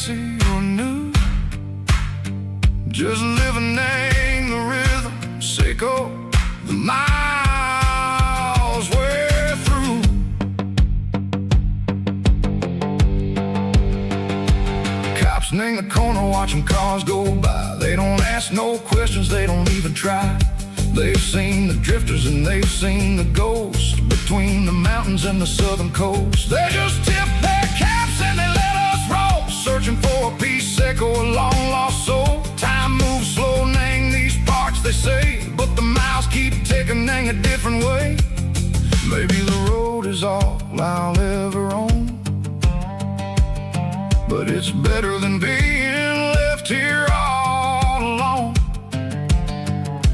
fancy or new, just living the rhythm, Seiko, the miles we're through. Cops in the corner watching cars go by. They don't ask no questions, they don't even try. They've seen the drifters and they've seen the ghosts between the mountains and the southern coast. They just tip their caps and they let us roll, searching for a piece, Seiko, a long lost soul. Time moves slow, Nang, these parts they say, but the miles keep ticking, Nang, a different way. Maybe the road is all I'll ever own, but it's better than being left here all alone.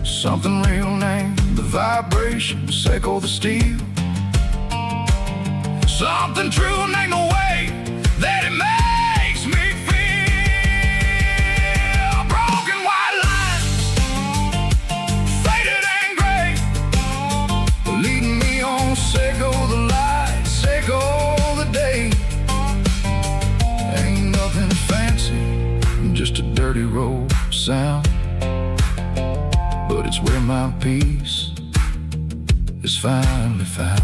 Something real, Nang, the vibration, Seiko, the steel. Something true, Nang, the way that it makes me feel. Broken white lines, faded and gray, leading me on, Seiko, the light, Seiko, the day. Ain't nothing fancy, just a dirty road sound, but it's where my peace is finally found.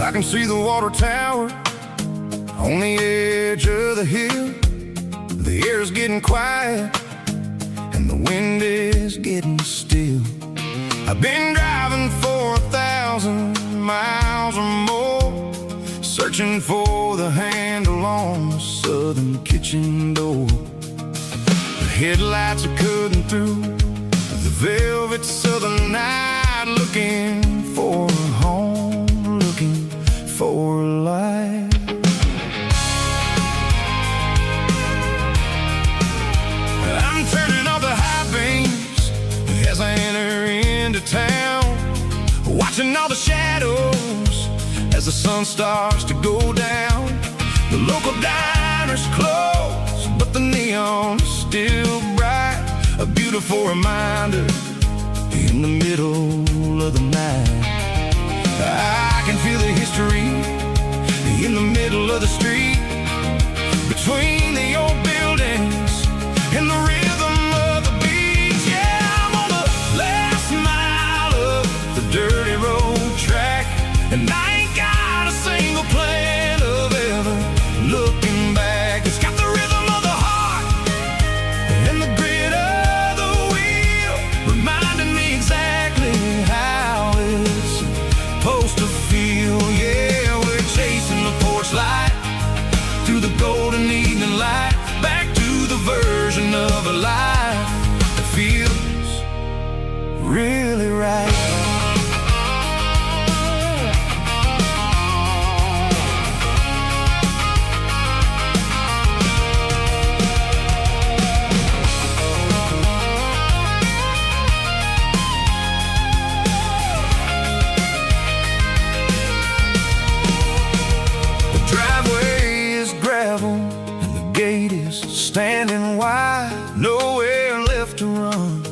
I can see the water tower on the edge of the hill. The air is getting quiet and the wind is getting still. I've been driving for 1,000 miles or more, searching for the handle on the southern kitchen door. The headlights are cutting through the velvet southern night, looking for a home, looking for life. I'm turning off the high beams as I enter into town, watching all the shadows as the sun starts to go down. The local diner's closed, but the neon is still bright, a beautiful reminder in the middle of the night. I can feel the history in the middle of the street, between the old buildings and the rhythm of the beats. Yeah, I'm on the last mile of the dirty road track, and I ain't got a single plan of ever looking back. It's got the rhythm of the heart and the grit of the wheel, reminding me exactly how it's supposed to feel. Yeah, we're chasing the porch light through the golden evening light, back to the version of a life that feels really right. And the gate is standing wide, nowhere left to run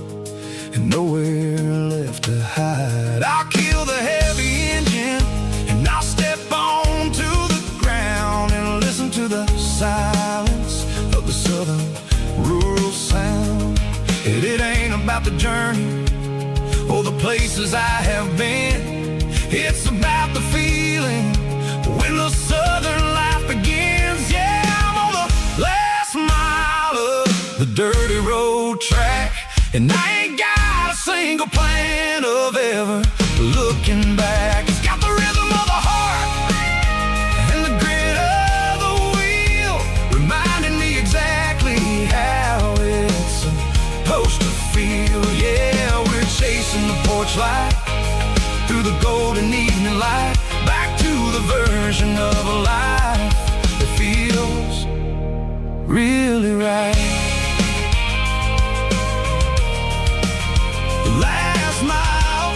and nowhere left to hide. I'll kill the heavy engine and I'll step onto the ground and listen to the silence of the southern rural sound. It ain't about the journey or the places I have been, it's about the feeling when the southern life begins. Yeah, I'm on the last mile of the dirty road track, and I ain't got a single plan of ever looking back. It's got the rhythm of the heart and the torchlight through the golden evening light, back to the version of a life that feels really right. The last mile,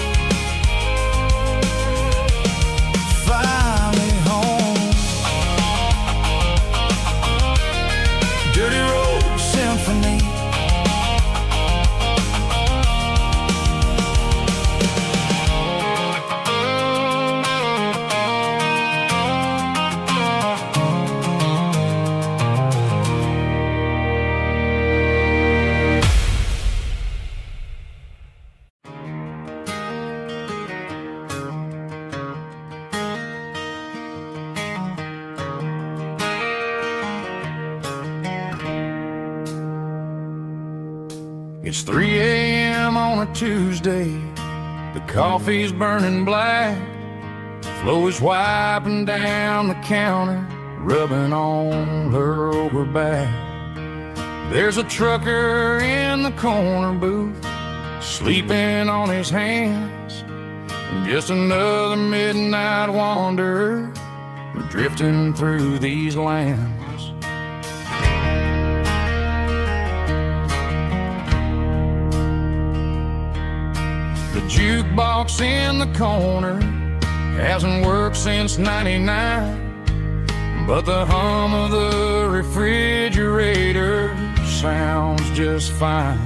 finally home. Dirty road symphony. It's 3 a.m. on a Tuesday. The coffee's burning black. Flo is wiping down the counter, rubbing on her over back. There's a trucker in the corner booth, sleeping on his hands. Just another midnight wanderer, drifting through these lands. The jukebox in the corner hasn't worked since '99, but the hum of the refrigerator sounds just fine.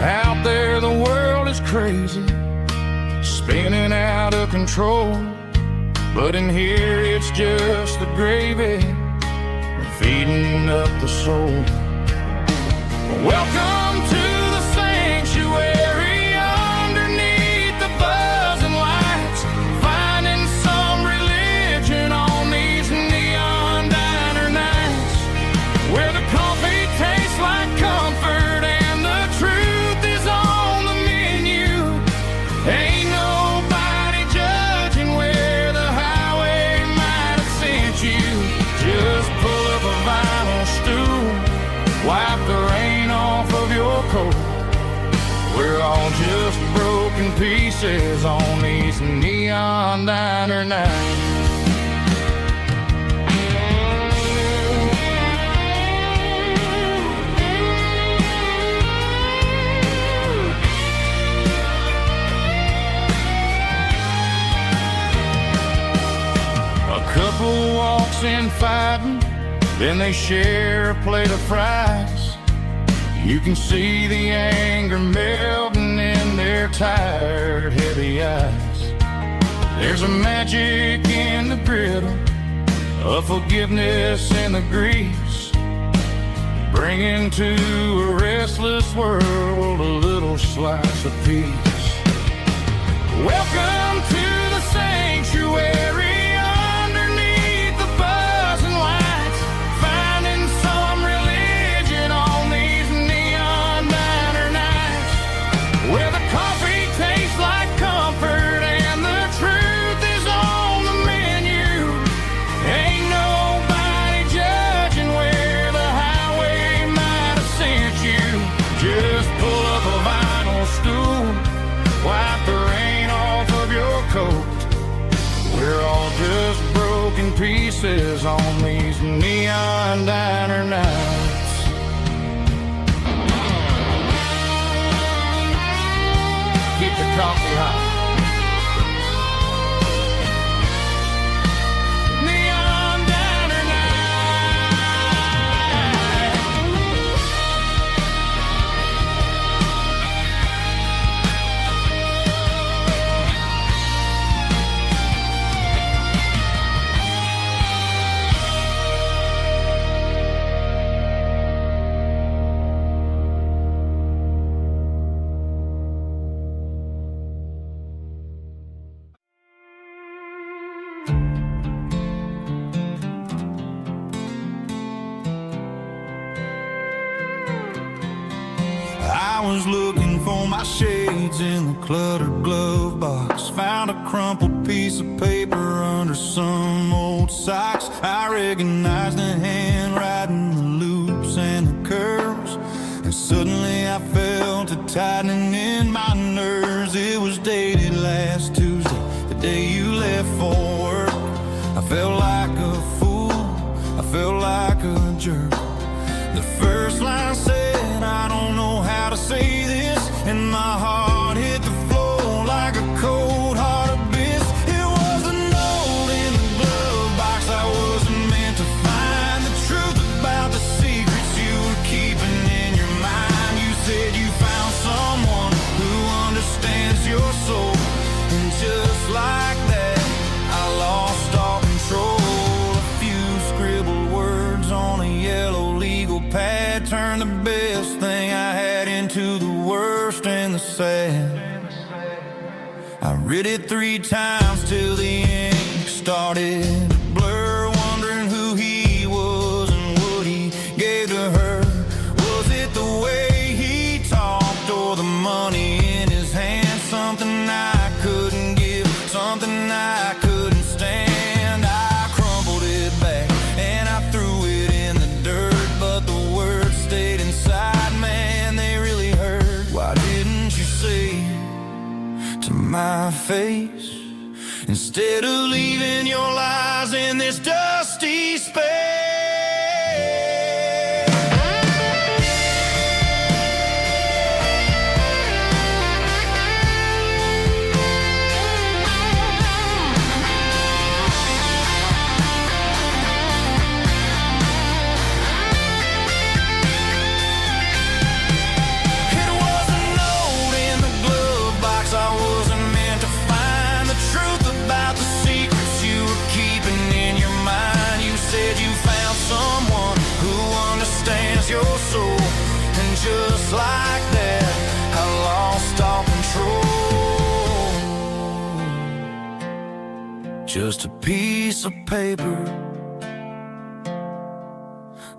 Out there the world is crazy, spinning out of control, but in here it's just the gravy feeding up the soul. Welcome to the sanctuary, underneath the buzzing lights, finding some religion on these neon diner nights, where the coffee tastes like comfort and the truth is on the menu. Ain't nobody judging where the highway might have sent you. Just pull up a vinyl stool, wipe the rain off of your coat. We're all just broken pieces on these neon diner nights. A couple walks in fighting, then they share a plate of fries. You can see the anger melting in their tired, heavy eyes. There's a magic in the griddle, a forgiveness in the grease, bringing to a restless world a little slice of peace. Welcome to the sanctuary, underneath the buzzing lights, finding some religion on these neon diner nights, where the coffee tastes like comfort and the truth is on the menu. Ain't nobody judging where the highway might have sent you. Just pull up a vinyl stool, wipe the rain off of your coat. We're all just broken pieces on these neon diner nights. Keep the coffee hot. Neon diner I was looking for my shades in the cluttered glove box, found a crumpled piece of paper under some old socks. I recognized the handwriting, the loops and the curves, and suddenly I felt a tightening in my nerves. It was jerk. The first line said, I don't know how to say this, and my heart hit the floor like a cold heart abyss. It was a note in the glove box I wasn't meant to find. The truth about the secrets you were keeping in your mind. You said you found someone who understands your soul, and just like that I lost all control. A few scribbled words on a yellow legal pad turned the best thing I had into the worst and the sad. I read it 3 times till the ink started to blur, wondering who he was and what he gave to her. Was it the way he talked or the money in his hand? Something I couldn't give, something I couldn't stand. I crumpled it back and I threw it in the dirt, but the words stayed inside, man, they really hurt. Why didn't you say to my face, instead of leaving your lies in this dusty space? Your soul, and just like that I lost all control. Just a piece of paper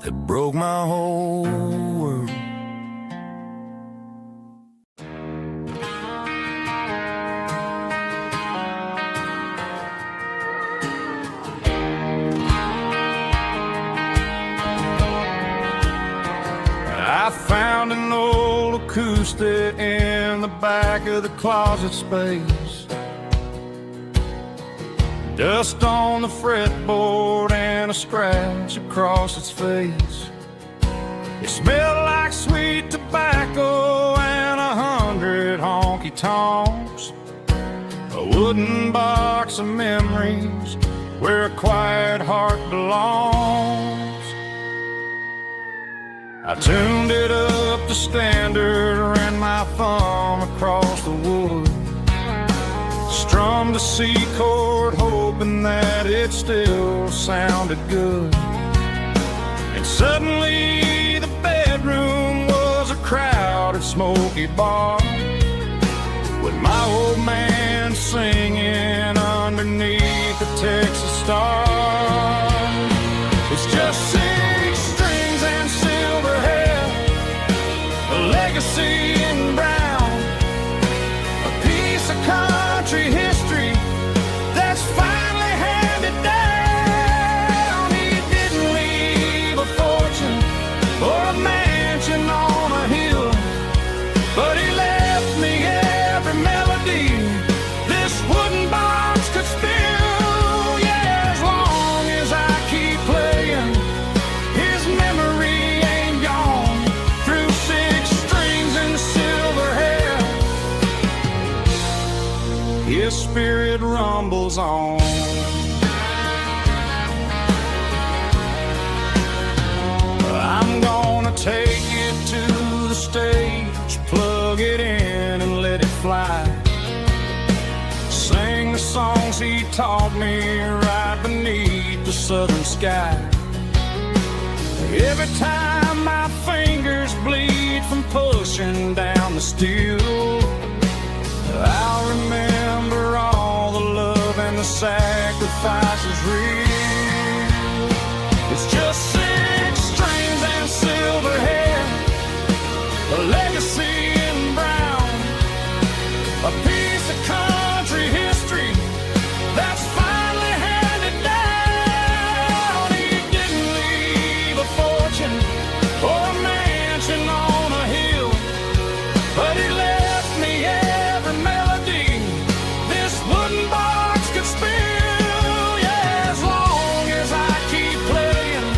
that broke my whole world. I found an old acoustic in the back of the closet space. Dust on the fretboard and a scratch across its face. It smelled like sweet tobacco and 100 honky-tonks. A wooden box of memories where a quiet heart belongs. I tuned it up to standard, ran my thumb across the wood, strummed a C chord, hoping that it still sounded good. And suddenly the bedroom was a crowded, smoky bar, with my old man singing underneath the Texas stars. It's just 6 strings and silver hair, a legacy in brown, a piece of country history that's finally handed down. He didn't leave a fortune or a mansion on a hill, but he left me every melody this wooden box could spill. Yeah, as long as I keep playing, his memory ain't gone. Through 6 strings and silver hair, his spirit rumbles on. I'm gonna take it to the stage, plug it in and let it fly. Sing the songs he taught me right beneath the southern sky. Every time my fingers bleed from pushing down the steel, I'll remember all the love and the sacrifices real. It's just 6 strings and silver hair, a legacy in brown, a piece of country history that's finally handed down. He didn't leave a fortune or a mansion on a hill, but he left me every melody this wooden box could spill. Yeah, as long as I keep playing,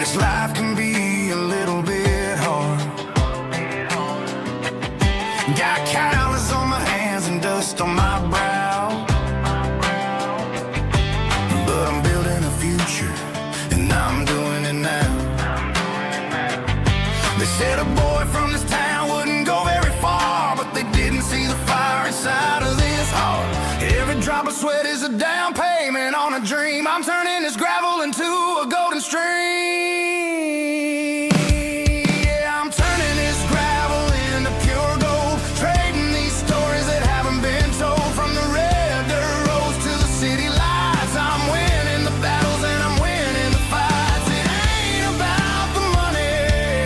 Yes, life can be a little bit hard. Got calluses on my hands and dust on my brow, but I'm building a future, and I'm doing it now. They said a boy from this town wouldn't go very far, but they didn't see the fire inside of this heart. Every drop of sweat is a down payment on a dream. I'm turning this gravel into a golden stream. Yeah, I'm turning this gravel into pure gold, trading these stories that haven't been told. From the red dirt roads to the city lights, I'm winning the battles and I'm winning the fights. It ain't about the money,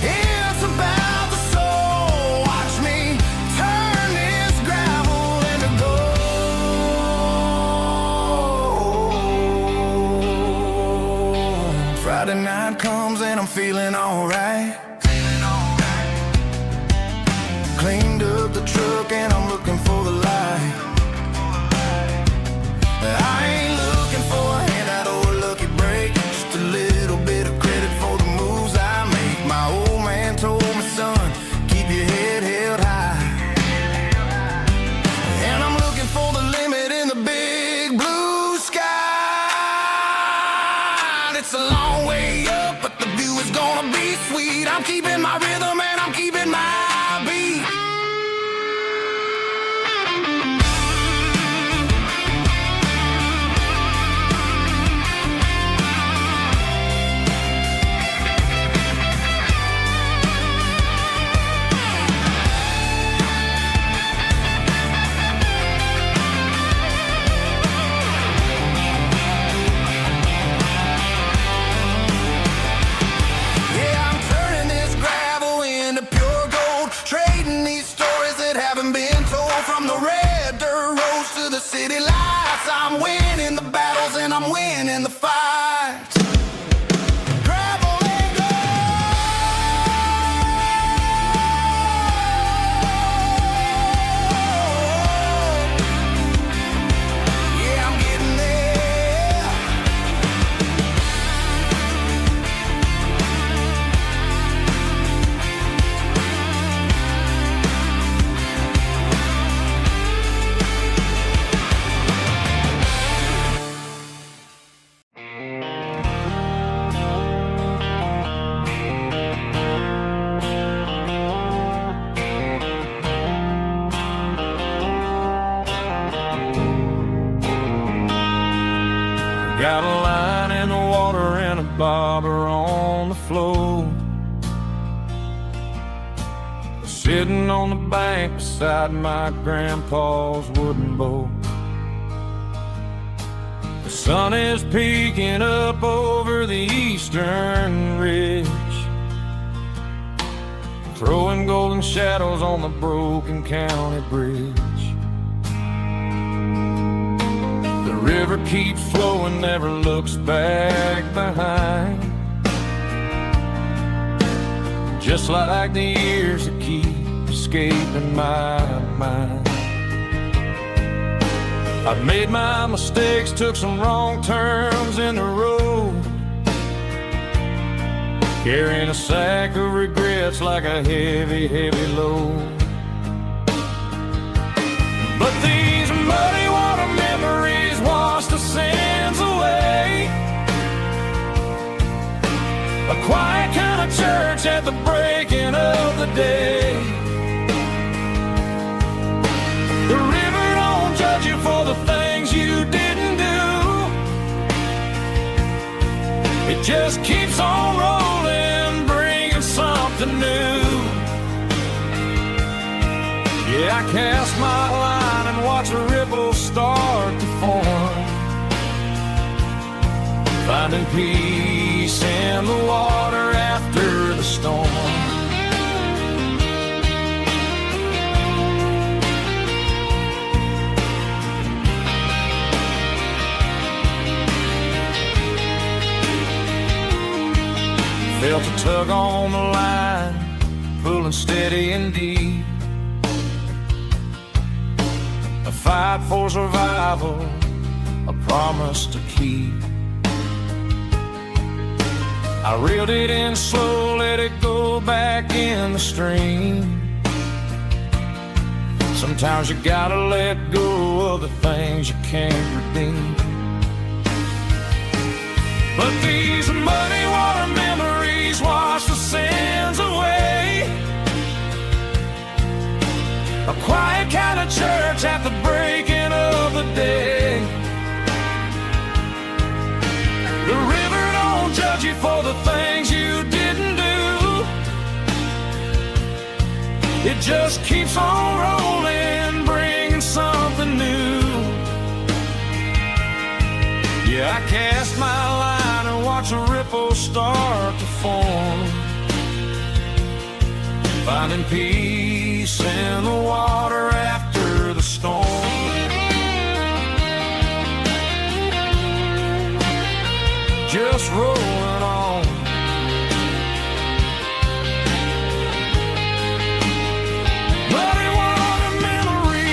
it's about the soul. Watch me turn this gravel into gold. Friday night comes and I'm feeling alright. Cleaned up the truck and I'm looking for the light. I ain't looking for a handout or a lucky break, just a little bit of credit for the moves I make. My old man told me, son, keep your head held high. And I'm looking for the limit in the big blue sky. It's a long way up, but the view is gonna be sweet. I'm keeping my rhythm and I'm keeping my beat. Yeah, I'm turning this gravel into pure gold, trading these stories that haven't been told. From the red dirt roads to the city lights, I'm winning the battles and I'm winning the fights. Gravel and gold. Yeah, I'm getting there. Got a line in the water and a bobber on the floor, sitting on the bank beside my grandpa's wooden boat. The sun is peeking up over the eastern ridge, throwing golden shadows on the broken county bridge. The river keeps flowing, never looks back behind, just like the years that keep escaping my mind. I've made my mistakes, took some wrong turns in the road, carrying a sack of regrets like a heavy, heavy load. But these muddy water memories wash the sins away. A quiet kind of church at the breaking of the day. The river don't judge you for the things you didn't do. It just keeps on rolling, bringing something new. Yeah, I cast my line and watch a ripple start to form, finding peace in the water after the storm. Felt a tug on the line, pulling steady and deep. A fight for survival, a promise to keep. I reeled it in slow, let it go back in the stream. Sometimes you gotta let go of the things you can't redeem. But these muddy water memories wash the sins away. A quiet kind of church at the breaking of the day. The river don't judge you for the things you didn't do. It just keeps on rolling, bringing something new. Yeah, I cast my line and watch a ripple start to form, finding peace in the water after the storm. Just rolling on. Muddy water memory.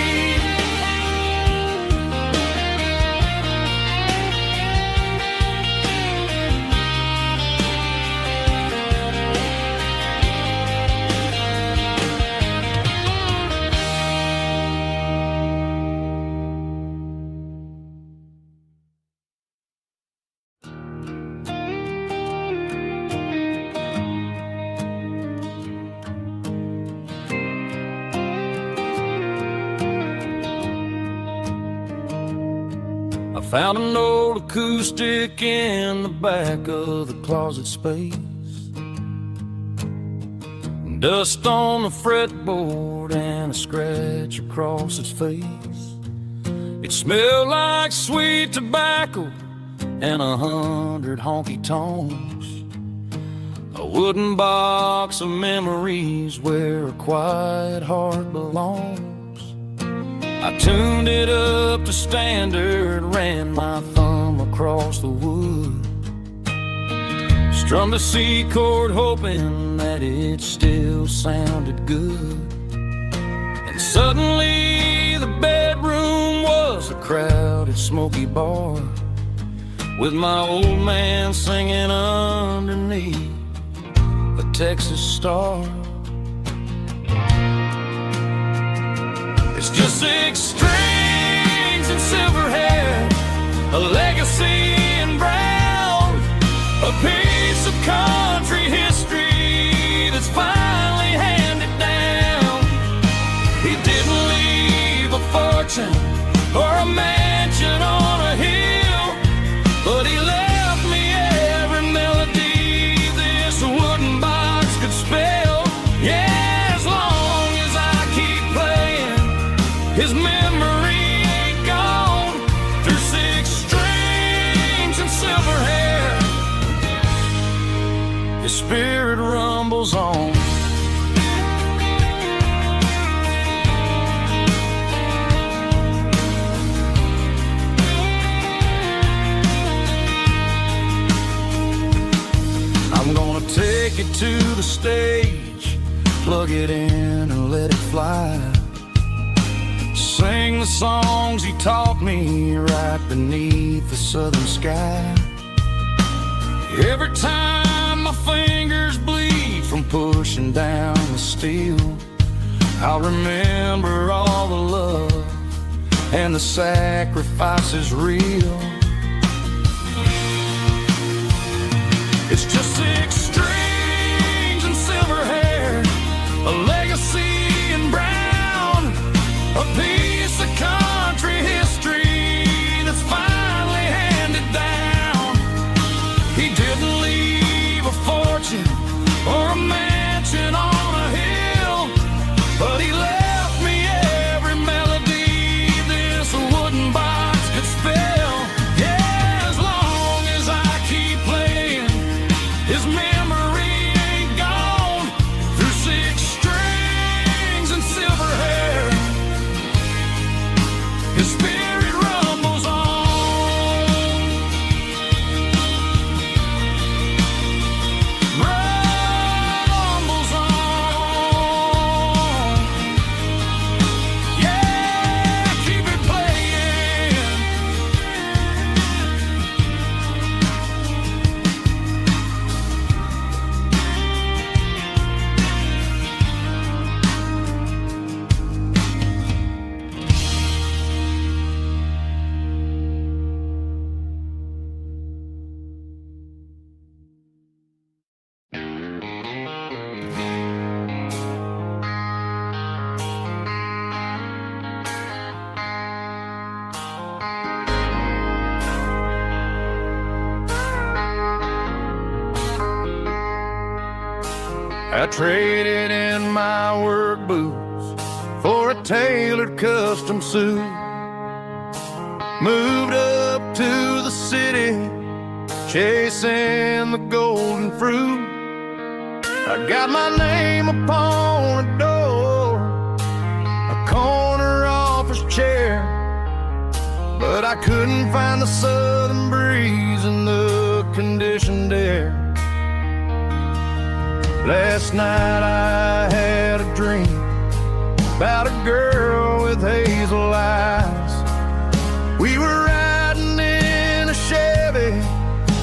Found an old acoustic in the back of the closet space. Dust on the fretboard and a scratch across its face. It smelled like sweet tobacco and 100 honky tonks. A wooden box of memories where a quiet heart belongs. I tuned it up to standard, ran my thumb across the wood, strummed a C chord hoping that it still sounded good. And suddenly the bedroom was a crowded smoky bar, with my old man singing underneath the Texas star. It's just 6 strings and silver hair, a legacy in brown, a piece of country history that's finally handed down. He didn't leave a fortune or a mansion on a hill, but he left me every melody this wooden box could spell. Yeah, as long as I keep playing, his memory ain't gone. Through 6 strings and silver hair, his spirit rumbles on. I'm gonna take it to the stage, plug it in and let it fly. Sing the songs he taught me right beneath the southern sky. Every time my fingers bleed from pushing down the steel, I'll remember all the love and the sacrifices real. It's just 6 strings and silver hair, a legacy in brown, a piece of country history that's finally handed down. He didn't leave a fortune or a mansion on a hill, but he left me every melody this wooden box could spell. Yeah, as long as I keep playing, his memory ain't gone. Through 6 strings and silver hair, his spirit rumbles on. Rumbles I traded in my work boots for a tailored custom suit. Moved up to the city, chasing the golden fruit. I got my name upon a door, a corner office chair, but I couldn't find the southern breeze in the conditioned air. Last night I had a dream about a girl with hazel eyes. We were riding in a Chevy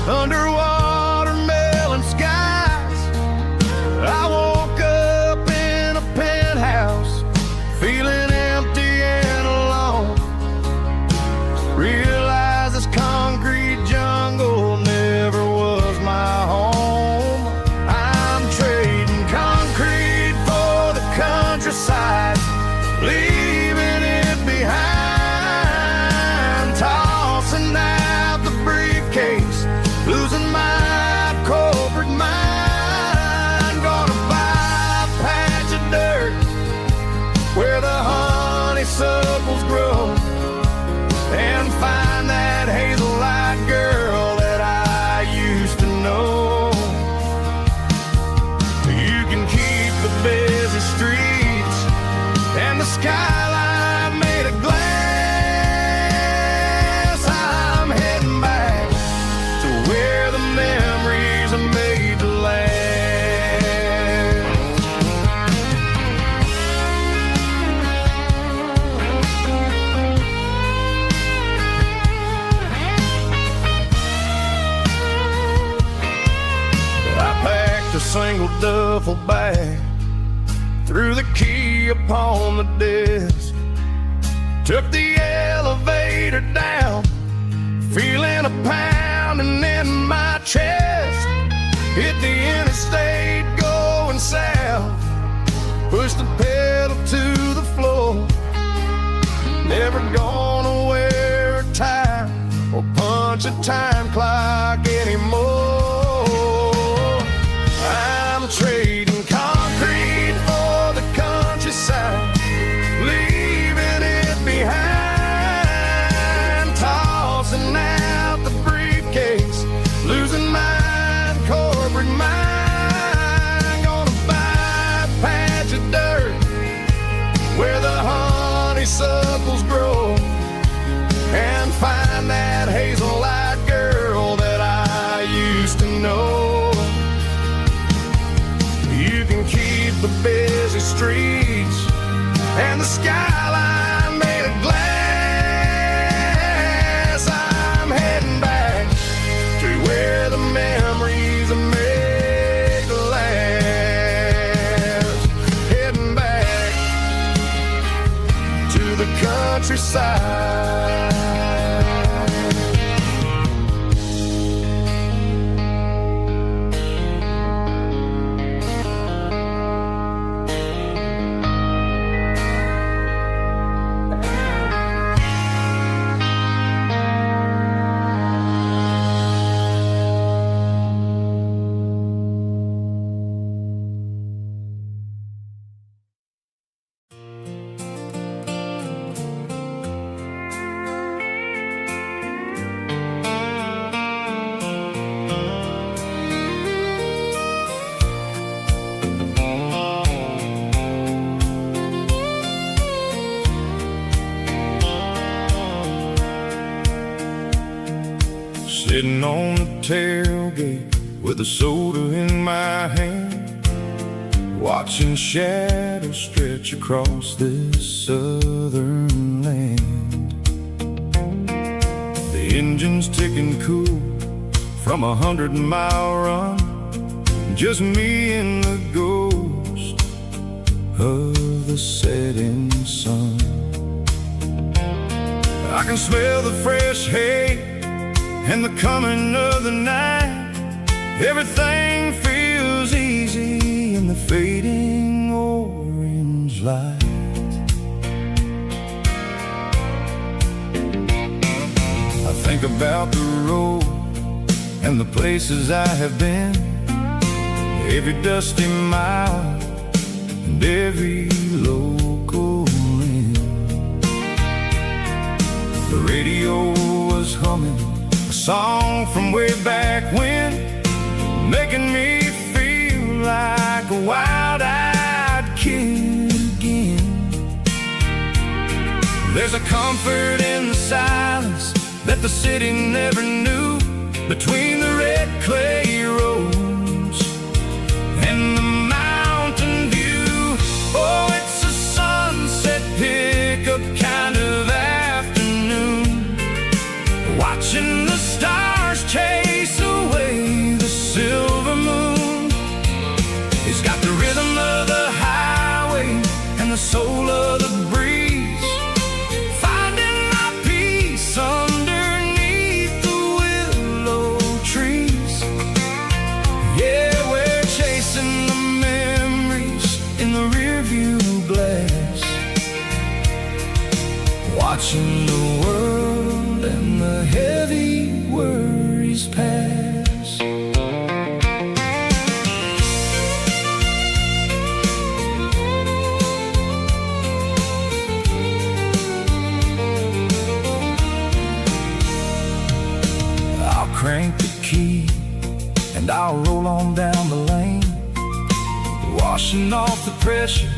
under watermelon skies. I woke up in a penthouse feeling empty and alone. Realized this concrete jungle never was my home. I'm trading concrete for the countryside, leaving it behind, tossing out the briefcase, losing my corporate mind. Gonna buy a patch of dirt where the honeysuckles grow, and find that hazel-eyed girl that I used to know. You can keep the busy streets and the skyline made of glass. I'm heading back to where the memories are made to last. I packed a single duffel bag, threw the key upon the desk, took the elevator down, feeling a pounding in my chest. Hit the interstate going south, pushed the pedal to the floor. Never gonna wear a tie or punch a time clock anymore. I'm trading concrete for the countryside, leaving it behind, tossing out the briefcase, losing my corporate mind. Gonna buy a patch of dirt where the honeysuckles grow, and find that hazel-eyed girl that I used to know. You can keep the busy streets and the skyline made of glass. I'm heading back to where the memories are made to last. Heading back to the countryside. Sitting on the tailgate with a soda in my hand, watching shadows stretch across this southern land. The engine's ticking cool from 100-mile run, just me and the ghost of the setting sun. I can smell the fresh hay and the coming of the night. Everything feels easy in the fading orange light. I think about the road and the places I have been. every dusty mile and every local inn. The radio was humming a song from way back when, making me feel like a wild-eyed kid again. There's a comfort in the silence that the city never knew, between the red clay roads and the mountain view. Oh, it's a sunset pickup kind of afternoon, watching the stars chase away the silver moon. It's got the rhythm of the highway and the soul of the breeze, finding my peace underneath the willow trees. Yeah, we're chasing the memories in the rearview glass, watching the world and the heavy worries pass. I'll crank the key and I'll roll on down the lane, washing off the pressure,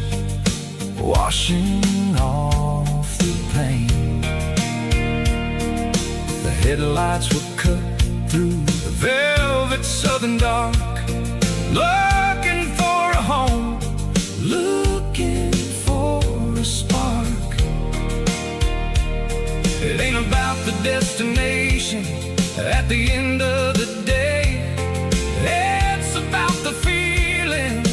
washing off the pain. The headlights will cut through the velvet southern dark, looking for a home, looking for a spark. It ain't about the destination at the end of the day, it's about the feeling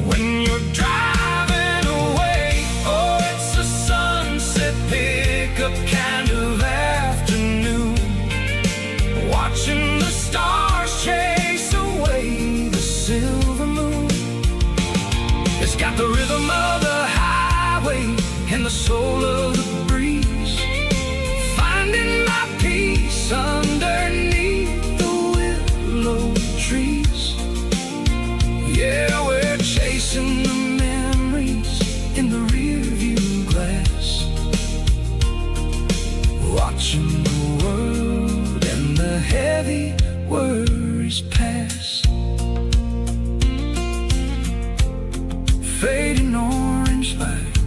when you're driving away. Oh, it's a sunset pickup kind of afternoon, watching the stars chase away the silver moon. It's got the rhythm of the highway and the soul of the breeze, finding my peace underneath the willow trees. Yeah, we're chasing the memories in the rearview glass, watching the world and the heavy worries pass. Fading orange light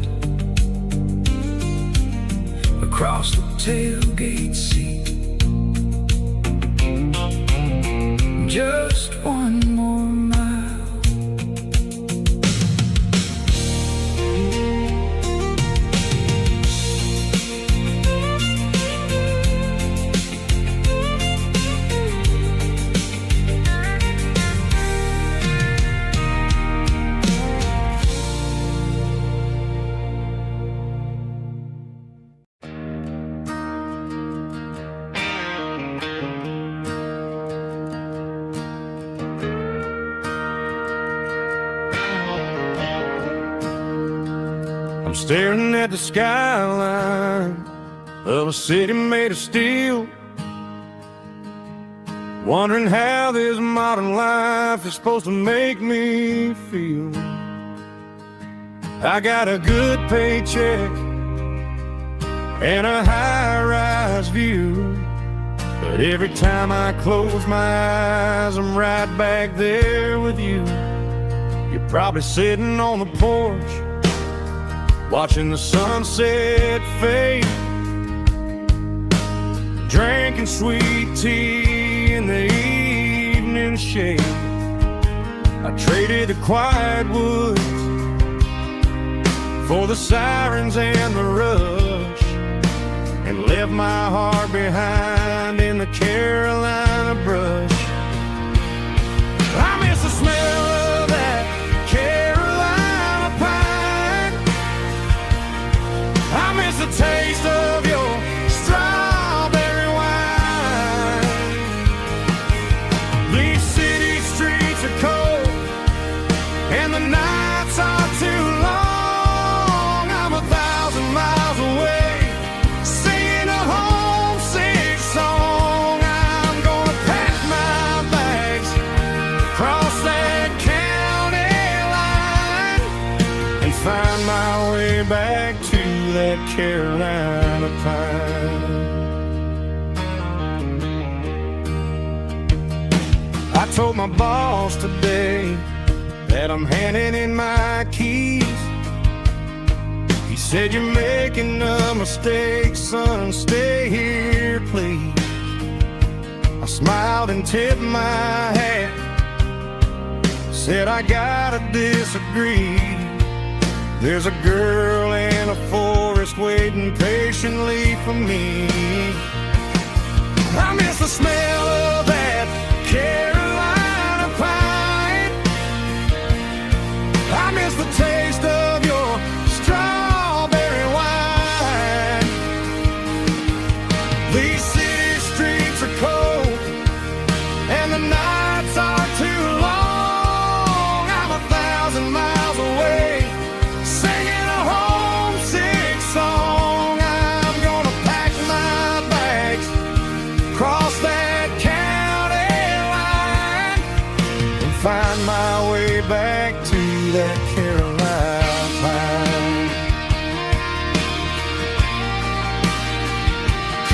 across the tailgate seat, just one more mile. I'm staring at the skyline of a city made of steel, wondering how this modern life is supposed to make me feel. I got a good paycheck and a high-rise view, but every time I close my eyes, I'm right back there with you. You're probably sitting on the porch, watching the sunset fade, drinking sweet tea in the evening shade. I traded the quiet woods for the sirens and the rush, and left my heart behind in the Carolina brush. I miss the smell of that Carolina pine. I miss the taste of your strawberry wine. These city streets are cold and the nights are too long. I'm 1,000 miles away, singing a homesick song. I'm gonna pack my that Carolina pine. I told my boss today that I'm handing in my keys. He said, "You're making a mistake, son, stay here, please." I smiled and tipped my hat, said, "I gotta disagree. There's a girl in a forest waiting patiently for me. I miss the smell of that Carolina pine. I miss the taste of your strawberry wine. These city streets are cold and the nights are too long. I'm 1,000 miles away, singing a homesick song. I'm gonna pack my bags, cross that county line, and find my way back to that Carolina pine.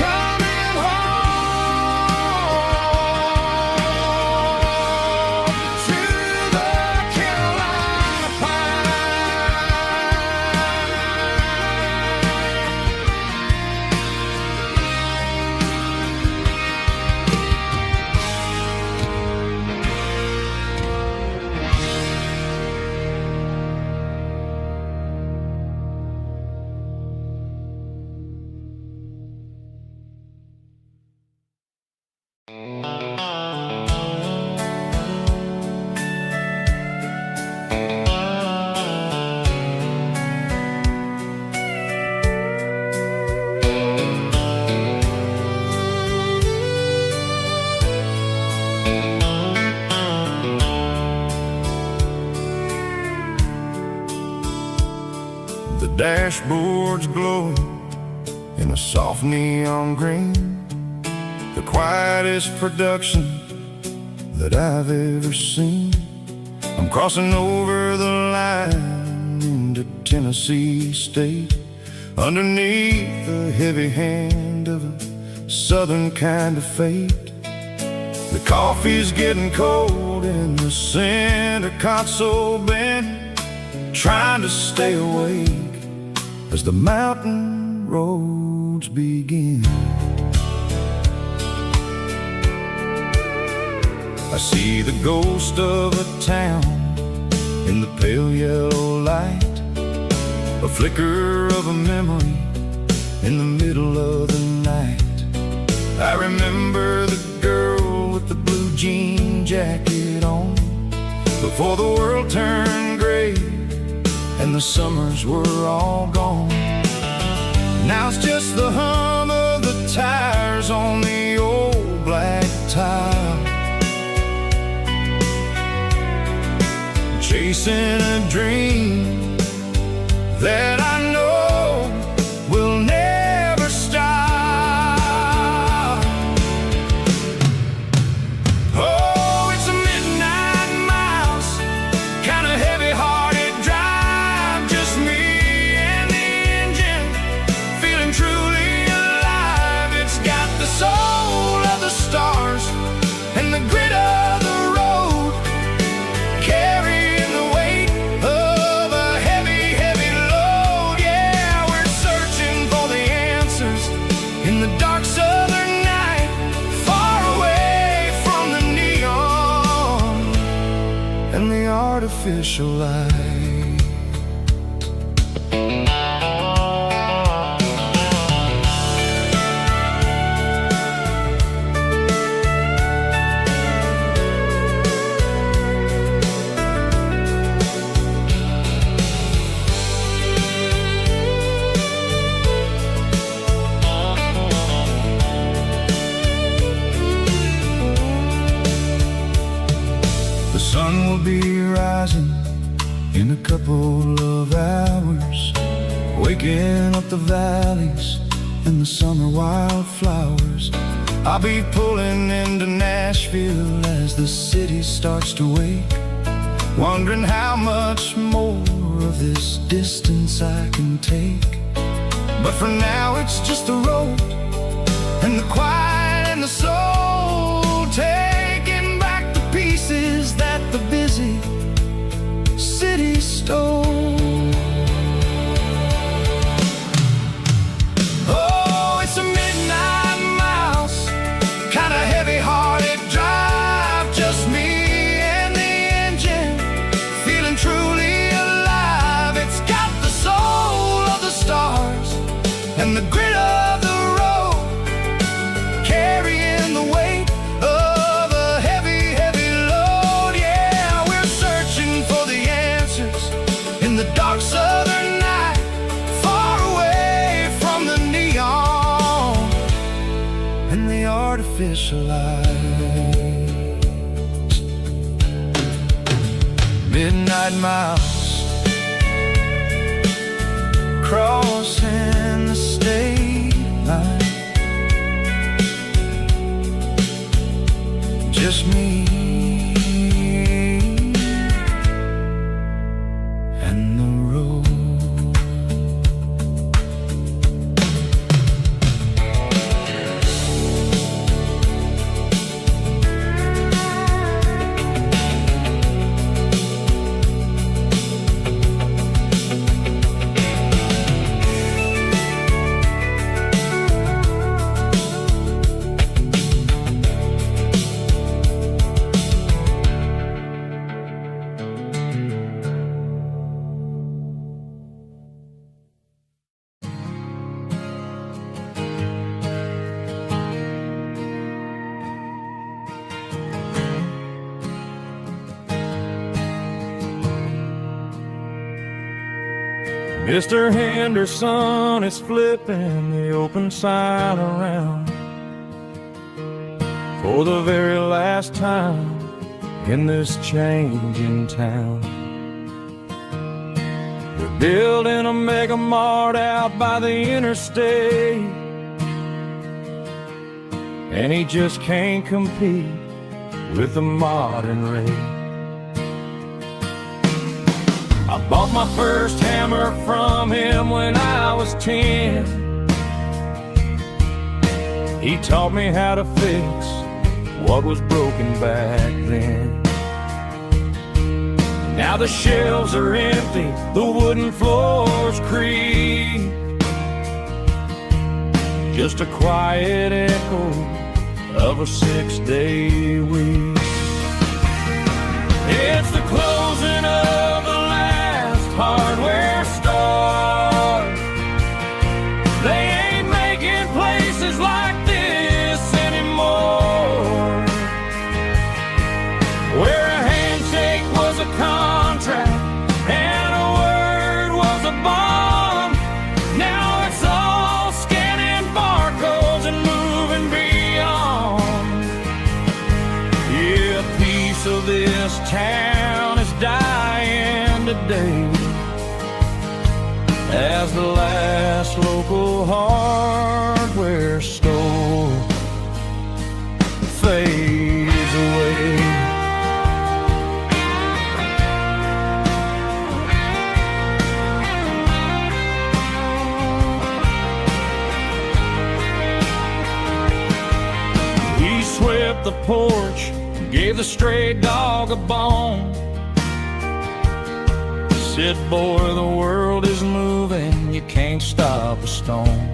Coming home to the Carolina The dashboard's glowing in a soft neon green, the quietest production that I've ever seen. I'm crossing over the line into Tennessee State, underneath the heavy hand of a southern kind of fate. The coffee's getting cold in the center console bin, trying to stay awake as the mountain roads begin. I see the ghost of a town in the pale yellow light, a flicker of a memory in the middle of the night. I remember the girl with the blue jean jacket on, before the world turned gray and the summers were all gone. Now it's just the hum of the tires on the old black tile, chasing a dream that I know will never stop. Oh, it's a midnight mouse, kind of heavy-hearted drive, just me and the engine, feeling truly alive. It's got the soul of the stars and the grit of the road, carrying the weight of a heavy, heavy load. Yeah, we're searching for the answers in the dark southern night, far away from the neon and the artificial light. The sun will be rising in a couple of hours, waking up the valleys and the summer wildflowers. I'll be pulling into Nashville as the city starts to wake, wondering how much more of this distance I can take. But for now it's just the road and the quiet and the soul, taking back the pieces that the busy city stole. Oh, it's a midnight mouse, kinda heavy-hearted drive, just me and the engine, feeling truly alive. It's got the soul of the stars and the grit of the road, carrying the weight of a heavy, heavy load. Yeah, we're searching for the answers in the dark southern night, far away from the neon and the artificial lights. Midnight mouse, crossing the state line, just me and the road. Mr. Henderson is flipping the open sign around for the very last time in this changing town. They're building a mega mart out by the interstate, and he just can't compete with the modern rate. I bought my first hammer from him when I was 10. He taught me how to fix what was broken back then. Now the shelves are empty, the wooden floors creak, just a quiet echo of a 6-day week. It's the closing of the hardware store. They ain't making places like this anymore, where a handshake was a contract and a word was a bond. Now it's all scanning barcodes and moving beyond. Yeah, a piece of this town is dying today as the last local hardware store fades away. He swept the porch, gave the stray dog a bone, said, boy, the world is moving, you can't stop a stone.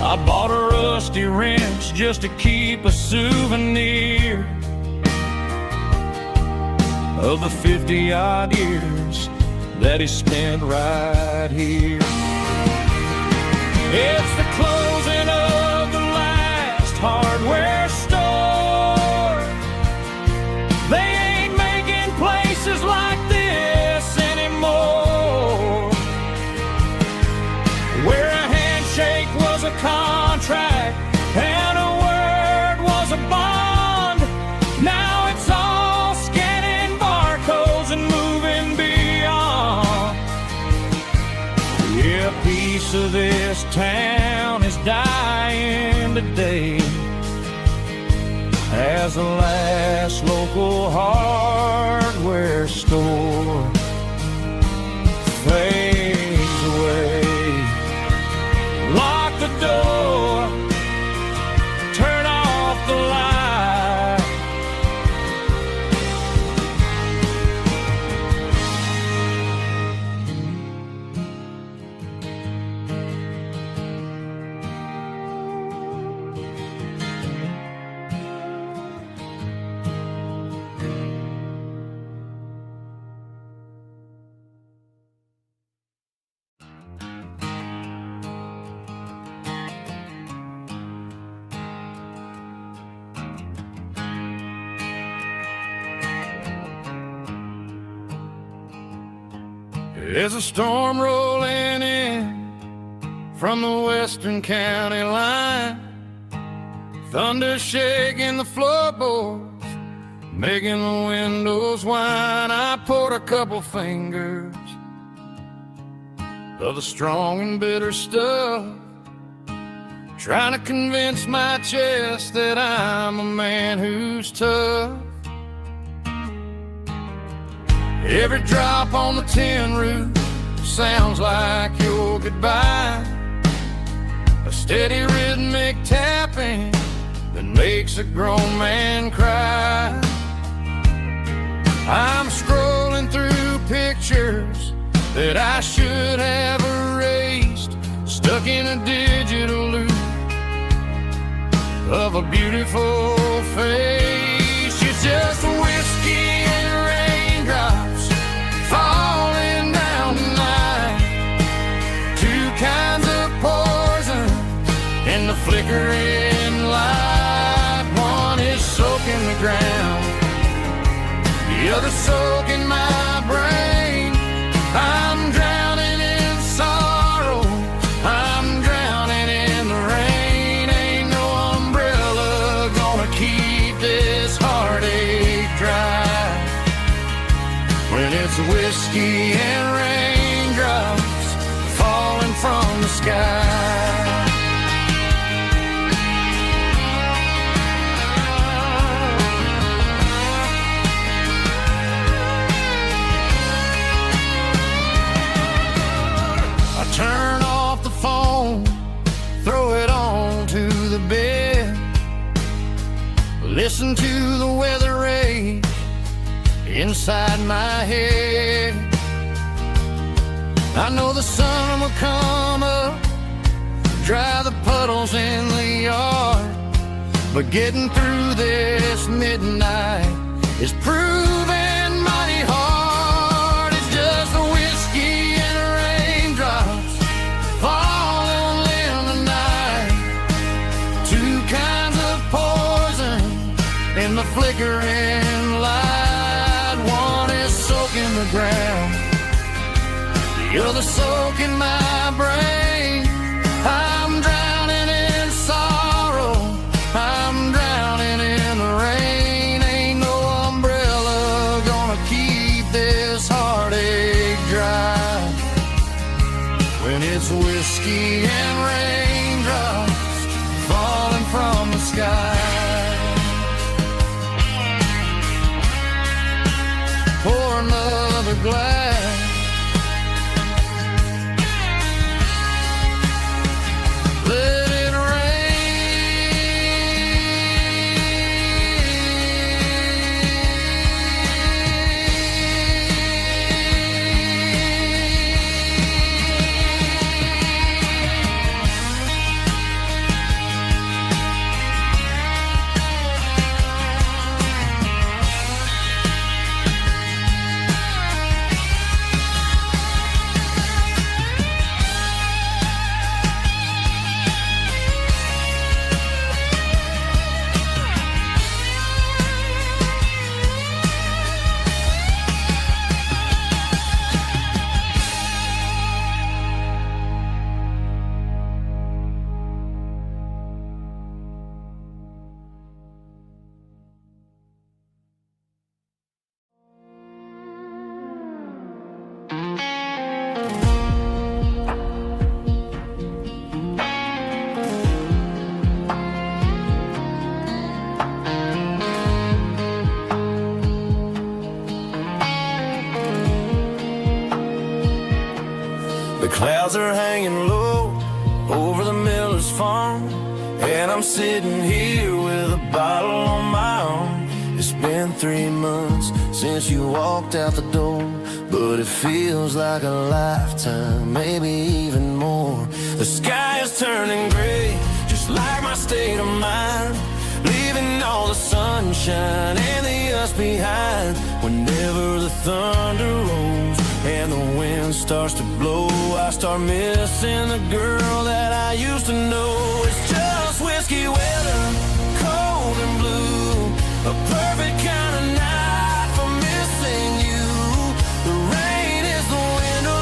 I bought a rusty wrench just to keep a souvenir of the 50-odd years that he spent right here. It's the closing of the last hardware store. They ain't making places like this anymore, where a handshake was a contract and a word was a bond. Now it's all scanning barcodes and moving beyond. Yeah, a piece of this town is dying today as the last local hardware store fades away. There's a storm rolling in from the western county line, thunder shaking the floorboards, making the windows whine. I poured a couple fingers of the strong and bitter stuff, trying to convince my chest that I'm a man who's tough. Every drop on the tin roof sounds like your goodbye, a steady rhythmic tapping that makes a grown man cry. I'm scrolling through pictures that I should have erased, stuck in a digital loop of a beautiful face. You're just whiskey and raindrops falling down tonight, two kinds of poison in the flickering light. One is soaking the ground, the other soaking my brain. I'm drowning in sorrow, I'm drowning in the rain. Ain't no umbrella gonna keep this heartache dry when it's whiskey and raindrops falling from the sky. Turn off the phone, throw it on to the bed, listen to the weather rage inside my head. I know the sun will come up, dry the puddles in the yard, but getting through this midnight is proving mighty hard. It's just a whiskey and raindrops falling in the night, two kinds of poison in the flickering light. One is soaking the ground, the other soaking my brain. I'm drowning in sorrow, I'm drowning in the rain. Ain't no umbrella gonna keep this heartache dry when it's whiskey and raindrops falling from the sky. Pour another glass, let it The clouds are hanging low over the miller's farm, and I'm sitting here with a bottle on my arm. It's been 3 months since you walked out the door, but it feels like a lifetime, maybe even more. The sky is turning gray, just like my state of mind, leaving all the sunshine and the us behind. Whenever the thunder rolls and the wind starts to blow, I start missing the girl that I used to know. It's just whiskey weather, cold and blue, a perfect kind of night for missing you. The rain is the window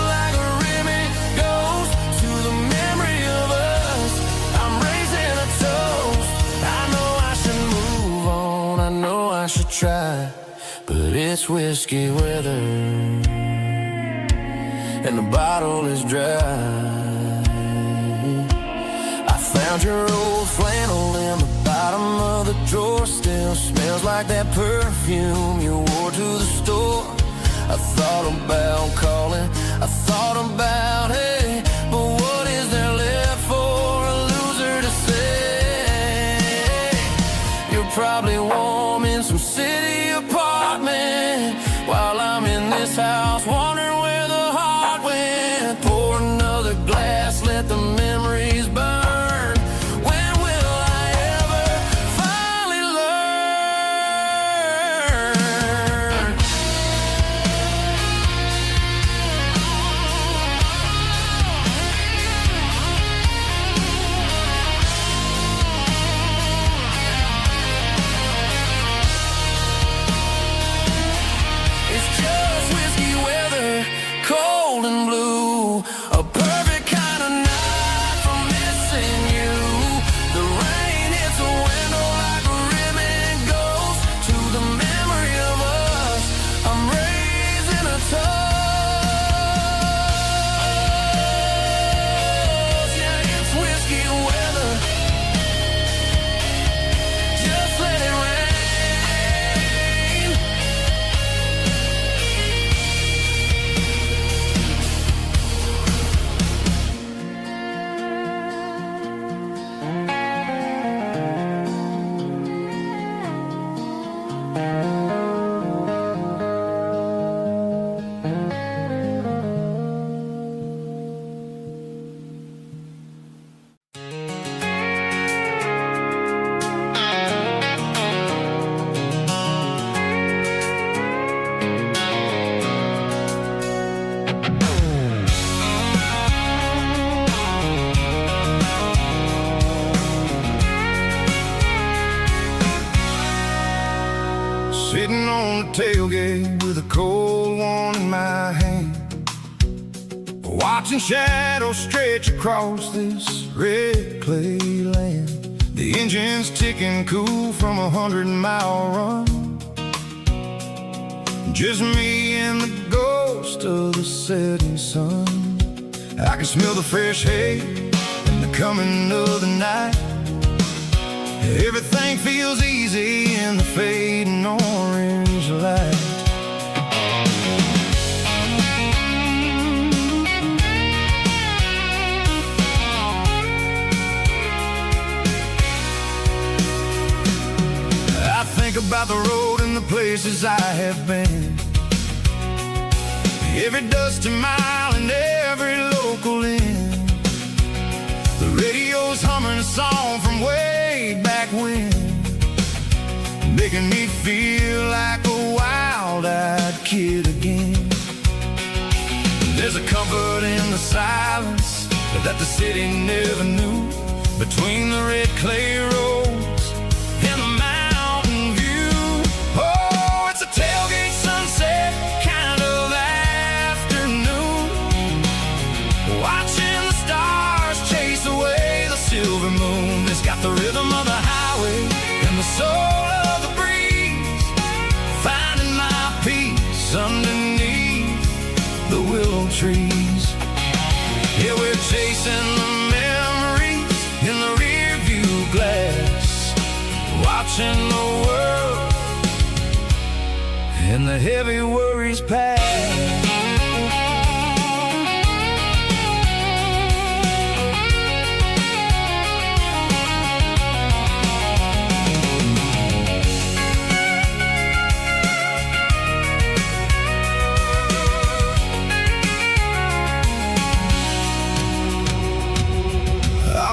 I should try, but it's whiskey weather, and the bottle is dry. I found your old flannel in the bottom of the drawer. Still smells like that perfume you wore to the store. I thought about calling, I thought about, hey, but what is there left for a loser to say? You're probably warm in some city apartment, while I'm in this house wondering where the heart went. Pour another glass, let the memories burn. When will I ever finally learn? It's just whiskey weather, cold and blue, a perfect kind of night for missing you. The rain hits the window like a ribbon goes to the memory of us. I'm raising a toast. Yeah, it's whiskey weather. Just let it rain. Sitting on the tailgate with a cold one in my hand, watching shadows stretch across this red clay land. The engine's ticking cool from 100-mile run. Just me and the ghost of the setting sun. I can smell the fresh hay and the coming of the night. Everything feels easy in the fading orange light. I think about the road and the places I have been, every dusty mile and every local inn. The radio's humming a song from way back when, making me feel like a wild-eyed kid again. There's a comfort in the silence that the city never knew, between the red clay roads and the mountain view. Oh, it's a tailgate sunset kind of afternoon, watching the stars chase away the silver moon. It's got the rhythm of the highway and the soul of the breeze, finding my peace underneath the willow trees. Yeah, we're chasing the memories in the rear view glass, watching the world and the heavy worries pass.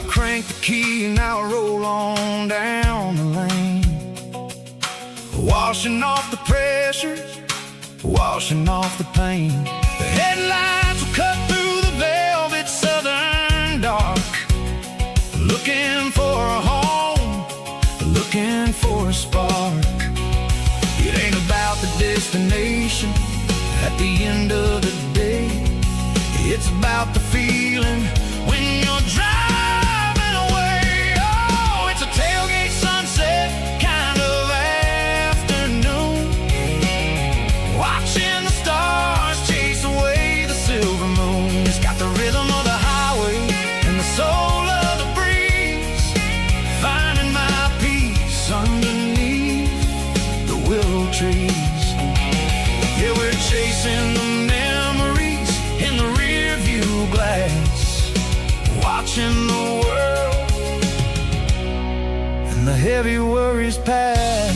Crank the key and I'll roll on down the lane, washing off the pressure, washing off the pain. The headlights will cut through the velvet southern dark, looking for a home, looking for a spark. It ain't about the destination at the end of the day, it's about the feeling when you're driving. Tailgate sunset kind of afternoon, trees. Yeah, we're chasing the memories in the rear view glass, watching the world and the heavy worries pass.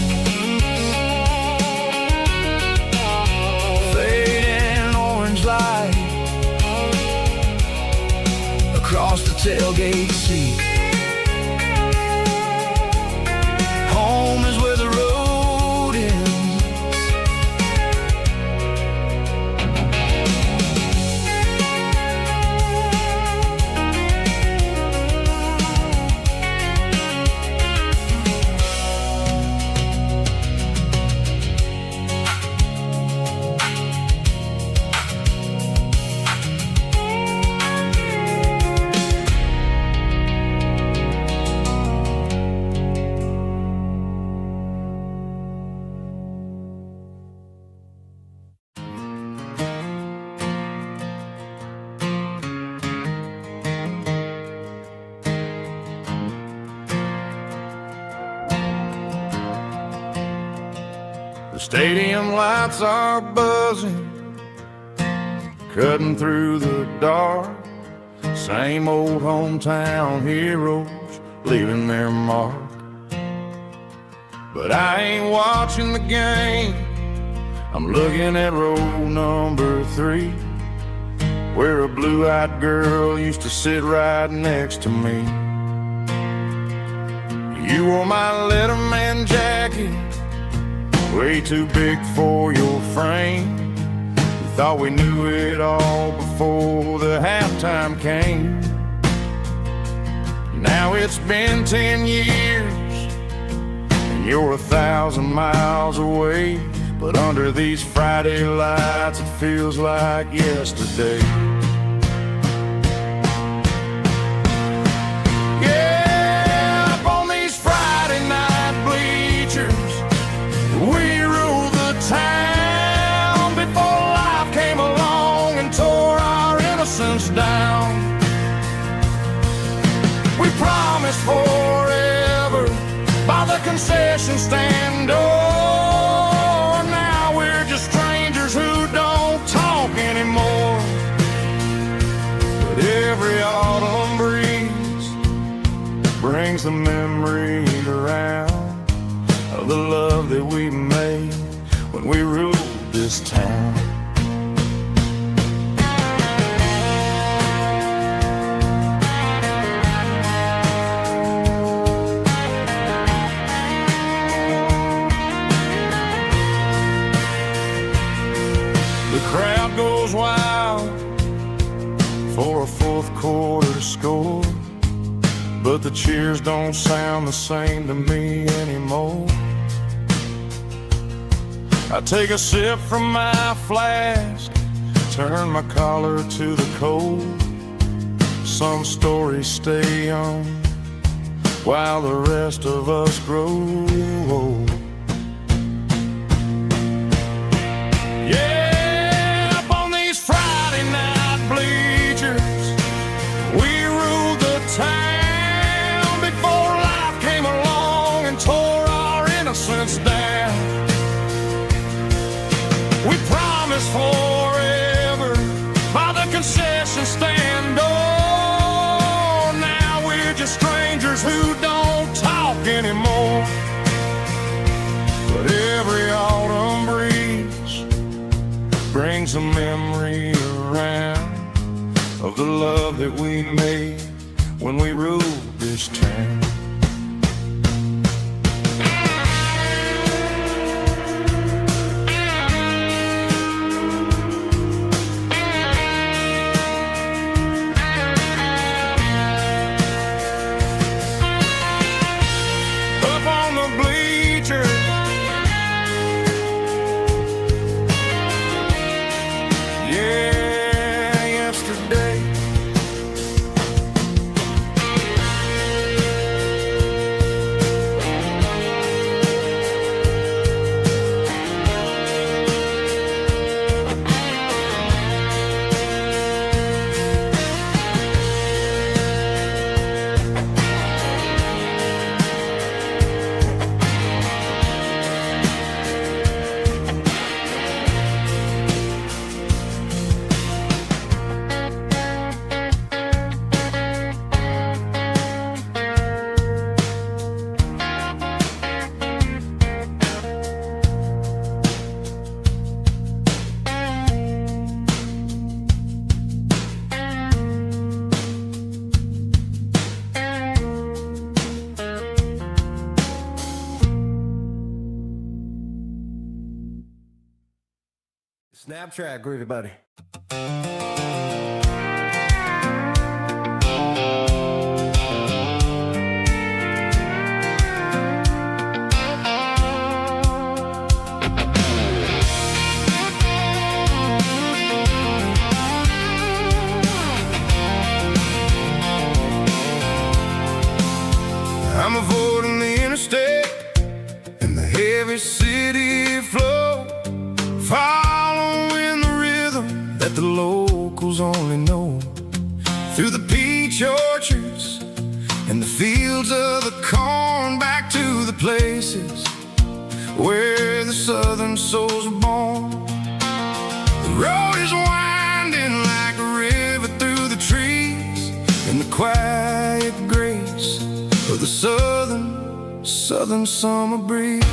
Fading orange light across the tailgate seat. Home is where the road ends. The stadium lights are buzzing, cutting through the dark. Same old hometown heroes leaving their mark. But I ain't watching the game, I'm looking at row number 3, where a blue-eyed girl used to sit right next to me. You wore my Letterman jacket, way too big for your frame. We thought we knew it all before the halftime came. Now it's been 10 years and you're 1,000 miles away, but under these Friday lights it feels like yesterday. Yeah, up on these Friday night bleachers, we ruled the town before life came along and tore our innocence down. We promised forever by the concession stand door. Now we're just strangers who don't talk anymore. But every autumn breeze brings the memory around of the love that we made when we ruled this town. The crowd goes wild for a fourth quarter score, but the cheers don't sound the same to me anymore. I take a sip from my flask, turn my collar to the cold. Some stories stay young while the rest of us grow old. Yeah, up on these Friday night bleachers, we ruled the town before life came along and tore our innocence down. We promised forever by the concession stand door. Now we're just strangers who don't talk anymore. But every autumn breeze brings a memory around of the love that we made when we ruled this town. Snap track, groovy buddy. I'm avoiding the interstate and the heavy city flow, following the rhythm that the locals only know. Through the peach orchards and the fields of the corn, back to the places where the southern souls were born. The road is winding like a river through the trees, in the quiet grace of the southern summer breeze.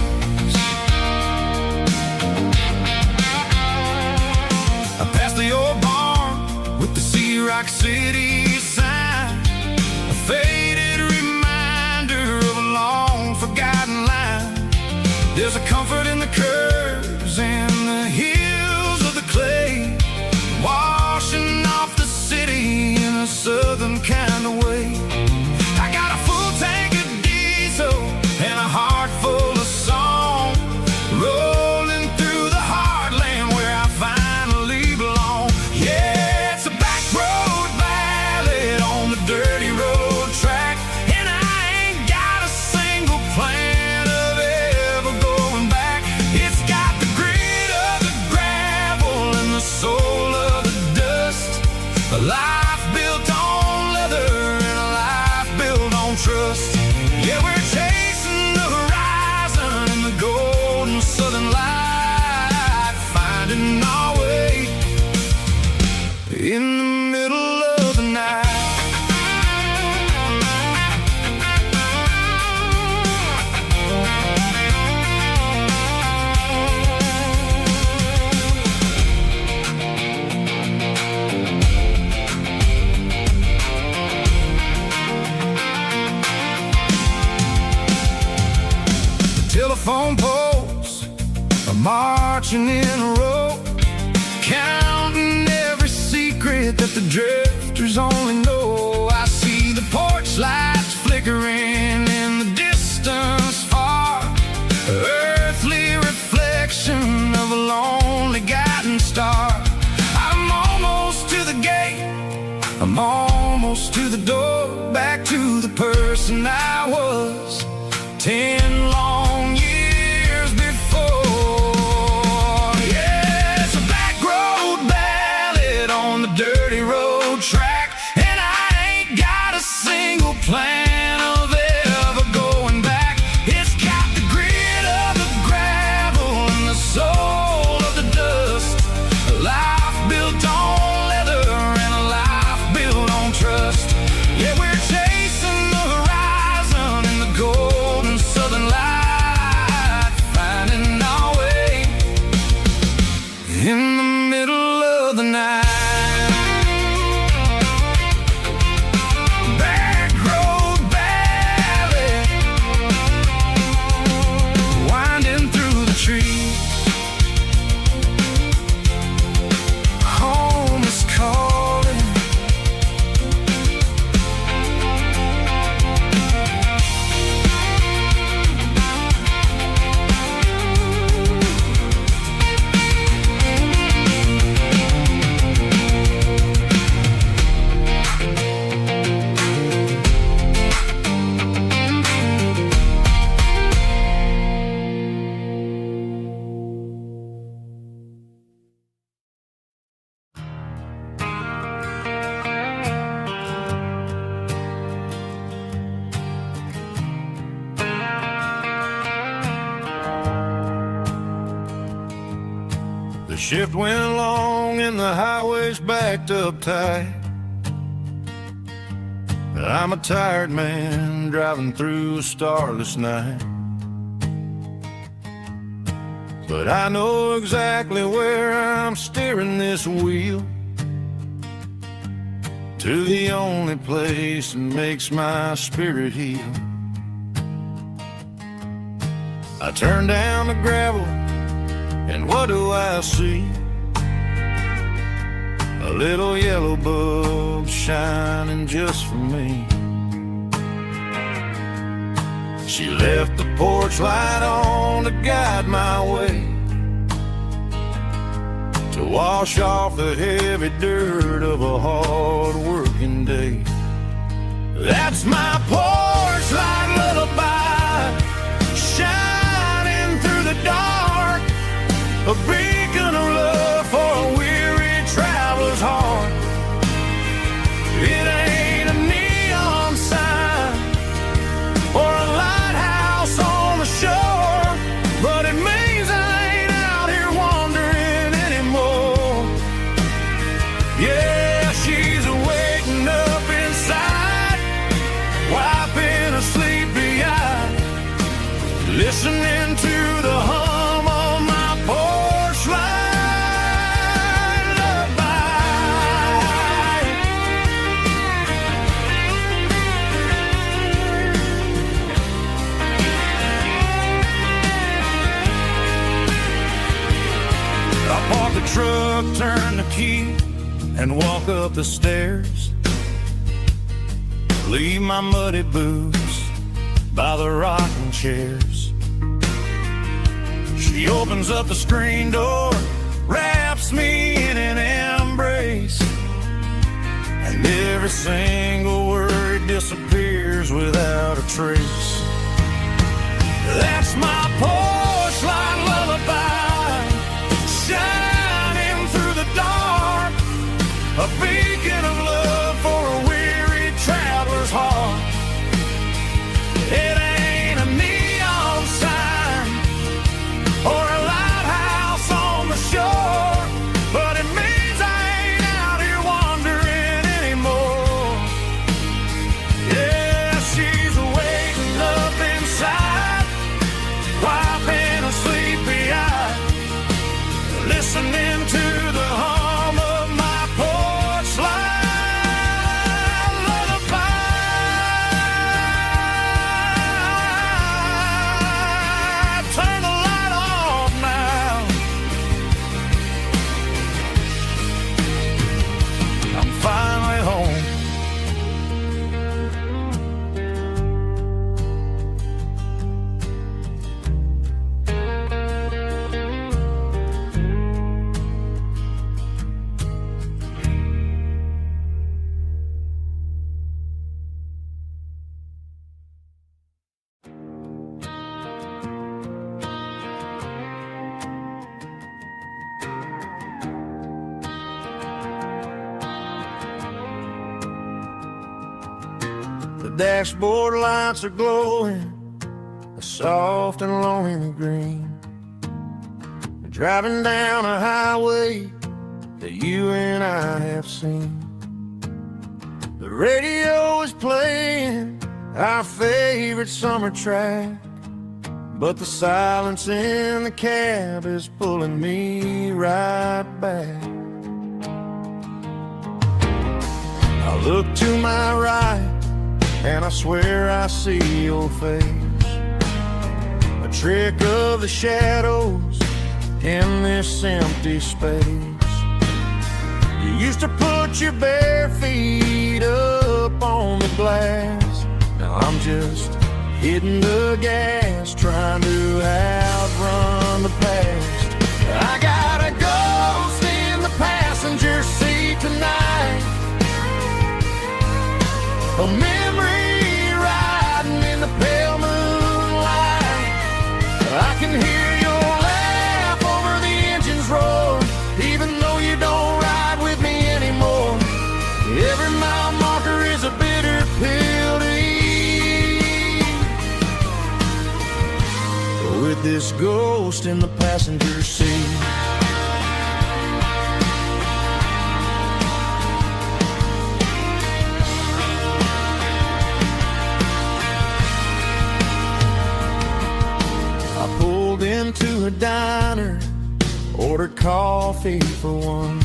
I passed the old barn with the Sea Rock City sign, a faded reminder of a long forgotten line. There's a comfort in the curves and the hills of the clay, washing off the city in a southern kind of way. I got a full tank of diesel and a heart full of song, rolling through the heartland where I finally belong. Yeah, it's a back road ballad on the dirty road track, and I ain't got a single plan of ever going back. It's got the grit of the gravel and the soul of the dust, a life built on leather and a life built on trust. Yeah, we're chasing the horizon in the golden southern light, finding our way in the middle of the night. Telephone poles are marching in a row, counting every secret that the drifters only know. I see the porch lights flickering in the distance far, earthly reflection of a lonely guiding star. I'm almost to the gate, I'm almost to the door, back to the person I was 10 long years before. Yeah, it's a back road ballad on the dirty road track, and I ain't got a single plan of ever going back. It's got the grit of the gravel and the soul of the dust, a life built on leather and a life built on trust. Yeah, we're chasing the horizon in the golden southern light, finding our way in the middle of the night. Back road ballad, winding through the trees. Home is calling. The shift went long and the highway's backed up tight. I'm a tired man driving through a starless night, but I know exactly where I'm steering this wheel, to the only place that makes my spirit heal. I turn down the gravel, and what do I see? a little yellow bulb shining just for me. She left the porch light on to guide my way, to wash off the heavy dirt of a hard-working day. That's my porch light lullaby, shining through the dark, a beacon of love for a weary traveler's heart. It ain't a neon sign or a lighthouse on the shore, but it means I ain't out here wandering anymore. Yeah, she's waking up inside, wiping a sleepy eye, listening to the hum of my porch light lullaby. I park the truck, turn the key, and walk up the stairs. Leave my muddy boots by the rocking chairs. She opens up the screen door, wraps me in an embrace, and every single word disappears without a trace. That's my porch light lullaby, shining through the dark, a beacon of love for a weary traveler's heart. It ain't a neon sign or a lighthouse on the shore, but it means I ain't out here wandering anymore. Yeah, she's waking up inside, wiping a sleepy eye, listening to the hum of my porch light lullaby. Turn the light off now. I'm finally home. The dashboard lights are glowing, a soft and lonely green. Driving down a highway that you and I have seen. The radio is playing our favorite summer track, but the silence in the cab is pulling me right back. I look to my right and I swear I see your face, a trick of the shadows in this empty space. You used to put your bare feet up on the glass. Now I'm just hitting the gas, trying to outrun the past. I got a ghost in the passenger seat tonight, a memory riding in the pale moonlight. I can hear your laugh over the engine's roar, even though you don't ride with me anymore. Every mile marker is a bitter pill to eat, with this ghost in the passenger seat. Into a diner, ordered coffee for one,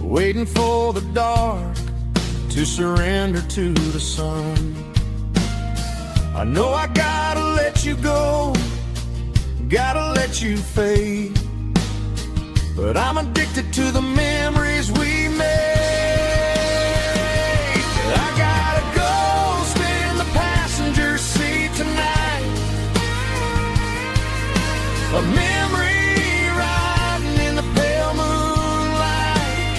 waiting for the dark to surrender to the sun. I know I gotta let you go, gotta let you fade, but I'm addicted to the memories we made. I got a ghost in the passenger seat tonight, a memory riding in the pale moonlight.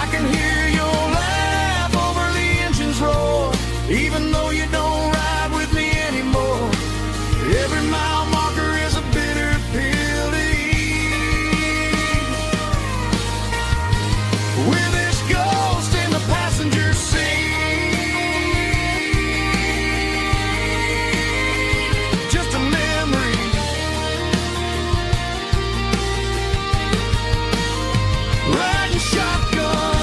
I can hear your laugh over the engine's roar, even though you don't ride with me anymore. Every mile marker is a bitter pill to eat. With this ghost in the passenger seat, just a memory. Riding shotgun,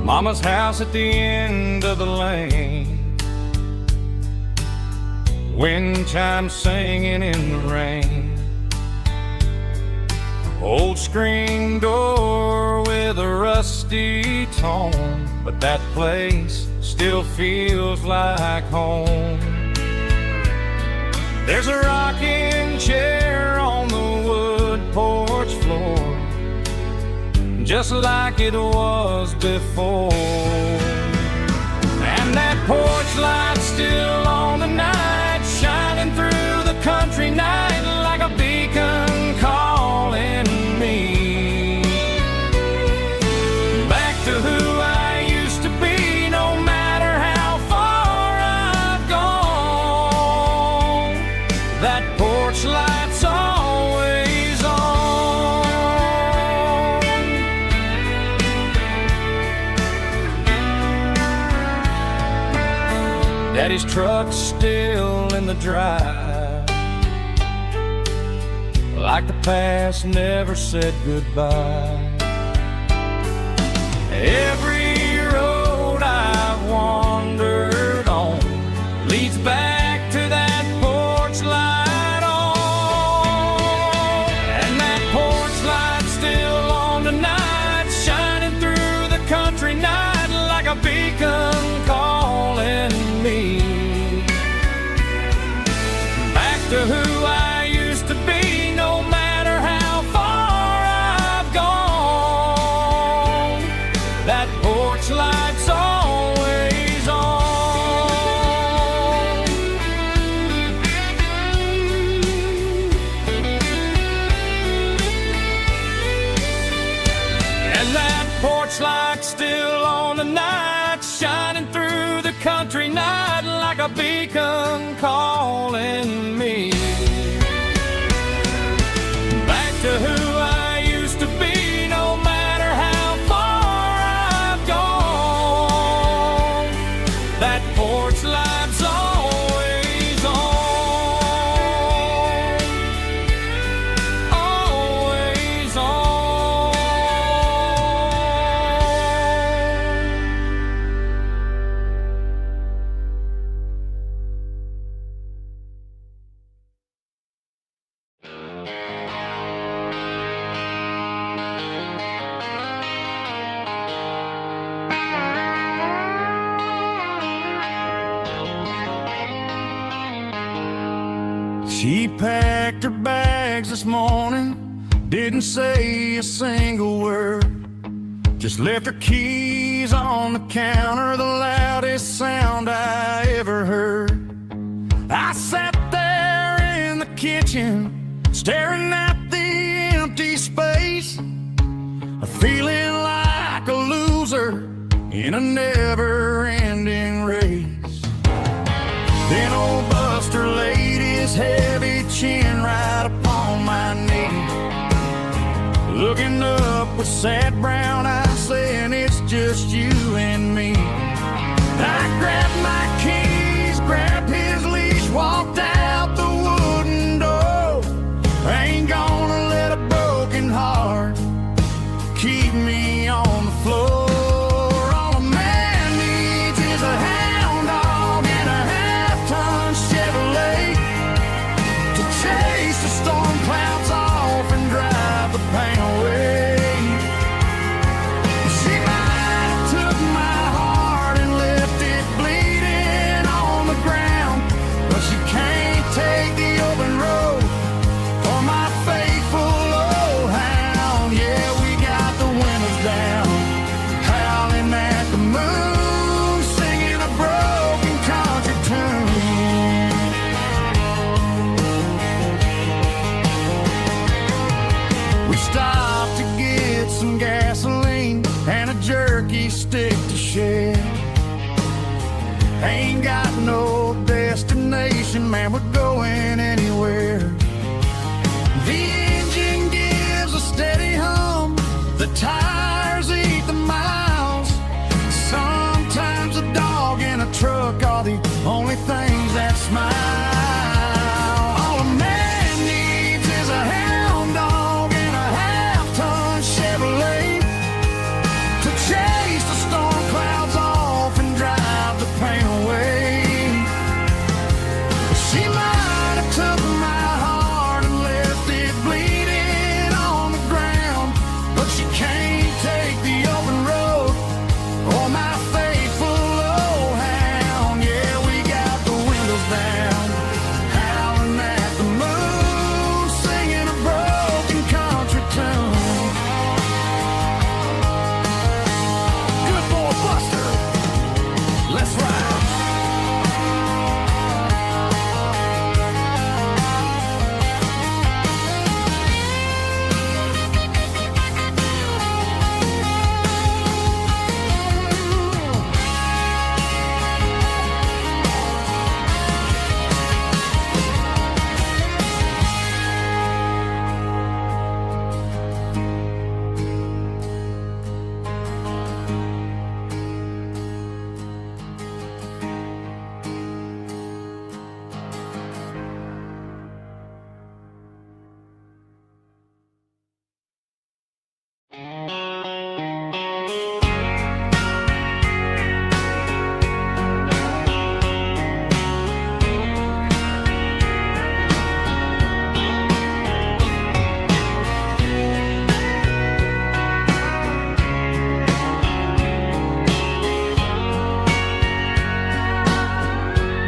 Mama's house at the end of the lane, wind chimes singing in the rain. Old screen door with a rusty tone, but that place still feels like home. There's a rocking chair on the wood porch floor, just like it was before. And that porch light's still on tonight, shining through the country night like a beacon calling me back to who I used to be. No matter how far I've gone, that porch light's always on. Daddy's truck's still in the drive, like the past never said goodbye. Every road I've wandered on leads back to that porch light on. And that porch light's still on tonight, shining through the country night like a beacon calling me back to who I used to be. No matter how far I've gone, that porch light's always on. And that porch light's still on tonight, shining through the country night like a beacon calling me back to who I used to be. No matter how far I've gone, that porch light's always on, always on. She packed her bags this morning, didn't say a single word, just left her keys on the counter, the loudest sound I ever heard. I sat there in the kitchen, staring at the empty space, feeling like a loser in a never-ending race. Then old Buster laid his heavy chin right upon my knee, looking up with sad brown eyes, saying it's just you and me. I grabbed my keys, grabbed his leash, walked out the wooden door. I ain't gonna let a broken heart keep me on the floor. On a stick to share. Ain't got no destination, man, we're going anywhere. The engine gives a steady hum, the tires eat the miles. Sometimes a dog and a truck are the only things that smile. All a man needs is a hound dog and a half-ton Chevrolet to chase the storm clouds off and drive the pain away. She might have took my heart and left it bleeding on the ground, but she can't take the open road or my faithful old hound. Yeah, we got the windows down, howling at the moon, singing a broken country tune. Good boy Buster, let's ride.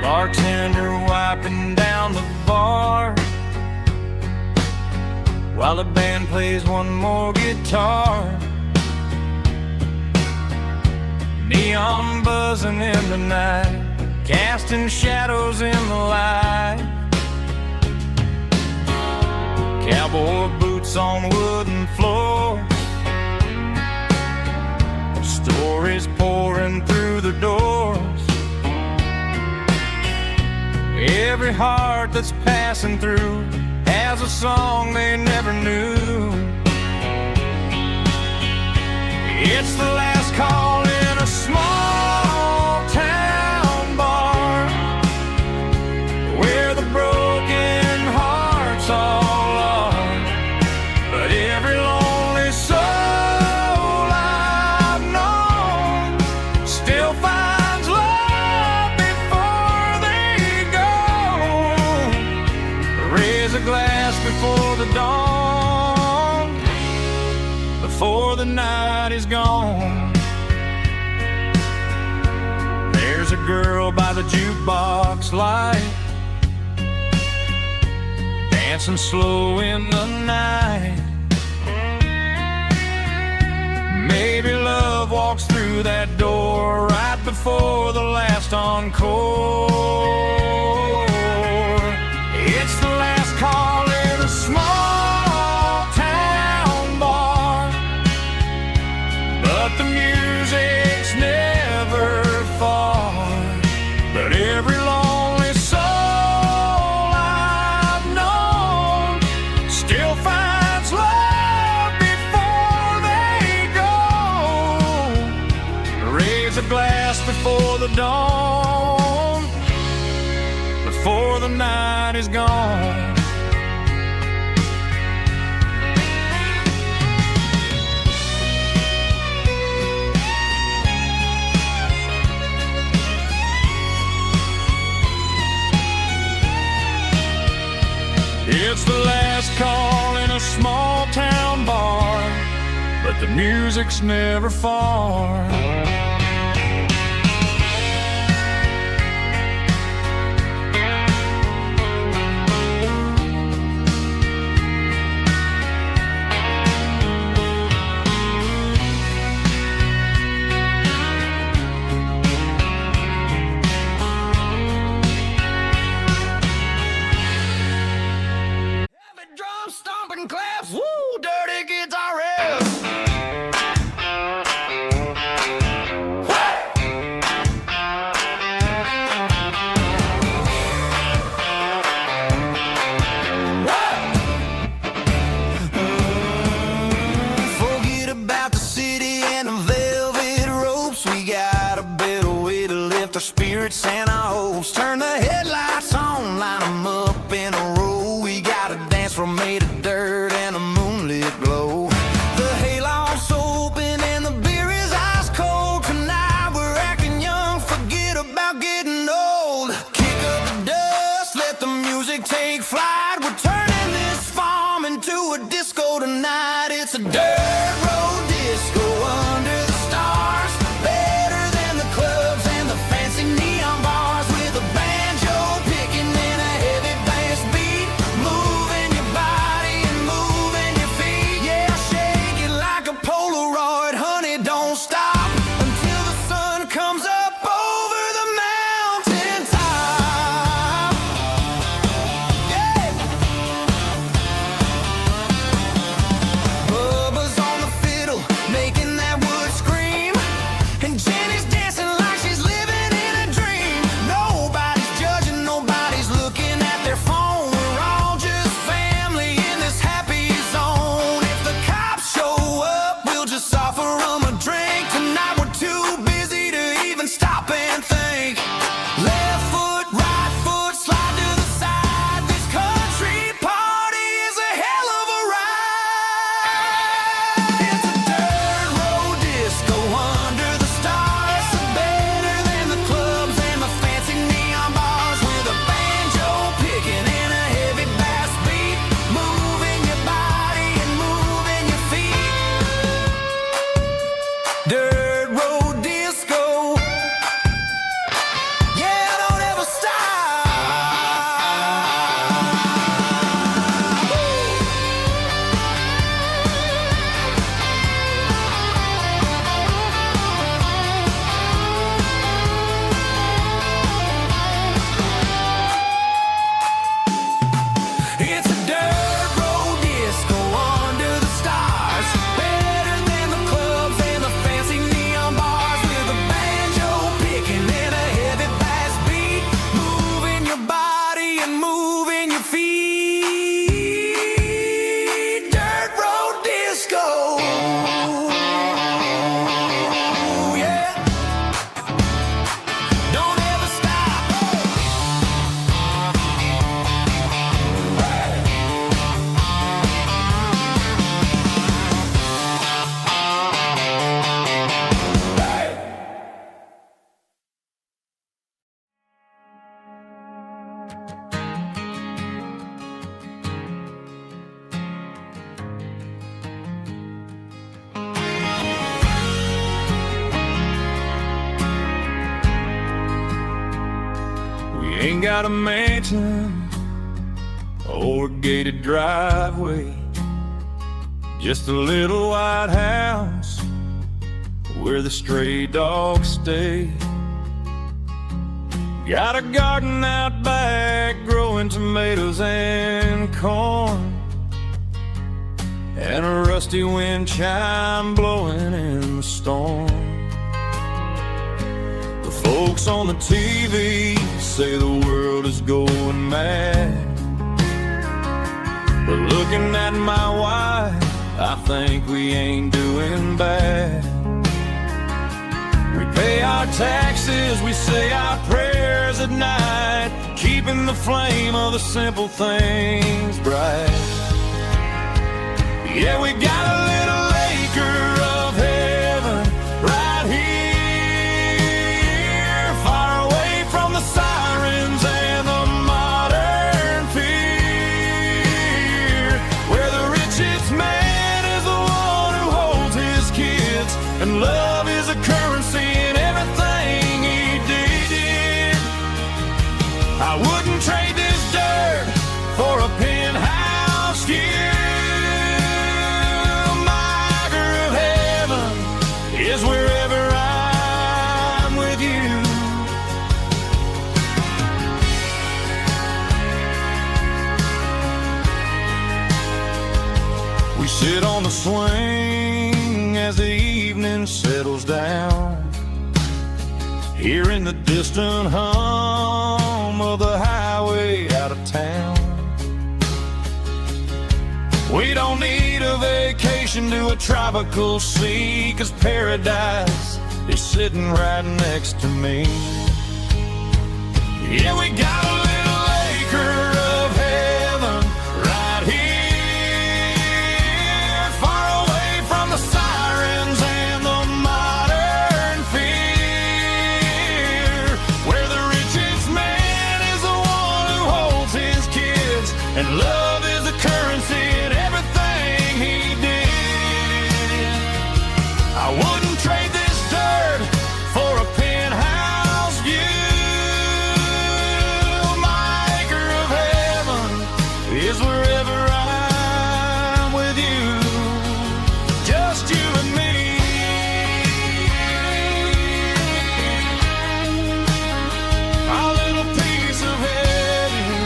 Bartender wiping down the bar while the band plays one more guitar. Neon buzzing in the night, casting shadows in the light. Cowboy boots on wooden floors, stories pouring through the doors. Every heart that's passing through has a song they never knew. It's the last call in a small town bar where the broken hearts all are. But every lonely soul I've known still finds love before they go. Raise a glass before the dawn, before the night is gone. There's a girl by the jukebox light, dancing slow in the night. Maybe love walks through that door right before the last encore. It's the last call in a small town bar, but the music's never far. But every lonely soul I've known still finds love before they go. Raise a glass before the dawn, before the night is gone. It's the last call in a small town bar, but the music's never far. Drum stomping claps, woo, dirty guitar riff. Ain't got a mansion or a gated driveway, just a little white house where the stray dogs stay. Got a garden out back growing tomatoes and corn, and a rusty wind chime blowing in the storm. The folks on the TV say the world is going mad, but looking at my wife, I think we ain't doing bad. We pay our taxes, we say our prayers at night, keeping the flame of the simple things bright. Yeah, we got a little acre of heaven right here, far away from the sirens and the modern fear, where the richest man is the one who holds his kids, and love is a currency in everything he did. I wouldn't trade this dirt for a penthouse view. Is wherever I'm with you. We sit on the swing as the evening settles down, hearing the distant hum of the highway out of town. We don't need a vacation to a tropical sea, 'cause paradise is sitting right next to me. Yeah, we got a little acre of heaven right here, far away from the sirens and the modern fear, where the richest man is the one who holds his kids, and love is a currency in everything he did. I wouldn't trade this dirt for a penthouse view. My acre of heaven is wherever I'm with you, just you and me. Our little piece of heaven.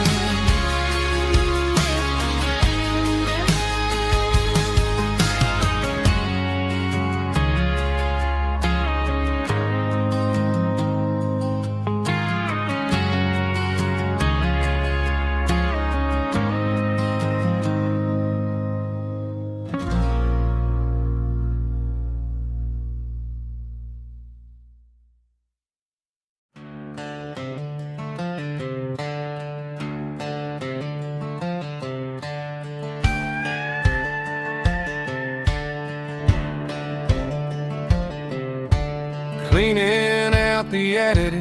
Cleaning out the attic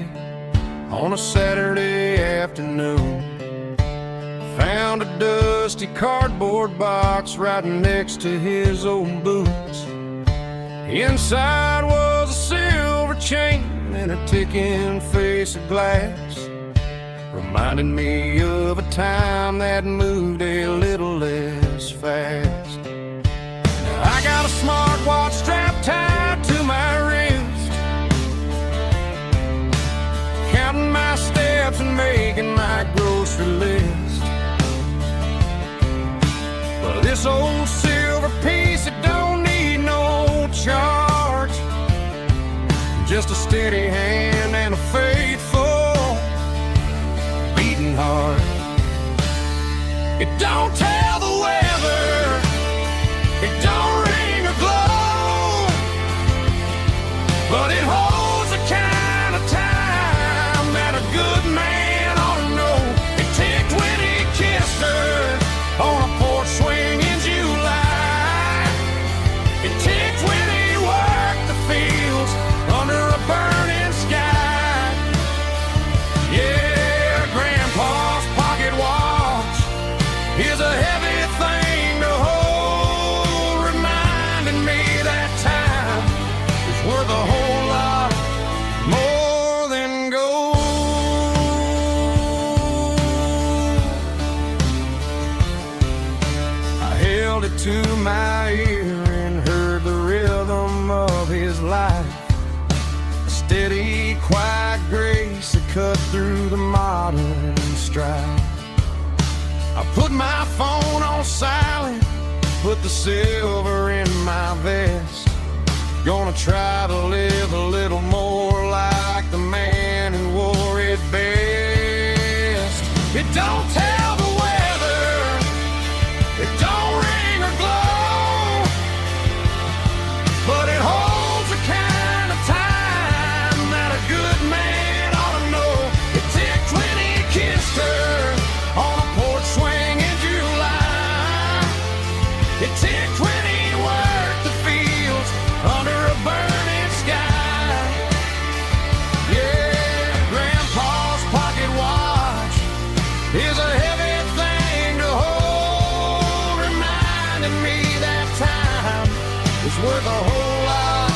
on a Saturday afternoon, found a dusty cardboard box right next to his old boots. Inside was a silver chain and a ticking face of glass, reminding me of a time that moved a little less fast. Now I got a smartwatch strapped tied to my wrist, counting my steps and making my grocery list. But this old silver piece, it don't need no charge, just a steady hand and a faithful beating heart. It don't tell the weather, it don't ring or glow, but it holds the kind of time that a good man ought to know. It ticked when he kissed her on a porch swing in July. It ticked when he worked the fields under a burning sky. Yeah, Grandpa's pocket watch is a life, a steady, quiet grace that cut through the modern strife. I put my phone on silent, put the silver in my vest. Gonna try to live a little more like the man who wore it best. It don't tell the weather, it don't ring or glow, but it holds the kind of time that a good man ought to know. It ticked when he kissed her on a porch swing in July. It ticked when he worked the fields under a burning sky. Yeah, Grandpa's pocket watch is a heavy thing to hold, reminding me that time is worth a whole lot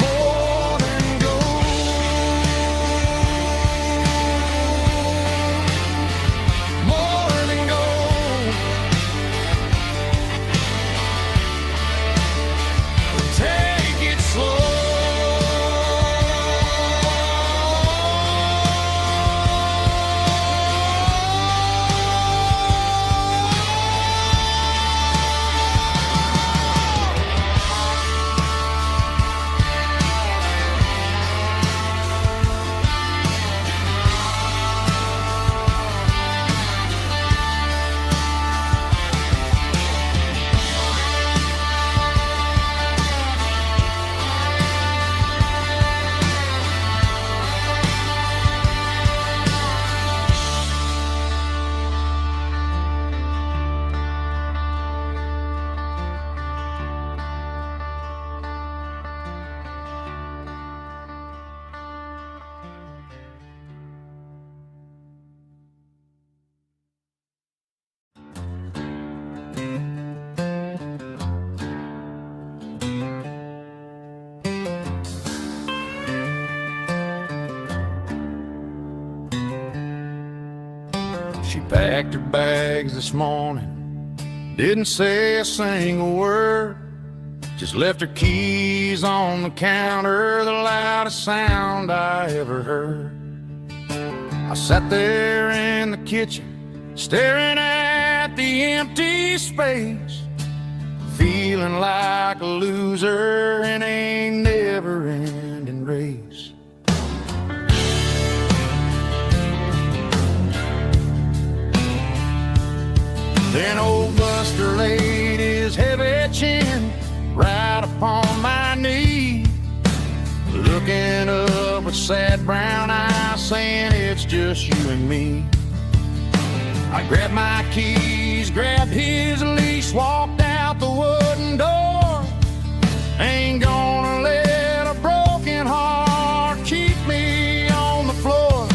more than gold. More than gold. Take it slow. She packed her bags this morning, didn't say a single word, just left her keys on the counter, the loudest sound I ever heard. I sat there in the kitchen, staring at the empty space, feeling like a loser in a never-ending race. Then old Buster laid his heavy chin right upon my knee, looking up with sad brown eyes, saying it's just you and me. I grabbed my keys, grabbed his leash, walked out the wooden door. Ain't gonna let a broken heart keep me on the floor.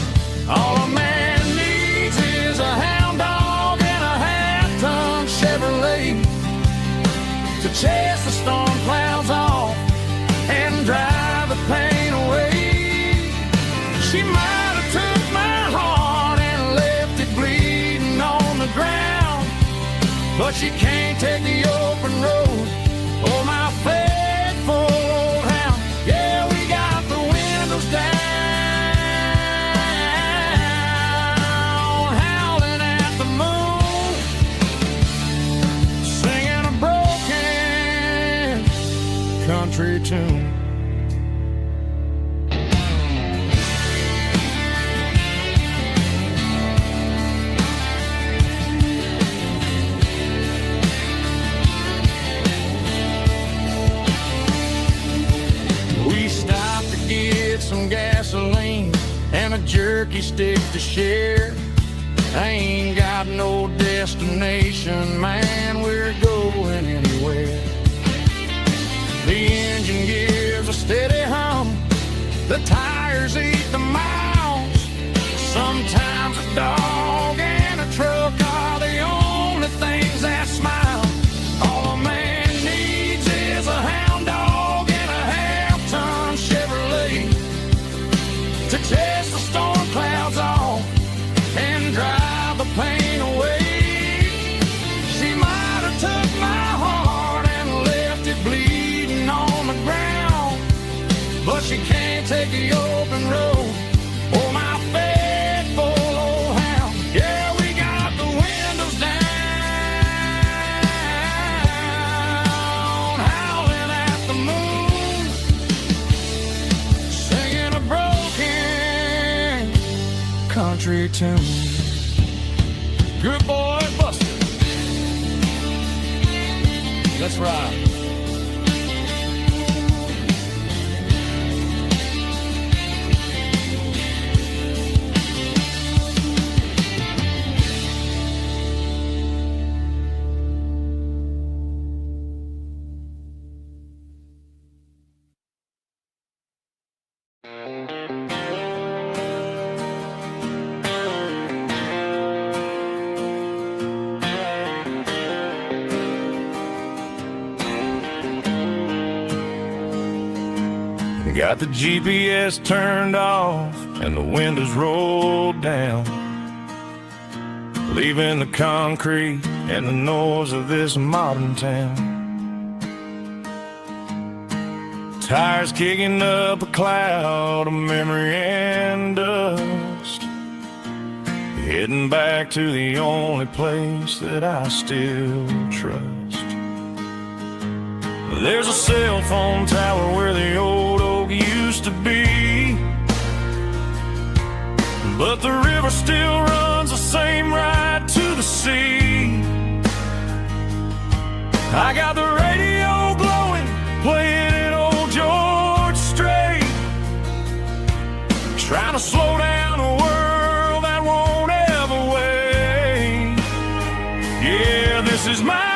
All a man needs is a hound dog and a half-ton Chevrolet to chase the storm clouds off and drive the pain away. She might have took my heart and left it bleeding on the ground, but she can't take the open road or my faithful old hound. Yeah, we got the windows down, howling at the moon, singing a broken country tune. We stopped to get some gasoline and a jerky stick to share. I ain't got no destination, man, we're going anywhere. The engine gives a steady hum, the tires eat the miles. Sometimes a dog and a truck are the only things that smile. All a man needs is a hound dog and a half-ton Chevrolet to chase the storm clouds off and drive the pain away. She might have took my heart and left it bleeding on the ground, take the open road. Oh, my faithful old hound. Yeah, we got the windows down, howling at the moon, singing a broken country tune. Good boy, Buster. Let's ride. Got the GPS turned off and the windows rolled down, leaving the concrete and the noise of this modern town. Tires kicking up a cloud of memory and dust, heading back to the only place that I still trust. There's a cell phone tower where the old oak used to be, but the river still runs the same right to the sea. I got the radio glowing, playing an old George Strait, trying to slow down a world that won't ever wait. Yeah, this is my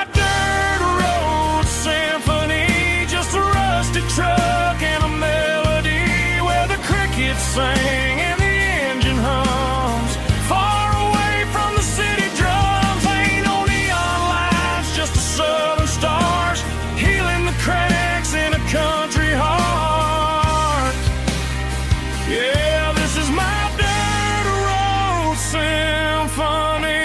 truck and a melody where the crickets sing and the engine hums, far away from the city drums. Ain't no neon lights, just the southern stars healing the cracks in a country heart. Yeah, this is my dirt road symphony.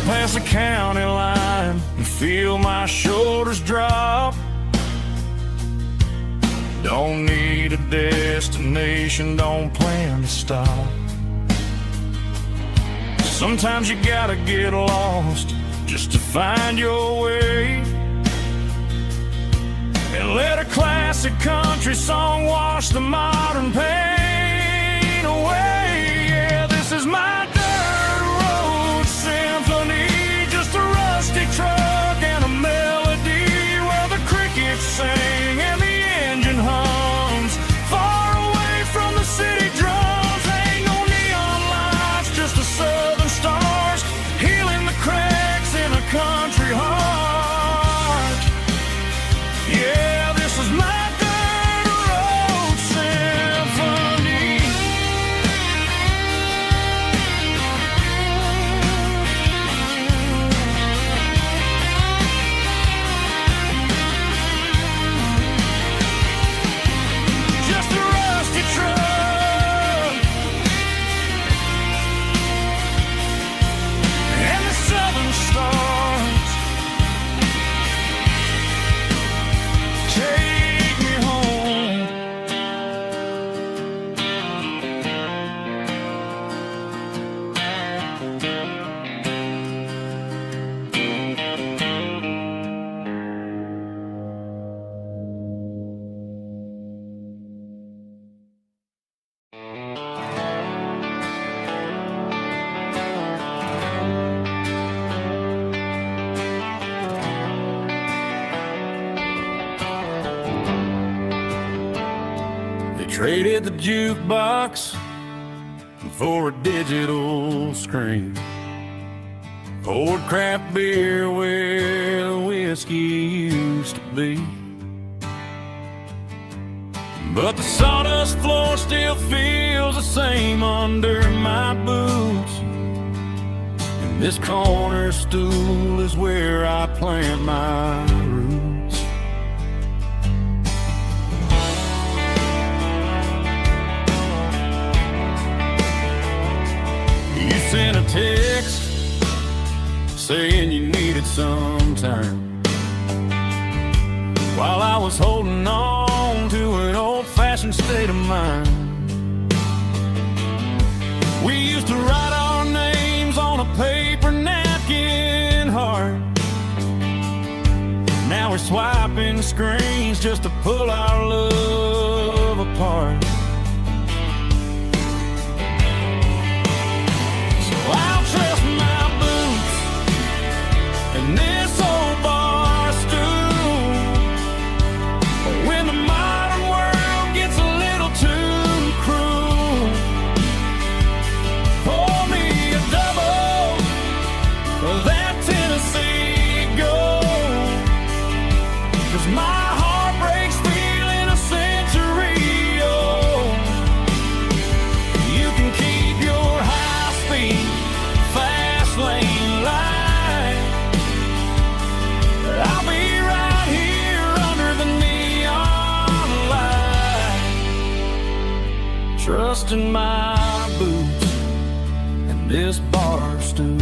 Past the county line and feel my shoulders drop. Don't need a destination, don't plan to stop. Sometimes you gotta get lost just to find your way, and let a classic country song wash the modern pain away. Yeah, this is my truck and a melody where the crickets sing and the engine hums, far away from the city drums. Ain't no neon lights, just the southern stars healing the cracks in a country heart. Yeah, this is my dirt road symphony. Traded the jukebox for a digital screen, poured craft beer where the whiskey used to be. But the sawdust floor still feels the same under my boots, and this corner stool is where I plant my roots. text saying you needed some time, while I was holding on to an old-fashioned state of mind. We used to write our names on a paper napkin heart. Now we're swiping screens just to pull our love apart. So I'll trust my boots and this old bar stool when the modern world gets a little too cruel. Pour me a double of that Tennessee Gold, 'cause my heart breaks feeling a century old. You can keep your high-speed, fast lane light. I'll be right here under the neon light, trusting my boots and this bar stool.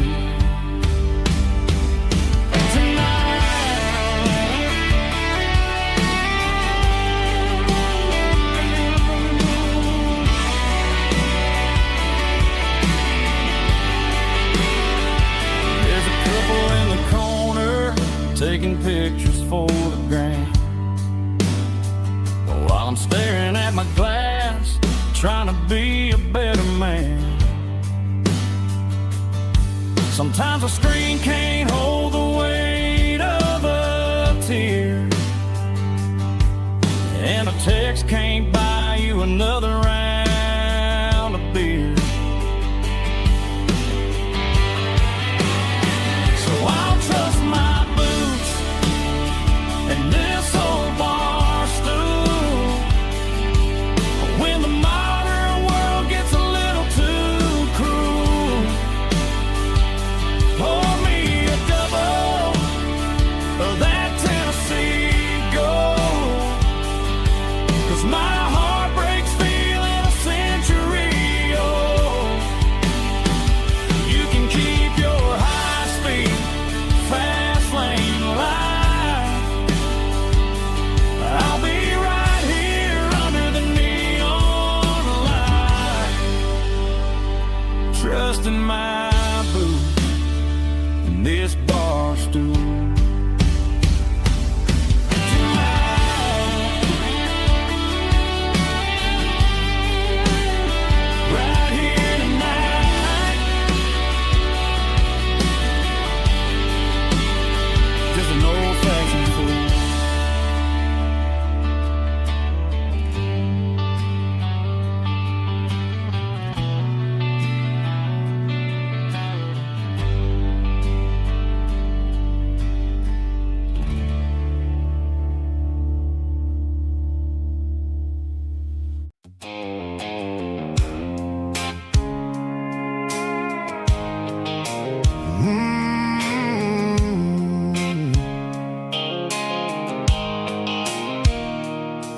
Taking pictures for the gram, while I'm staring at my glass, trying to be a better man. Sometimes a screen can't hold the weight of a tear, and a text can't buy you another round of beer. So I'll trust my and this old bar stool when the modern world gets a little too cruel. Pour me a double of that Tennessee Gold, 'cause my heart breaks feeling a century old. You can keep your high-speed, fast lane light. I'll be right here under the neon light, trusting my boots and this bar stool. Right here tonight, just an old-fashioned fool.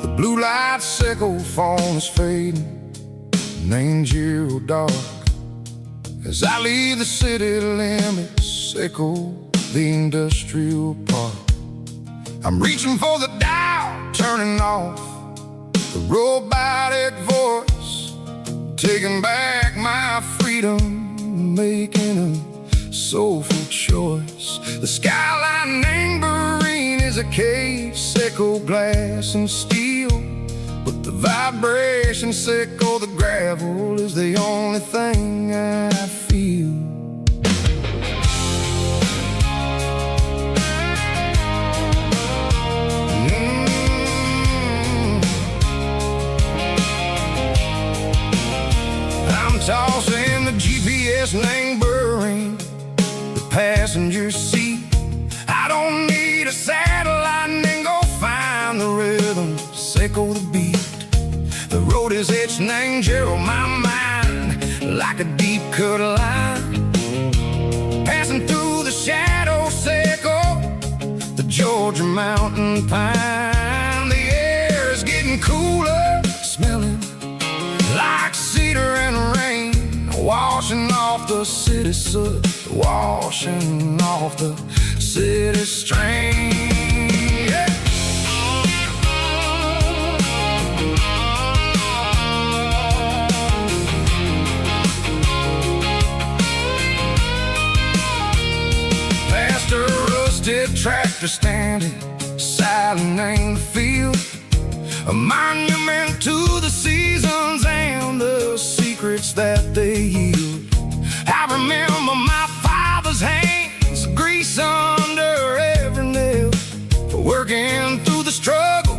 The blue light sickle phone is fading, named Giro dark. As I leave the city limits, sickle the industrial park. I'm reaching for the dial, turning off the robotic voice, taking back my freedom, making a soulful choice. The skyline named Bryan is a cage, sickle glass and steel, but the vibration sickle, the gravel, is the only thing I feel. I'm tossing the GPS named Bryan, the passenger seat. I don't need a satellite and go find the rhythm, sickle the beat. The road is etched named Gerald, my mind, like a deep cut line. Passing through the shadow sickle, the Georgia mountain pine. The air is getting cooler, smelling like cedar and rain. Wash washing off the city soot, washing off the city strain. Yeah. Past a rusted tractor standing silent in the field, a monument to the seasons and the secrets that they yield. I remember my father's hands, grease under every nail, working through the struggle,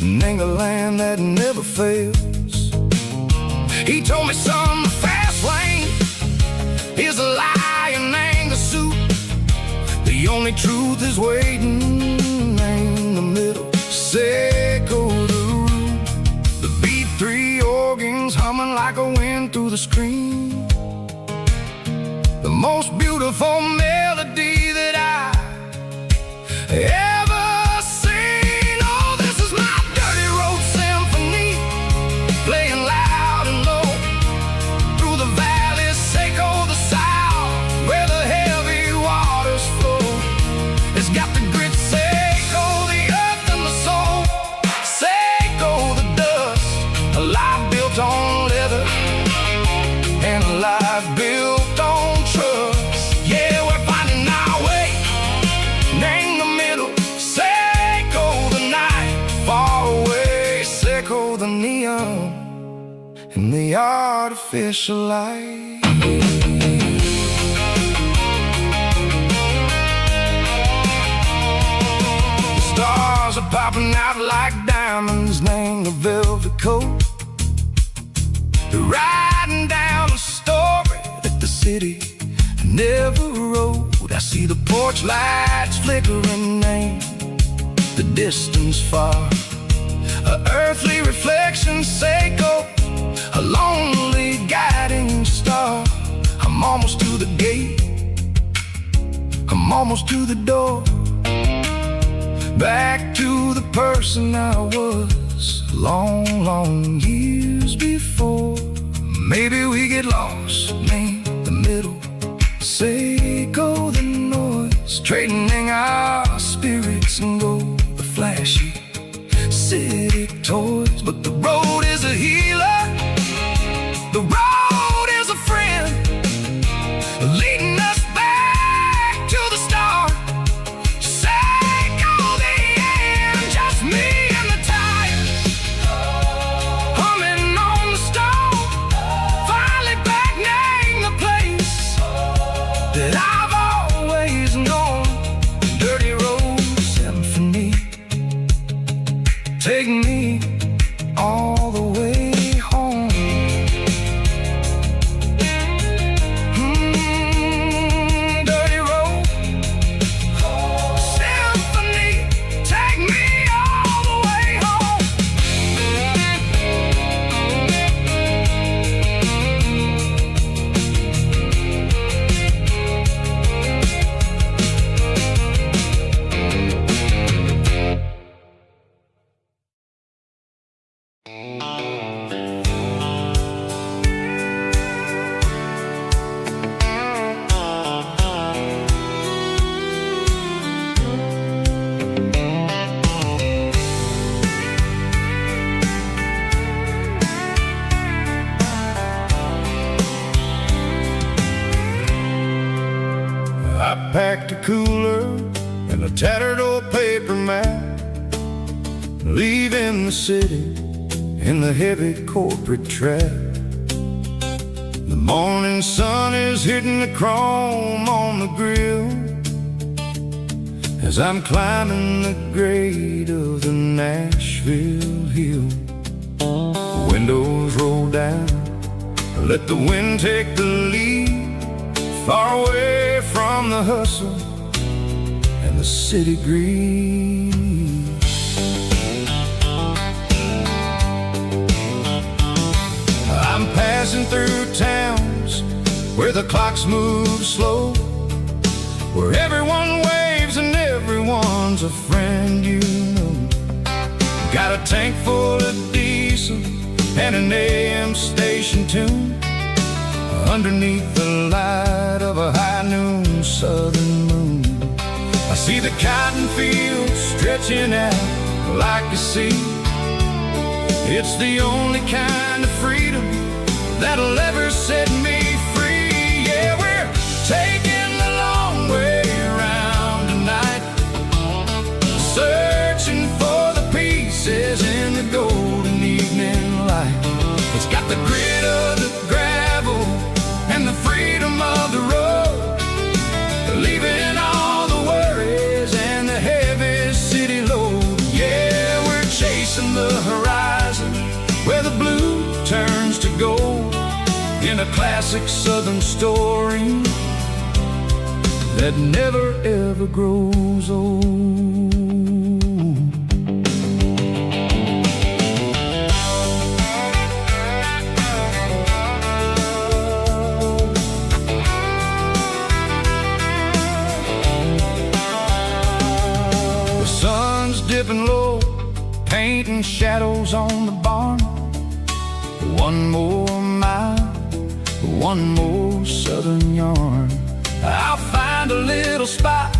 in the land that never fails. He told me, son, the fast lane is a lion and the suit. The only truth is waiting in the middle. Seco the root, the beat, three organs humming like a wind through the screen. The most beautiful melody that I ever seen. Oh, this is my dirty road symphony, playing loud and low through the valleys, Seco the south, where the heavy waters flow. It's got the grit, Seco the earth and the soul, Seco the dust, a life built on leather and a life built on trust. Yeah, we're finding our way in the middle. Seco the night, far away, Seco the neon and the artificial light. The stars are popping out like diamonds, name the velvet coat. They're riding down a story that the city never wrote. I see the porch lights flickering, name the distance far, a earthly reflection, Seco, a lonely guiding star. I'm almost to the gate, I'm almost to the door, back to the person I was long, long years before. Maybe we get lost in the middle, Seco the noise, trading our spirits and go the flashy city toys. But the road is a healer, the road is a friend, leading us back to the start. Seco the end, just me and the tires, humming on the stove, finally back name the place that I've always known. Dirty road symphony, take me all the way home. Dirty road symphony, take me all the way home. I packed a cooler and a tattered old paper map, leaving the city in the heavy corporate trap. The morning sun is hitting the chrome on the grill as I'm climbing the grade of the Nashville hill. The windows roll down, let the wind take the lead, far away from the hustle and the city greed. I'm passing through towns where the clocks move slow, where everyone waves and everyone's a friend you know. Got a tank full of diesel and an AM station tune. underneath the light of a high noon southern moon. I see the cotton fields stretching out like a sea. It's the only kind of freedom that'll ever set me free. Yeah, we're taking the long way around tonight, searching for the pieces in the golden evening light. It's got the grit of the gravel and the freedom of the road, leaving all the worries and the heavy city load. Yeah, we're chasing the horizon where the blue turns to gold, in a classic southern story that never ever grows old. The sun's dipping low, painting shadows on the barn. One more mile, one more southern yarn. I'll find a little spot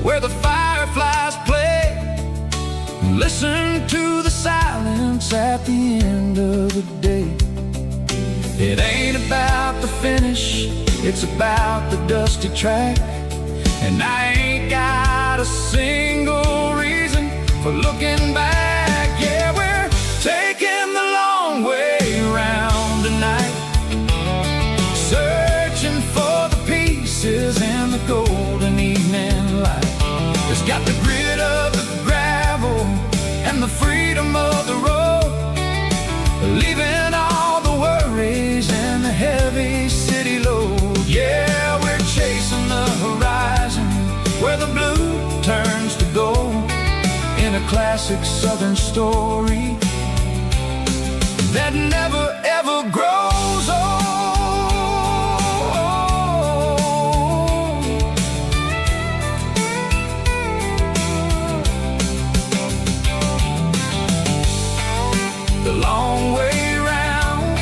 where the fireflies play, listen to the silence at the end of the day. It ain't about the finish, it's about the dusty track. And I ain't got a single reason for looking back. Yeah, we're taking the long way around tonight, searching for the pieces in the golden evening light. It's got the grit of the gravel and the freedom of the road, leaving all the worries and the heavy city load. Yeah, we're chasing the horizon where the blue turns to gold, in a classic southern story that never ever grows old. The long way round,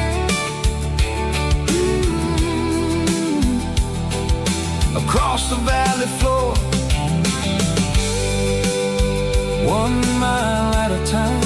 across the valley floor, 1 mile at a time.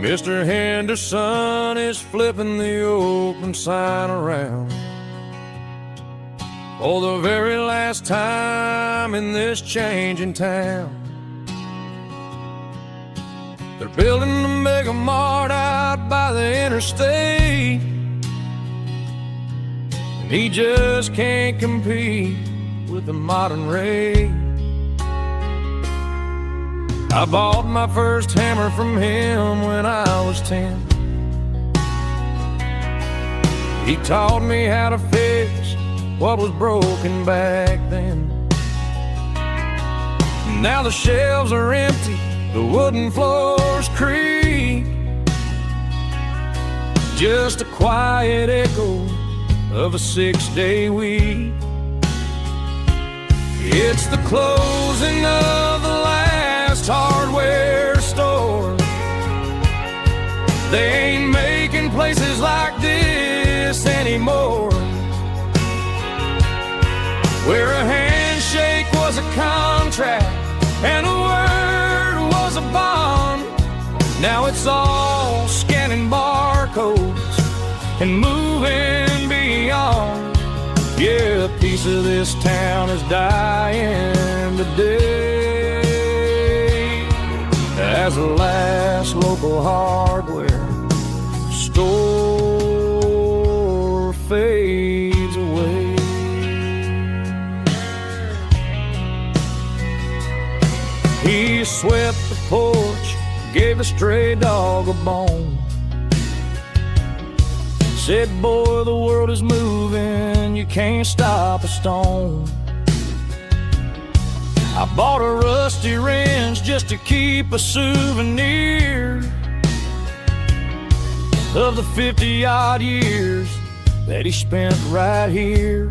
Mr. Henderson is flipping the open sign around for the very last time in this changing town. They're building a mega mart out by the interstate, and he just can't compete with the modern rate. I bought my first hammer from him when I was 10. He taught me how to fix what was broken back then. Now the shelves are empty, the wooden floors creak, just a quiet echo of a 6-day week. It's the closing of the last hardware store. They ain't making places like this anymore, where a handshake was a contract and a word was a bond. Now it's all scanning barcodes and moving beyond. Yeah, a piece of this town is dying today as the last local hardware store fades away. He swept the porch, gave a stray dog a bone. Said, boy, the world is moving, you can't stop a stone. I bought a rusty wrench just to keep a souvenir of the 50-odd years that he spent right here.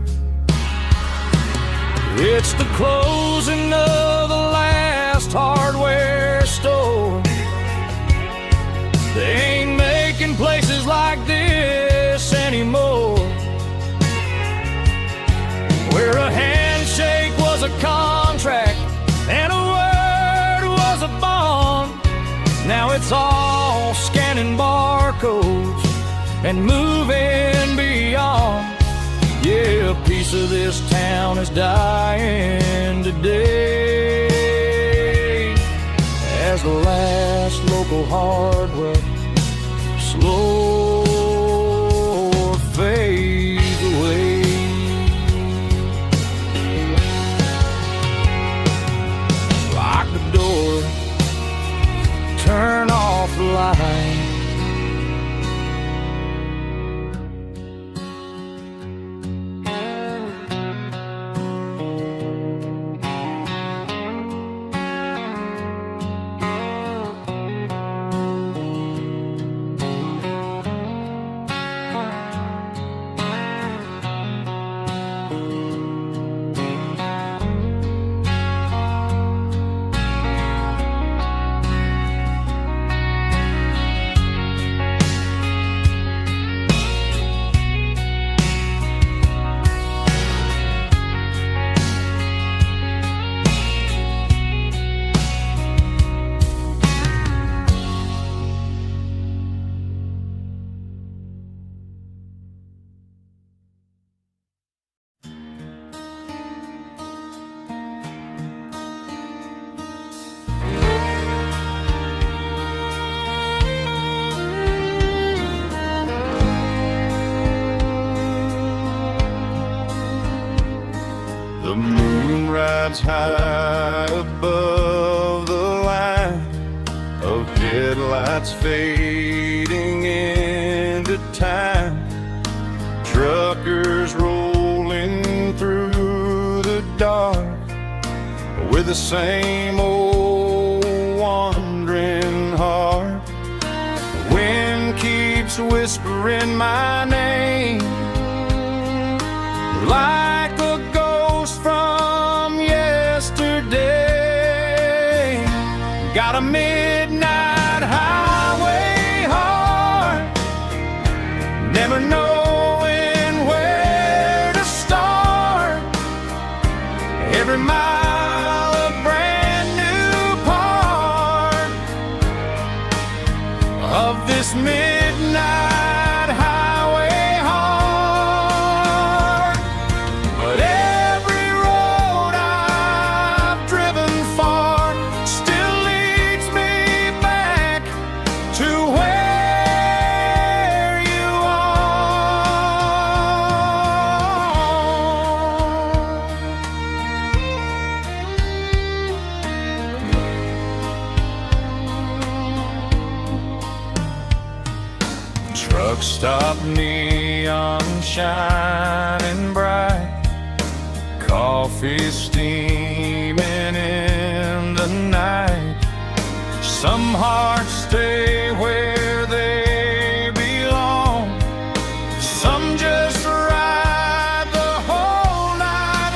It's the closing of the last hardware store. They ain't making places like this anymore, where a handshake was a contract and a word was a bond. Now it's all scanning barcodes and moving beyond. Yeah, a piece of this town is dying today as the last local hardware slow fades away. Lock the door, turn off the light. The moon rides high above the line of headlights fading into time. Truckers rolling through the dark with the same old wandering heart. The wind keeps whispering my name like a ghost from yesterday. Got a midnight highway heart, never knowing where to start. Every mile a brand new part of this midnight highway heart. But every road I've driven far still leads me back to where you are. Truck stop, neon shining bright, coffee steaming in the night. Some hearts stay where they belong, some just ride the whole night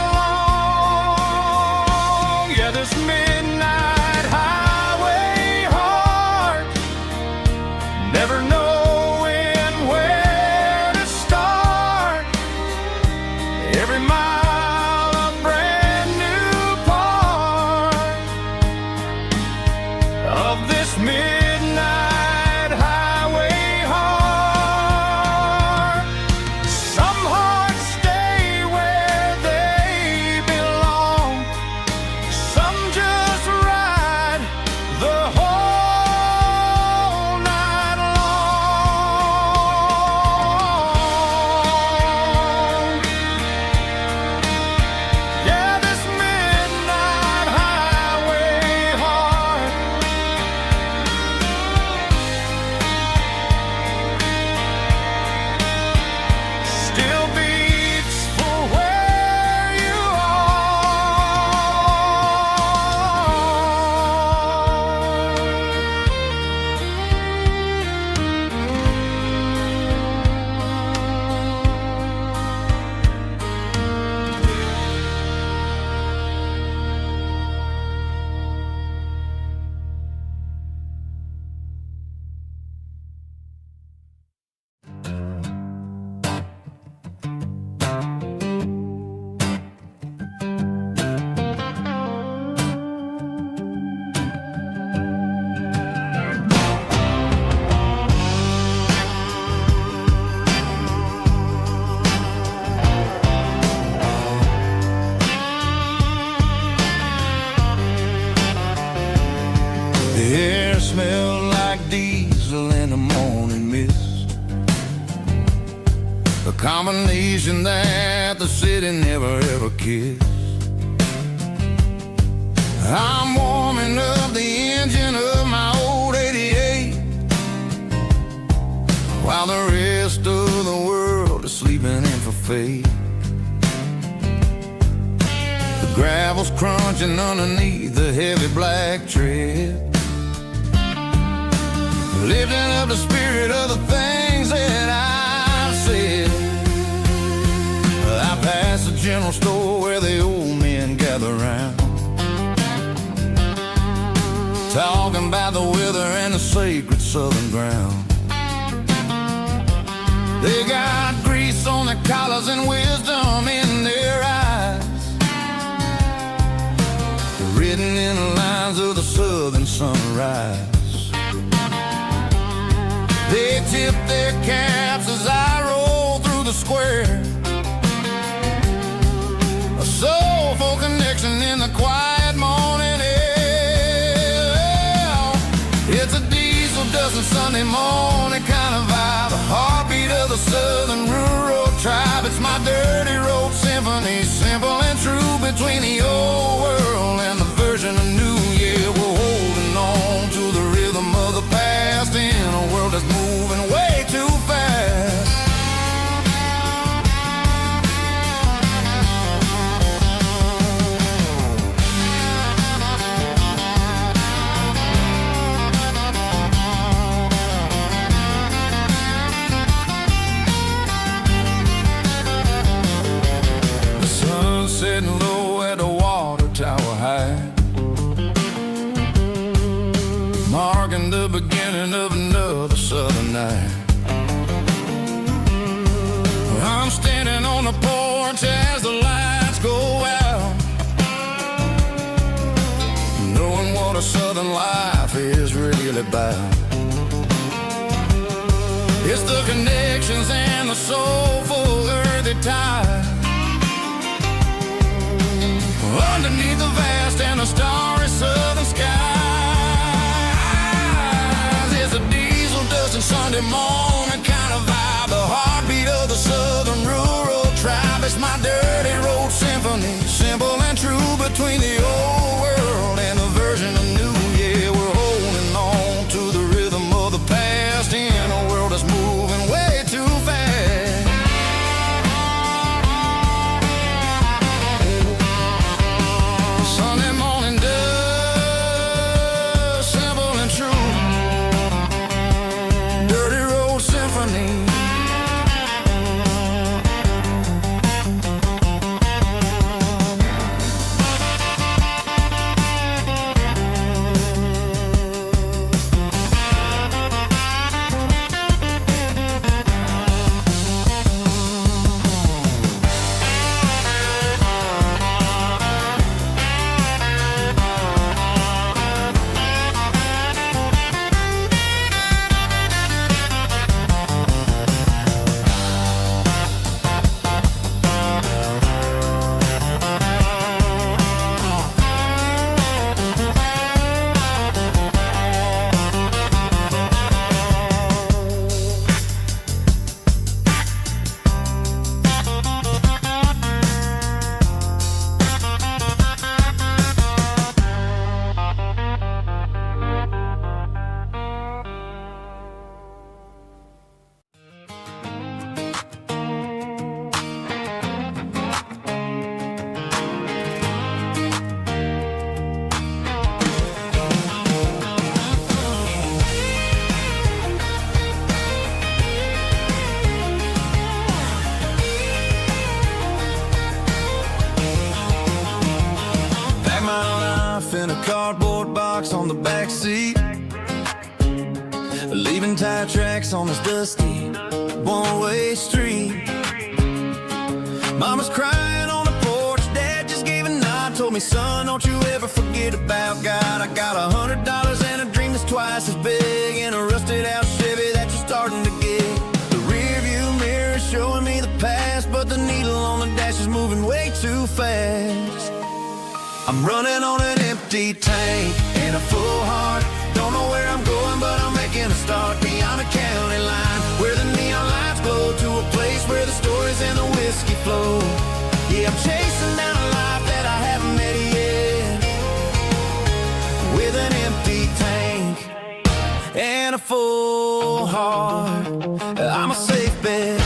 long. Yeah, this midnight highway heart, never knowing where to start. Every mile a brand new part of this midnight highway heart. Some hearts stay where they belong, some The air smelled like diesel in the morning mist, a combination that the city never ever kissed. I'm warming up the engine of my old 88, while the rest of the world is sleeping in for fate. The gravel's crunching underneath the heavy black tread, lifting up the spirit of the things that I said. I passed the general store where the old men gather round, talking about the weather and the sacred southern ground. They got grease on their collars and wisdom in their eyes, written in the lines of the southern sunrise. They tip their caps as I roll through the square, a soulful connection in the quiet morning air. It's a diesel dusting Sunday morning kind of vibe, a heartbeat of the southern rural tribe. It's my dirty road symphony, simple and true, between the old world and the version of new. Yeah, we're holding on to the rhythm of the past in a world that's moving way too fast. The sun's setting low at the water tower high, marking the beginning of another southern night. I'm standing on the porch as the lights go out, knowing what a southern life is really about. It's the connections and the soulful earthy tide, underneath the vast and the starry southern skies. It's a diesel dusting Sunday morning kind of vibe, the heartbeat of the southern rural tribe. It's my dirty road symphony, simple and true, between the old world and the version of new. Yeah, we're holding on to the rhythm of the past in a world that's moving way too fast. Sunday morning dust, simple and true, dirty road symphony. In a cardboard box on the back seat, leaving tire tracks on this dusty one-way street. Mama's crying on the porch, Dad just gave a nod, told me, son, don't you ever forget about God. I got $100 and a dream that's twice as big, in a rusted out Chevy that you're starting to get. The rear view mirror is showing me the past, but the needle on the dash is moving way too fast. I'm running on an empty tank and a full heart. Don't know where I'm going, but I'm making a start beyond the county line, where the neon lights glow, to a place where the stories and the whiskey flow. Yeah, I'm chasing down a life that I haven't met yet, with an empty tank and a full heart. I'm a safe bet.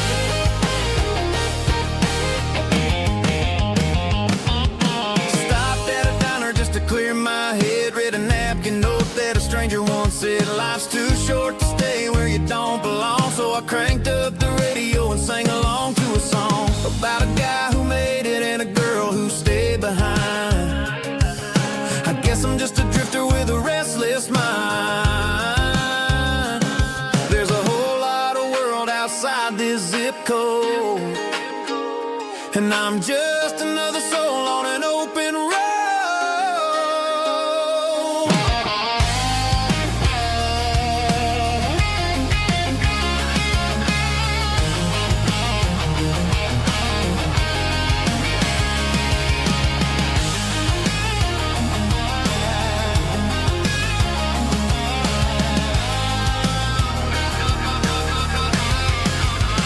Stopped at a diner just to clear my head, read a napkin note that a stranger once said, life's too short to stay where you don't belong. So I cranked up the radio and sang along to a song about a guy who made it and a girl who stayed behind. I guess I'm just a drifter with a restless mind. There's a whole lot of world outside this zip code, and I'm just another soul on an open road.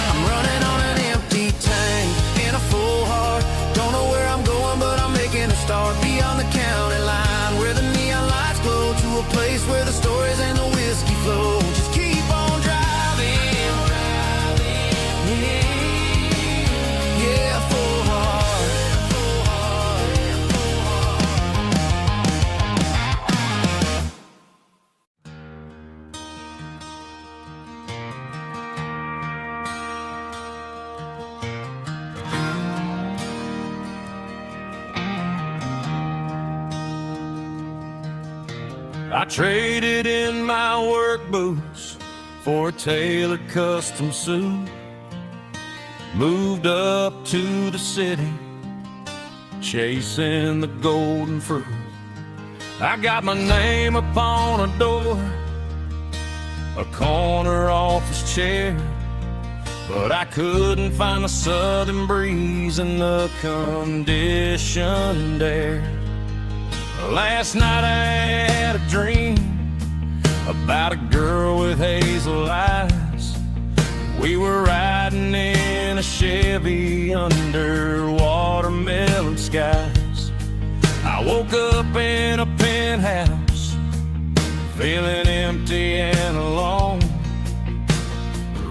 I'm running on an empty tank and a full heart. Don't know where I'm going, but I'm making a start beyond the county line, where the neon lights glow, to a place where the stories and the whiskey flow. Just keep on driving. Yeah, full heart. I traded in my work boots for a tailored custom suit. Moved up to the city, chasing the golden fruit. I got my name upon a door, a corner office chair, but I couldn't find the southern breeze in the conditioned air. Last night I had a dream about a girl with hazel eyes. We were riding in a Chevy under watermelon skies. I woke up in a penthouse, feeling empty and alone.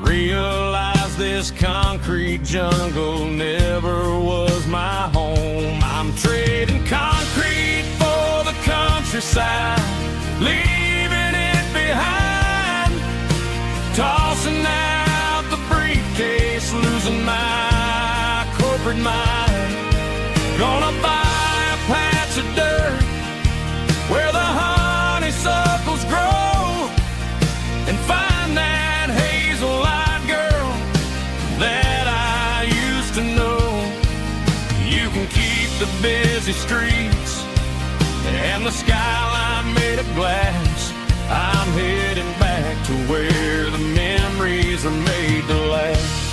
Realized this concrete jungle never was my home. I'm trading concrete for the countryside, leaving it behind. Tossing out the briefcase, losing my corporate mind. Gonna buy a patch of dirt where the honeysuckles grow, and find that hazel-eyed girl that I used to know. You can keep the busy streets and the skyline made of glass. I'm heading back to where the memories are made to last.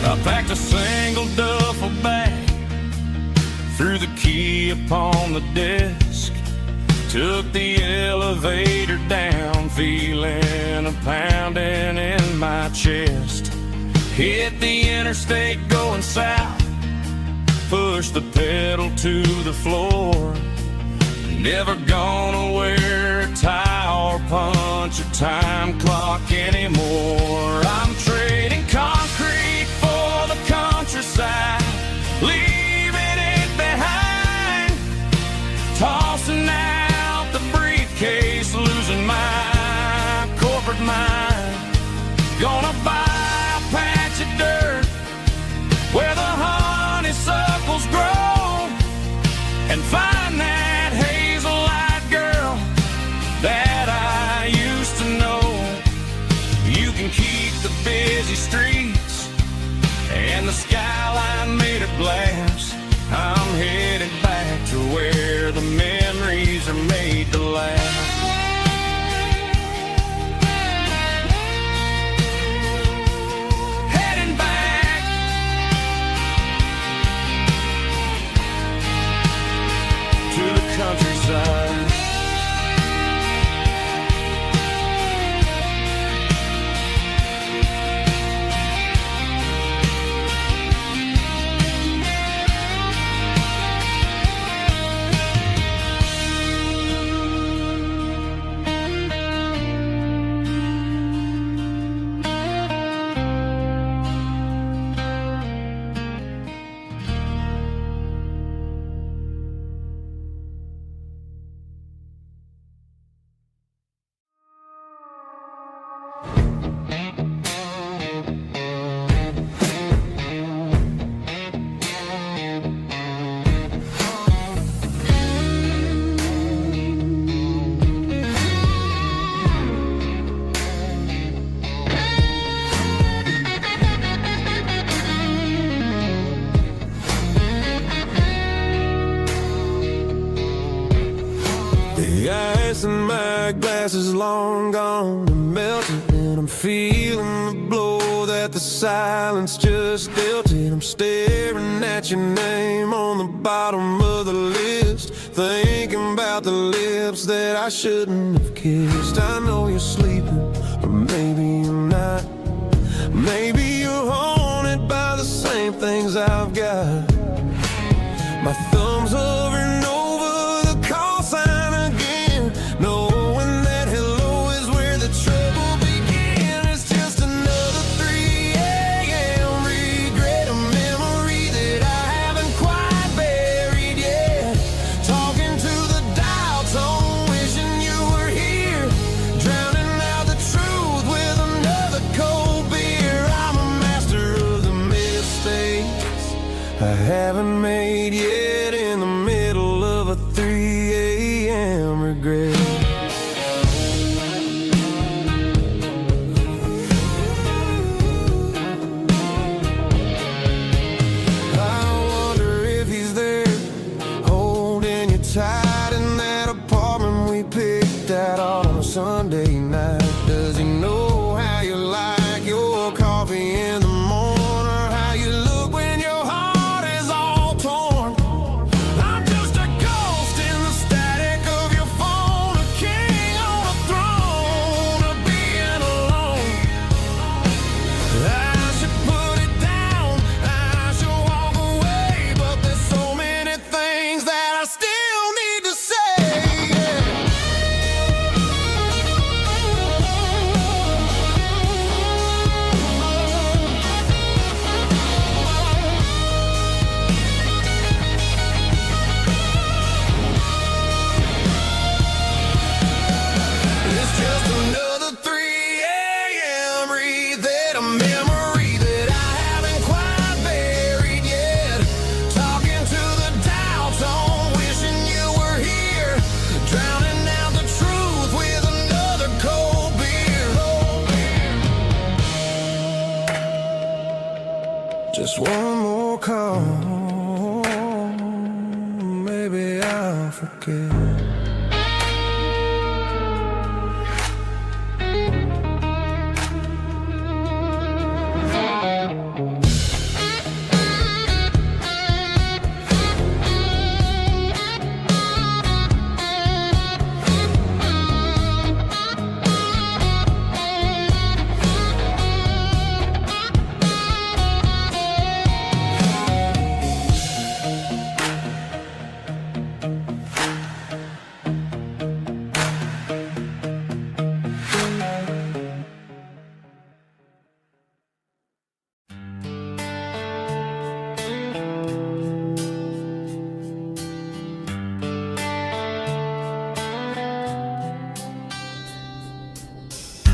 I packed a single duffel bag, threw the key upon the desk, took the elevator down, feeling a pounding in my chest. Hit the interstate going south, pushed the pedal to the floor. Never gonna wear a tie or punch a time clock anymore. I'm trading concrete for the countryside, leaving it behind. Tossing out the briefcase, losing my corporate mind. Gonna buy a patch of dirt where the honeysuckles grow, and find that hazel-eyed girl that I used to know. You can keep the busy that glass is long gone and melted, and I'm feeling the blow that the silence just dealt it. I'm staring at your name on the bottom of the list, thinking about the lips that I shouldn't have kissed. I know you're sleeping, or maybe you're not. Maybe you're haunted by the same things I've got. My thumb's hovering over the call sign again, knowing that hello is where the trouble began. It's just another 3 a.m. regret, a memory that I haven't quite buried yet. Talking to the dial tone, wishing you were here, drowning out the truth with another cold beer. I'm a master of the mistakes I haven't made yet, in the middle of a 3 a.m. regret. I wonder if he's there, holding you tight in that apartment we picked out on a Sunday night. Does he know how you like your coffee in the morning, or how you look when your heart is all torn? I'm just a ghost in the static of your phone, a king on a throne of being alone. I should put it down, I should walk away, but there's so many things that I still need to say. It's just another 3 a.m. read, a memory that I haven't quite buried yet. Talking to the dial tone, wishing you were here, drowning out the truth with another cold beer. Just one more call, maybe I'll forget.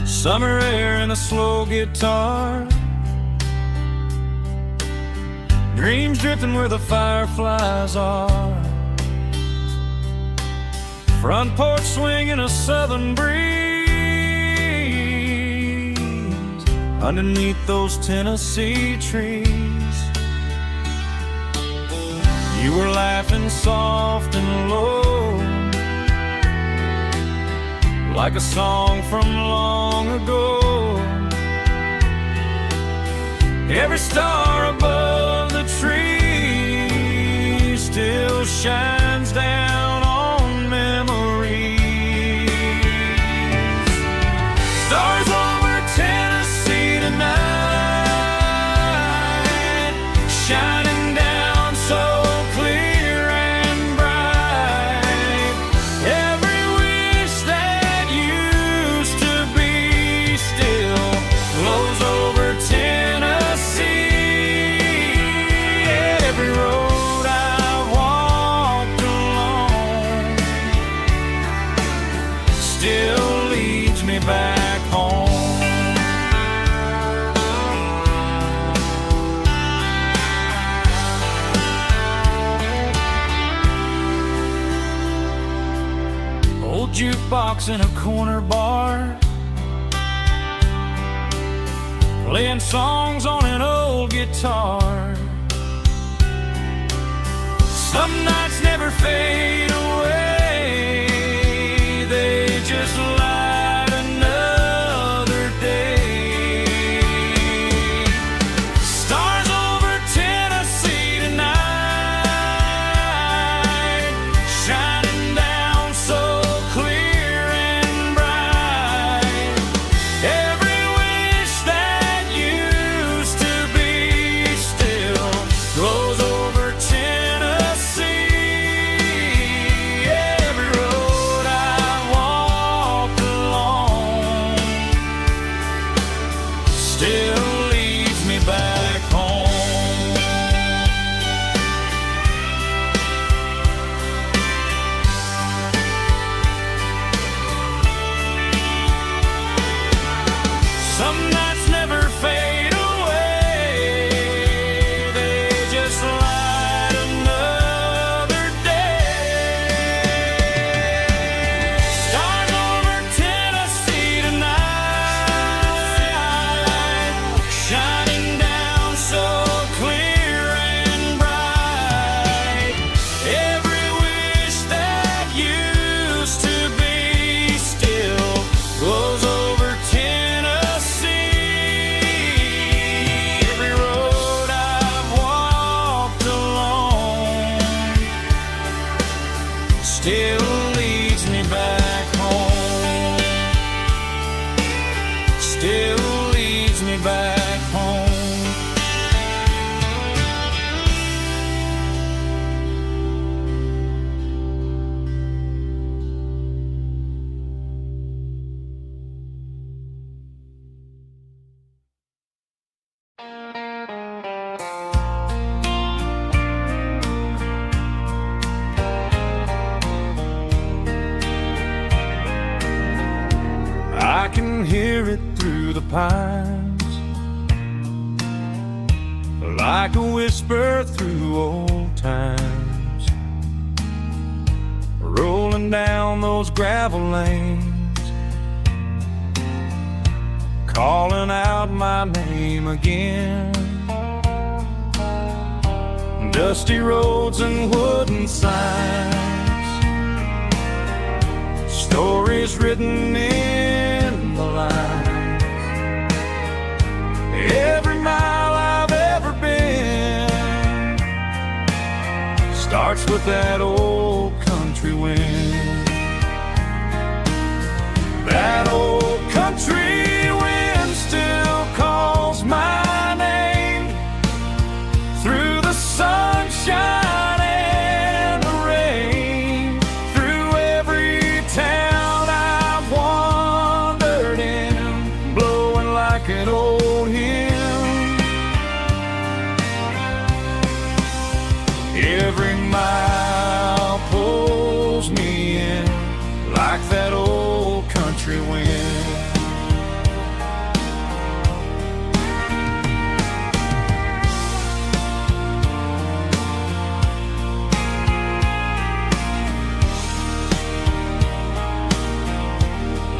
Summer air and a slow guitar, dreams drifting where the fireflies are, front porch swinging a southern breeze, underneath those Tennessee trees. You were laughing soft and low, like a song from long ago. Every star above the tree still shines down on memories. Stars over Tennessee tonight, shining down so clear and bright. Every wish that used to be still flows over Tennessee. Every road I've walked along still leads me back home. Old jukebox in a corner bar, playing songs on an old guitar. Some nights never fade away, they just still leads me back home. I can hear it through the pines, like a whisper through old times, rolling down those gravel lanes, calling out my name again. Dusty roads and wooden signs, stories written in the lines. Every mile I've ever been starts with that old country wind. That old country wind still calls my name through the sunshine and the rain, through every town I've wandered in, blowing like an old hymn. Every mile pulls me in like that old country wind.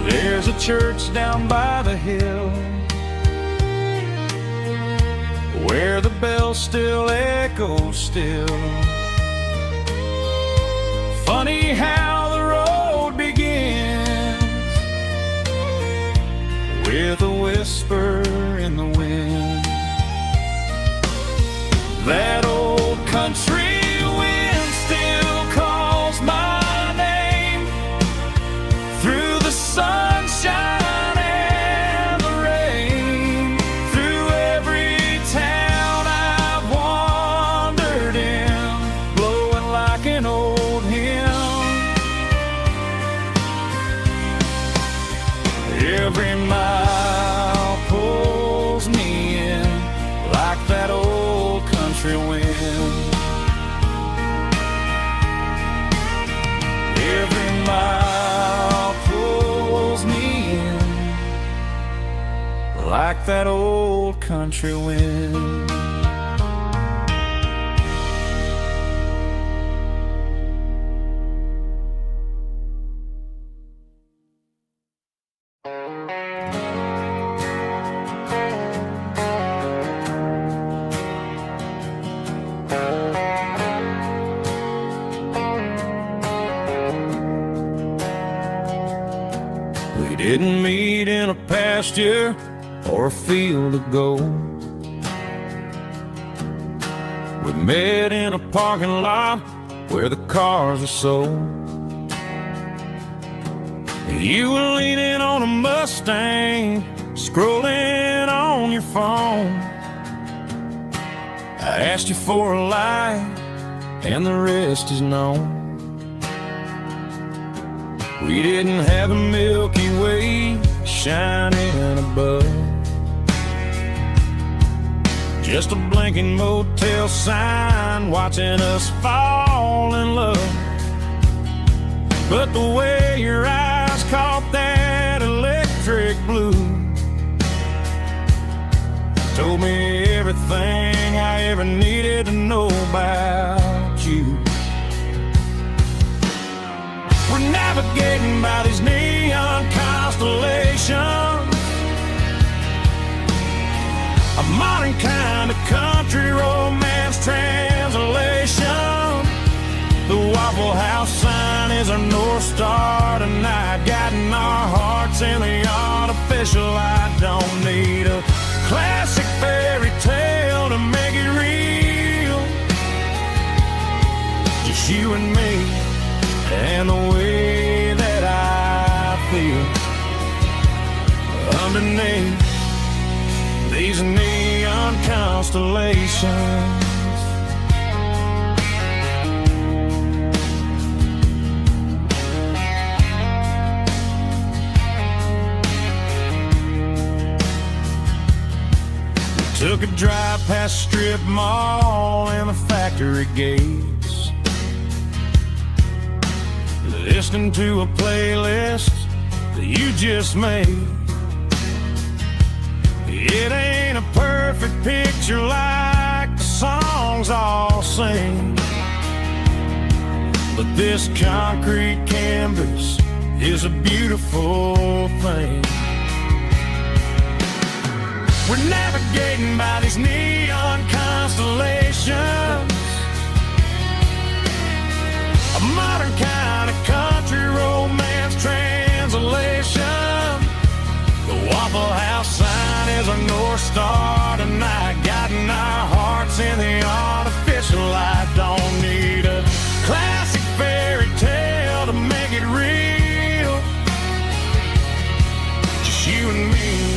There's a church down by the hill where the bells still echo still. Funny how the road begins with a whisper in the wind. That old country wind still calls my name through the sunshine and the rain, through every town I've wandered in, blowing like an old hymn. Every mile pulls me in like that old country wind. Every mile pulls me in like that old country wind. We didn't meet in a pasture or a field of gold. We met in a parking lot where the cars are sold. You were leaning on a Mustang, scrolling on your phone. I asked you for a light, and the rest is known. We didn't have a Milky Way shining above, just a blinking motel sign watching us fall in love. But the way your eyes caught that electric blue told me everything I ever needed to know about you. We're navigating by these neon constellations, a modern kind of country romance translation. The Waffle House sign is our North Star tonight, guiding our hearts in the artificial. I don't need a classic fairy tale to make it real, just you and me and the way that I feel. underneath these neon constellations. Took a drive past strip mall and the factory gates, listening to a playlist that you just made. It ain't a perfect picture like the songs all sing, but this concrete canvas is a beautiful thing. We're navigating by these neon constellations, a modern kind of country romance translation. The Waffle House sign is our North Star tonight, guiding our hearts in the artificial light. Don't need a classic fairy tale to make it real, just you and me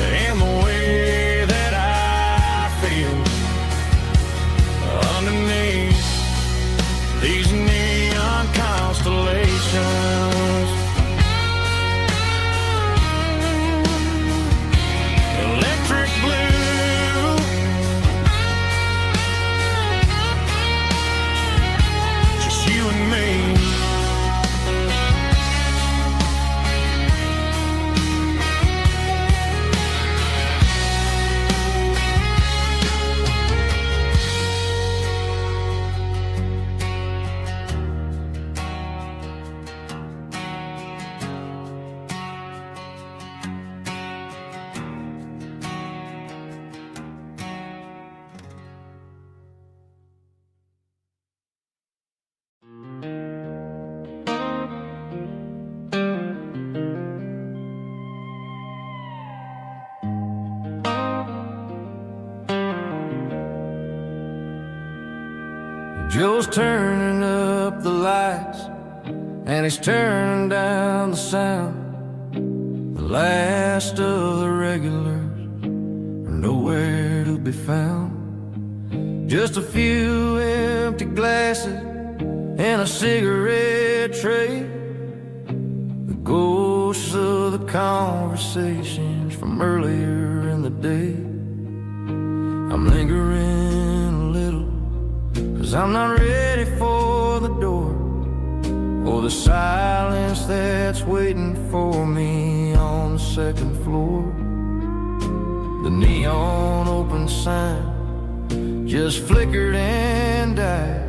and the way that I feel underneath these neon constellations. Electric blue, just you and me. Joe's turning up the lights and he's turning down the sound. The last of the regulars are nowhere to be found. Just a few empty glasses and a cigarette tray, the ghosts of the conversations from earlier in the day. I'm lingering a little, 'cause I'm not ready for the door or the silence that's waiting for me on the second floor. The neon open sign just flickered and died,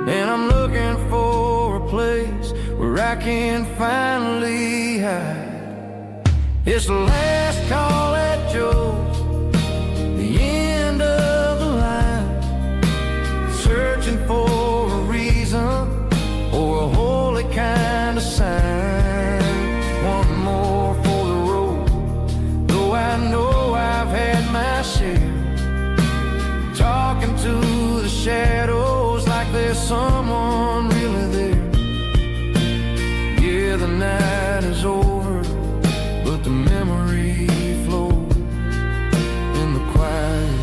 and I'm looking for a place where I can finally hide. It's the last call at Joe's, the end of the line, searching for a reason or a holy kind of sign. One more for the road, though I know I've had my share, talking to the shadows like there's someone really there. Yeah, the night is over, but the memory flows in the quiet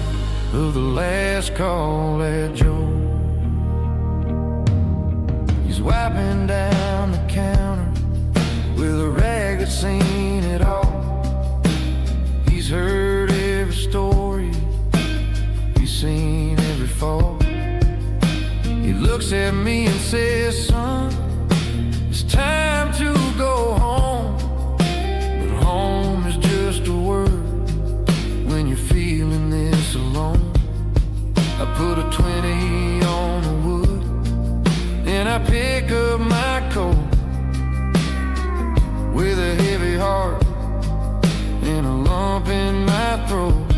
of the last call at Joe. He's wiping down the counter with a rag that's seen it all. He's heard every story, he's seen every fall. He looks at me and says, son, it's time to go home. But home is just a word when you're feeling this alone. I put a 20 on the wood and I pick up my coat with a heavy heart and a lump in my throat.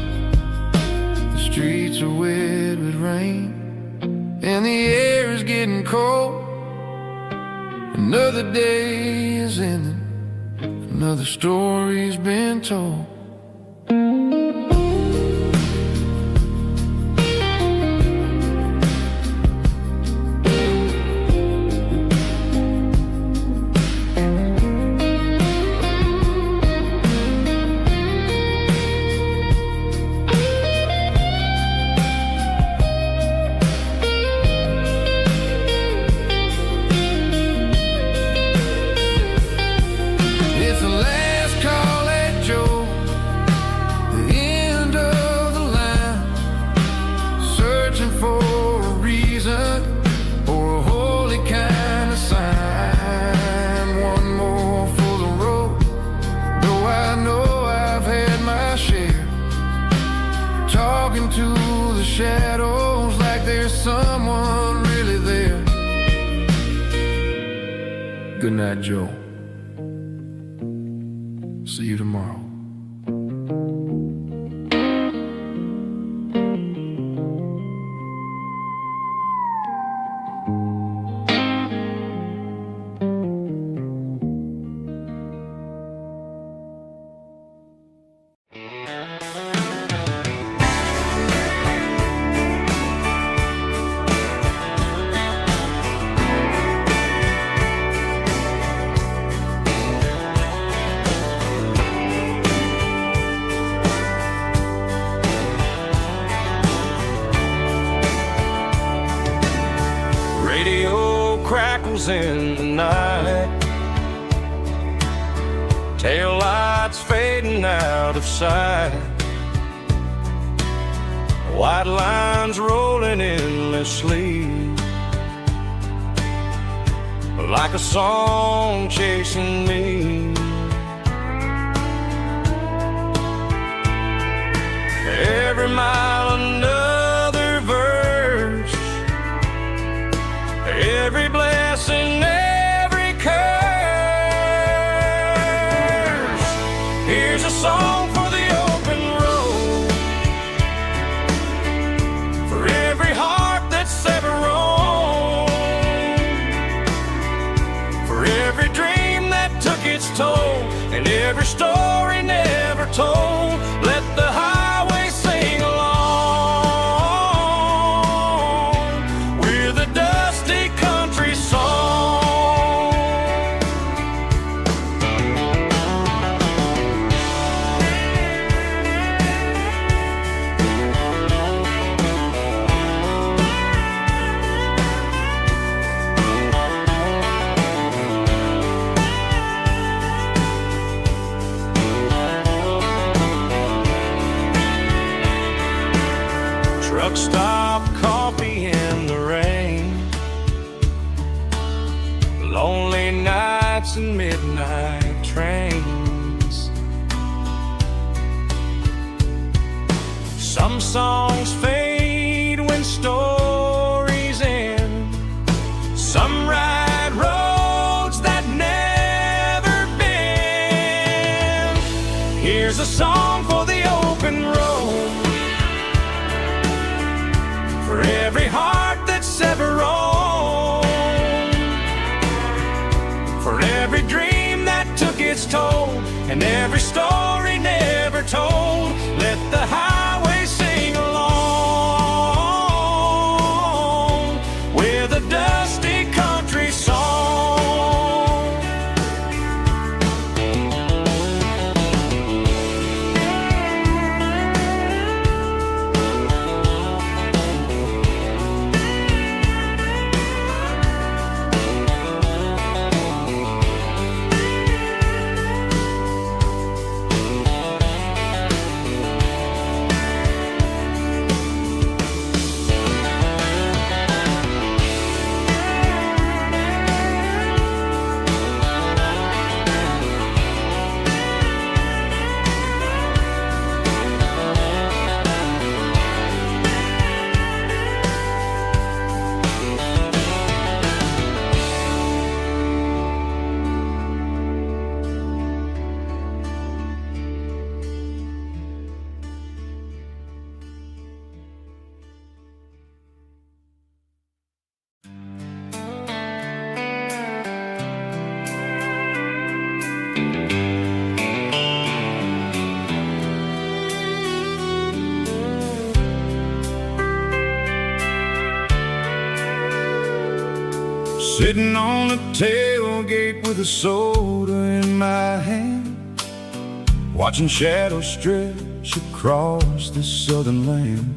The streets are wet with rain and the air is getting cold. Another day is ending, another story's been told. shadows like there's someone really there. Good night, Joe. See you tomorrow. Crackles in the night, tail lights fading out of sight, white lines rolling endlessly, like a song chasing me. Every mile another verse, every blessing, every curse. Here's a song for the open road, for every heart that's ever roamed, for every dream that took its toll, and every story never told. Let the highway sing along with a dusty country song. Truck stop, coffee in the rain, lonely nights and midnight trains. Some songs fade when stories end, some ride roads that never bend. Here's a song for the open road, for every heart that's ever roamed, for every dream that took its toll, and every story never told. Let the highway sing along with a dusty country song. Sitting on the tailgate with a soda in my hand, watching shadows stretch across this southern land.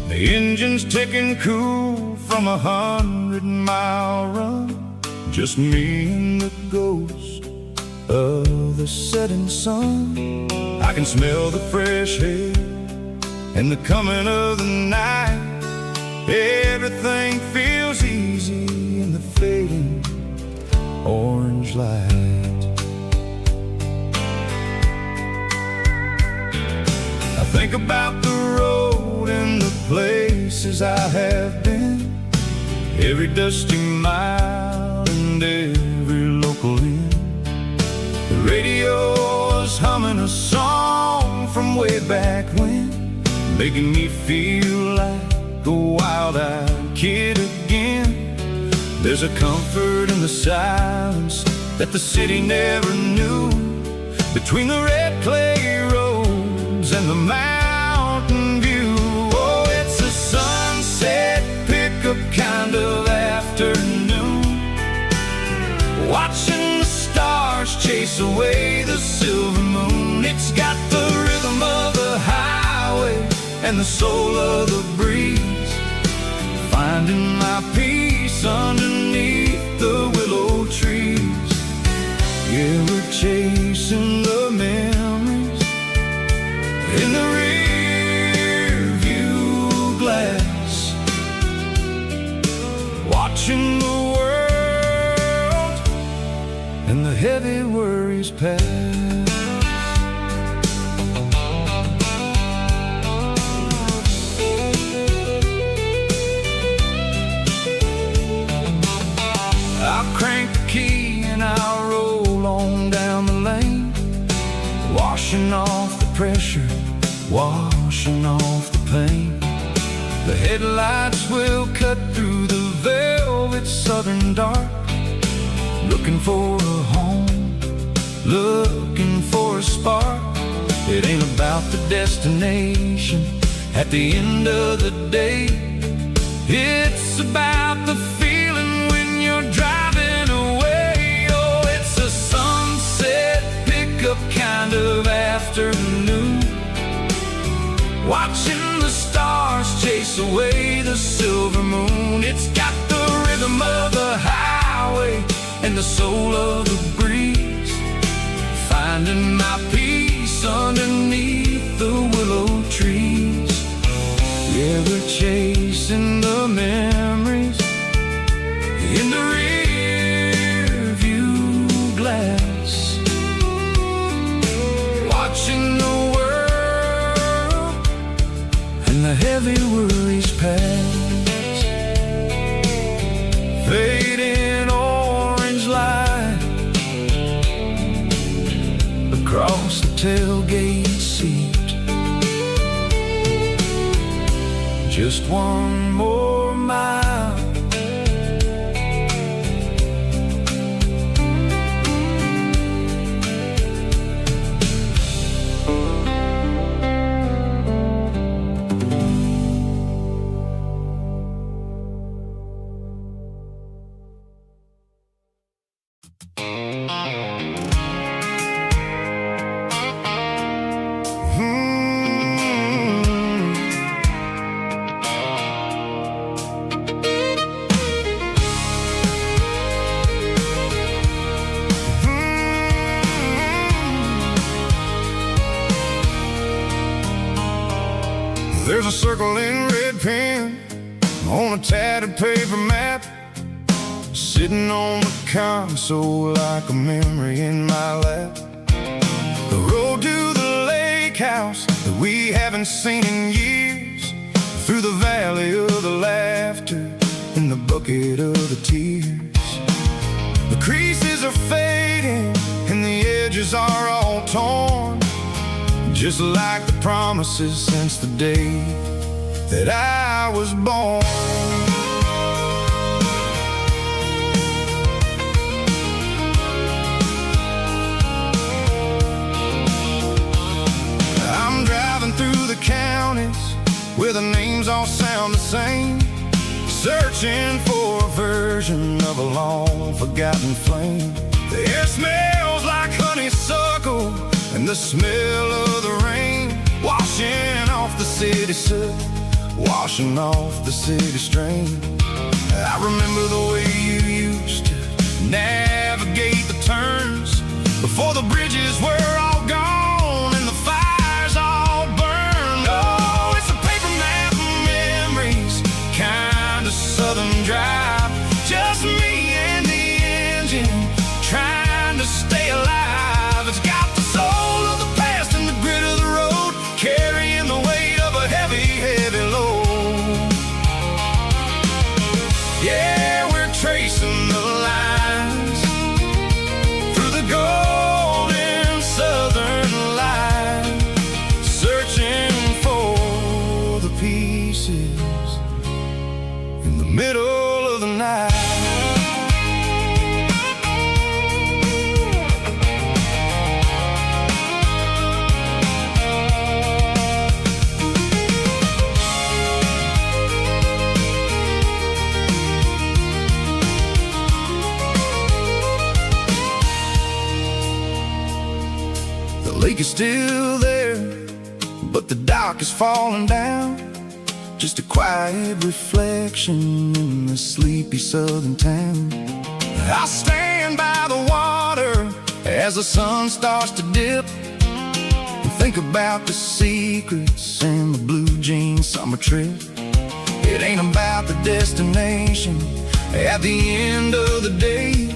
The engine's ticking cool from 100-mile run, just me and the ghost of the setting sun. I can smell the fresh air and the coming of the night. Everything feels easy in the fading orange light. I think about the road in the places I have been, every dusty mile and every local inn. The radio is humming a song from way back when, making me feel like a wild-eyed kid again. There's a comfort in the silence that the city never knew, between the red clay roads and the mountain view. Oh, it's a sunset pickup kind of afternoon, watching the stars chase away the silver moon. It's got the rhythm of the highway and the soul of the breeze, finding my peace underneath the willow trees. Yeah, we're chasing the memories in the rear view glass, watching the world and the heavy worries pass. I'll crank the key and I'll roll on down the lane, washing off the pressure, washing off the pain. The headlights will cut through the velvet southern dark, looking for a home, looking for a spark. It ain't about the destination at the end of the day, it's about the feeling when you're driving away. Oh, it's a sunset pickup kind of afternoon, watching the stars chase away the silver moon. It's got the rhythm of the highway and the soul of the breeze, finding my peace underneath the willow trees. Yeah, we're chasing the memories in the rear view glass, watching the world and the heavy worries pass. Fading orange light across the tailgate seat, just one more mile. There's a circle in red pen on a tattered paper map, sitting on the console like a memory in my lap. The road to the lake house that we haven't seen in years, through the valley of the laughter and the bucket of the tears. The creases are fading and the edges are all torn, just like the promises since the day that I was born. I'm driving through the counties where the names all sound the same, searching for a version of a long forgotten flame. The air smells like honeysuckle and the smell of the rain, washing off the city soot, washing off the city strain. I remember the way you used to navigate the turns before the bridges were all gone and the fires all burned. Oh, it's a paper map of memories, kind of southern drive, just me and the engine trying to stay alive. It's got the soul of the past and the grit of the road, carrying the weight of a heavy, heavy The lake is still there, but the dock is falling down. Just a quiet reflection in the sleepy southern town. I stand by the water as the sun starts to dip, and think about the secrets and the blue jean summer trip. It ain't about the destination at the end of the day.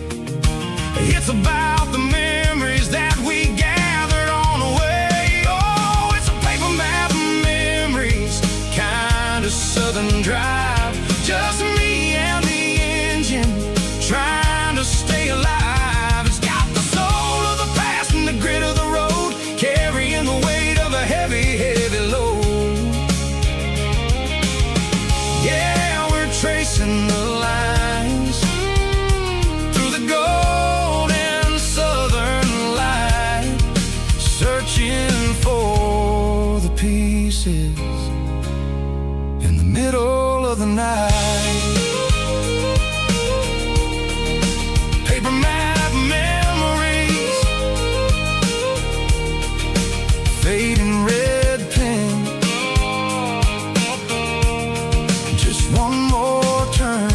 It's about the memories that we gathered on the way. Oh, it's a paper map of memories, kind of southern drive. Just me and the engine, trying to stay alive. It's got the soul of the past and the grit of the road, carrying the weight of a heavy, heavy load. Yeah, we're tracing the lines through the golden southern light, searching for the pieces in the middle of the night. Paper map memories, fading red pen. Just one more turn.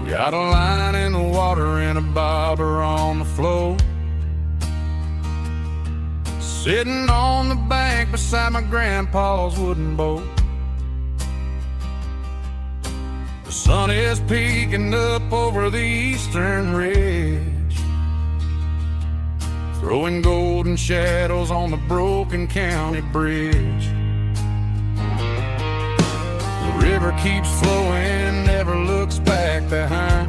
Got a line in the water and a bobber on the floor, sitting on the bank beside my grandpa's wooden boat. The sun is peeking up over the eastern ridge, throwing golden shadows on the broken county bridge. The river keeps flowing, never looks back behind,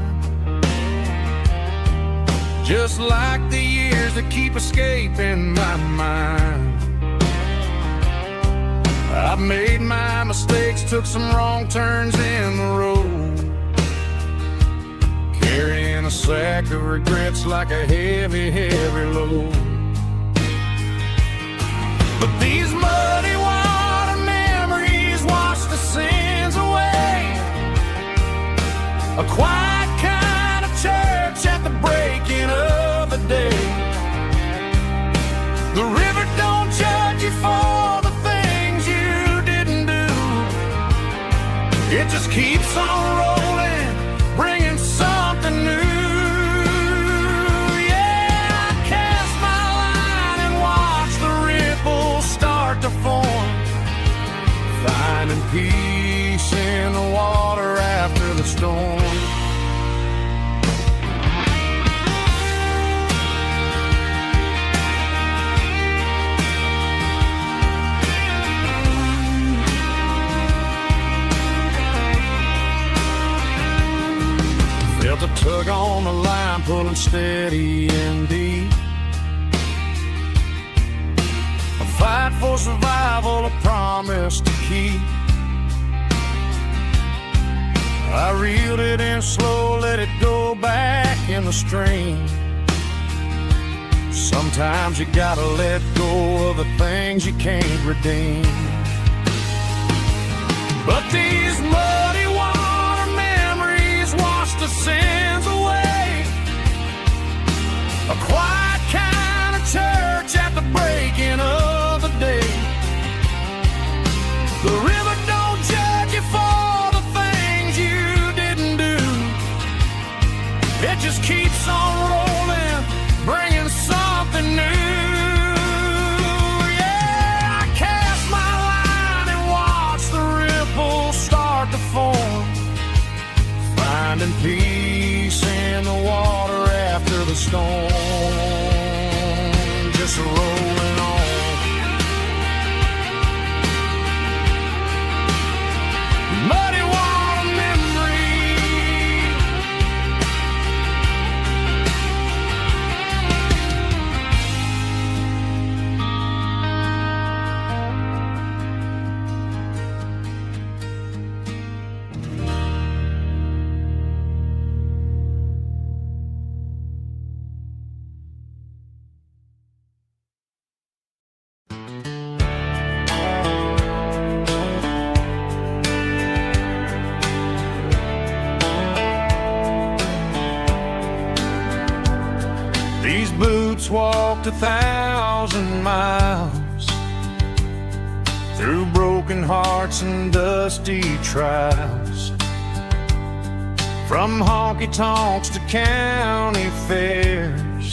just like the years that keep escaping my mind. I've made my mistakes, took some wrong turns in the road, carrying a sack of regrets like a heavy, heavy load. But these muddy water memories wash the sins away. A quiet kind of church at the breaking of the day. The river don't judge you for the things you didn't do. It just keeps on rolling, bringing something new. Yeah, I cast my line and watch the ripples start to form, finding peace in the water after the storm. Felt a tug on the line, pulling steady and deep. A fight for survival, a promise to keep. I reeled it in slow, let it go back in the stream. Sometimes you gotta let go of the things you can't redeem. But these muddy water memories wash the sins away. A quiet kind of church at the breaking of the day. The river don't judge you for the things you didn't do. It just keeps on rolling, bringing something new. Yeah, I cast my boots walked 1,000 miles through broken hearts and dusty trials, from honky-tonks to county fairs,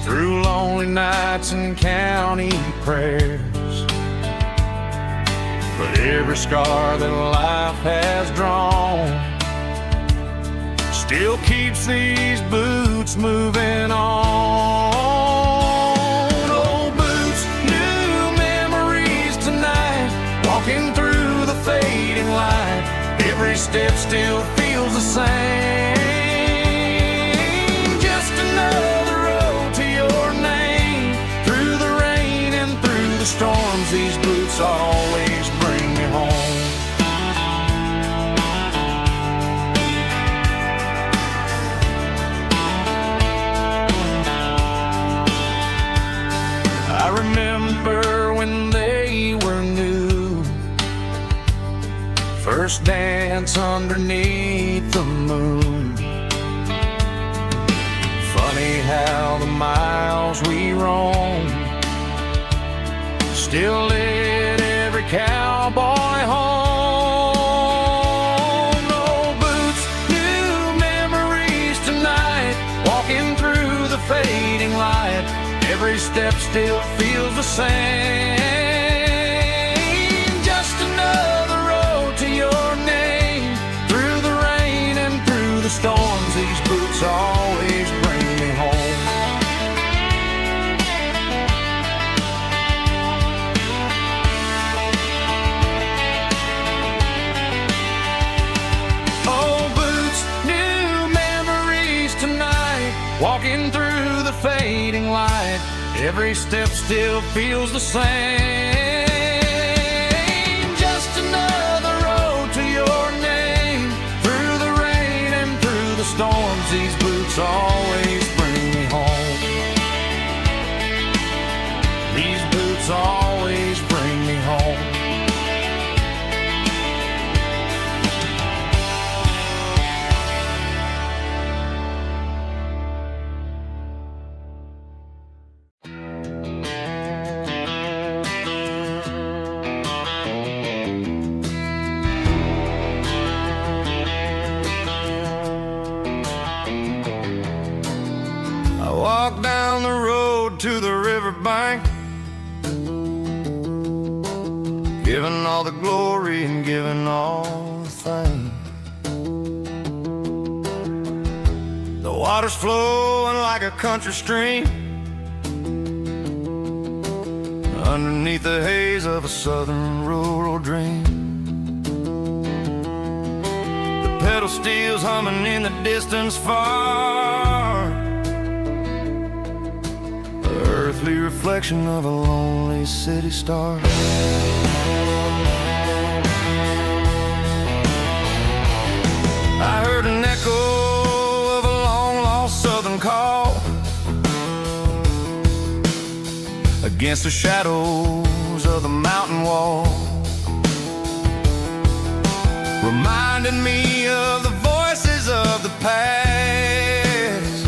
through lonely nights and county prayers. But every scar that life has drawn still keeps these boots moving on. Old boots, new memories tonight, walking through the fading light. Every step still feels the same. Just another road to your name. Through the rain and through the storms, these boots always bring me home. I remember when they were new, first dance underneath the moon. Funny how the miles we roam still lit every cowboy home. No boots, new memories tonight, walking through the fading light. Every step still feels the same. Just another road to your name. Through the rain and through the storms, these boots always bring me home. Old boots, new memories tonight, walking through the fading light. Every step still feels the same. Just another road to your name. Through the rain and through the storms, these boots always bring me home. These boots always bring me home. Walk down the road to the riverbank, giving all the glory and giving all the thanks. The water's flowing like a country stream underneath the haze of a southern rural dream. The pedal steel's humming in the distance far, earthly reflection of a lonely city star. I heard an echo of a long-lost southern call against the shadows of the mountain wall, reminding me of the voices of the past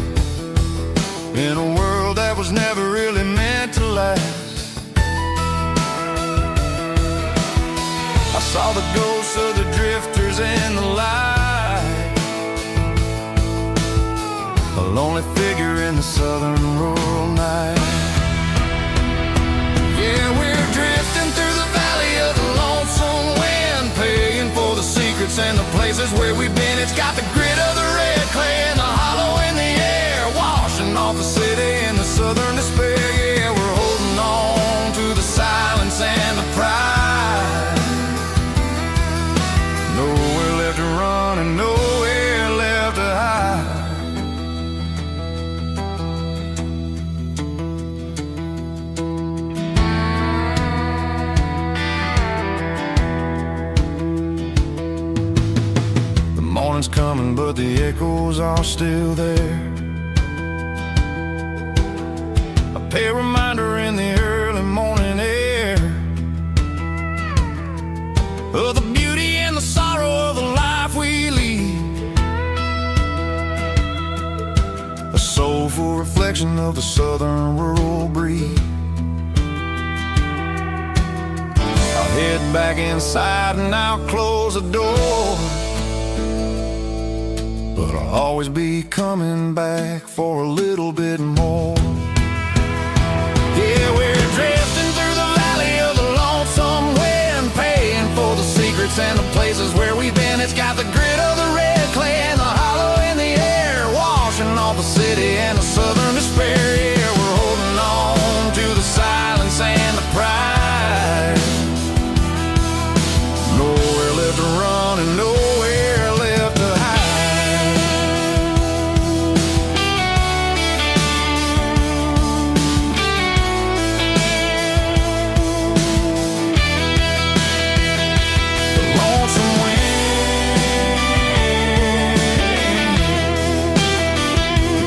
in a world that was never really meant to last. I saw the ghosts of the drifters in the light, a lonely figure in the southern rural night. Yeah, we're drifting through the valley of the lonesome wind, paying for the secrets and the places where we've been. It's got the grit of the red clay and the hollow in the air, washing off the city and the southern despair. Yeah, we're holding on to the silence and the pride. Nowhere left to run and nowhere left to hide. The morning's coming, but the echoes are still there. A pale reminder in the early morning air of the beauty and the sorrow of the life we lead. A soul beautiful reflection of the southern rural breeze. I'll head back inside and I'll close the door, but I'll always be coming back for a little bit more. Yeah, we're drifting through the valley of the lonesome wind, paying for the secrets and the places where we've been. It's got the grit of the red clay and the hollow in the air, washing off the city and the southern despair. Yeah, we're holding on to the silence and the pride. Nowhere left to run and nowhere left to hide. The lonesome wind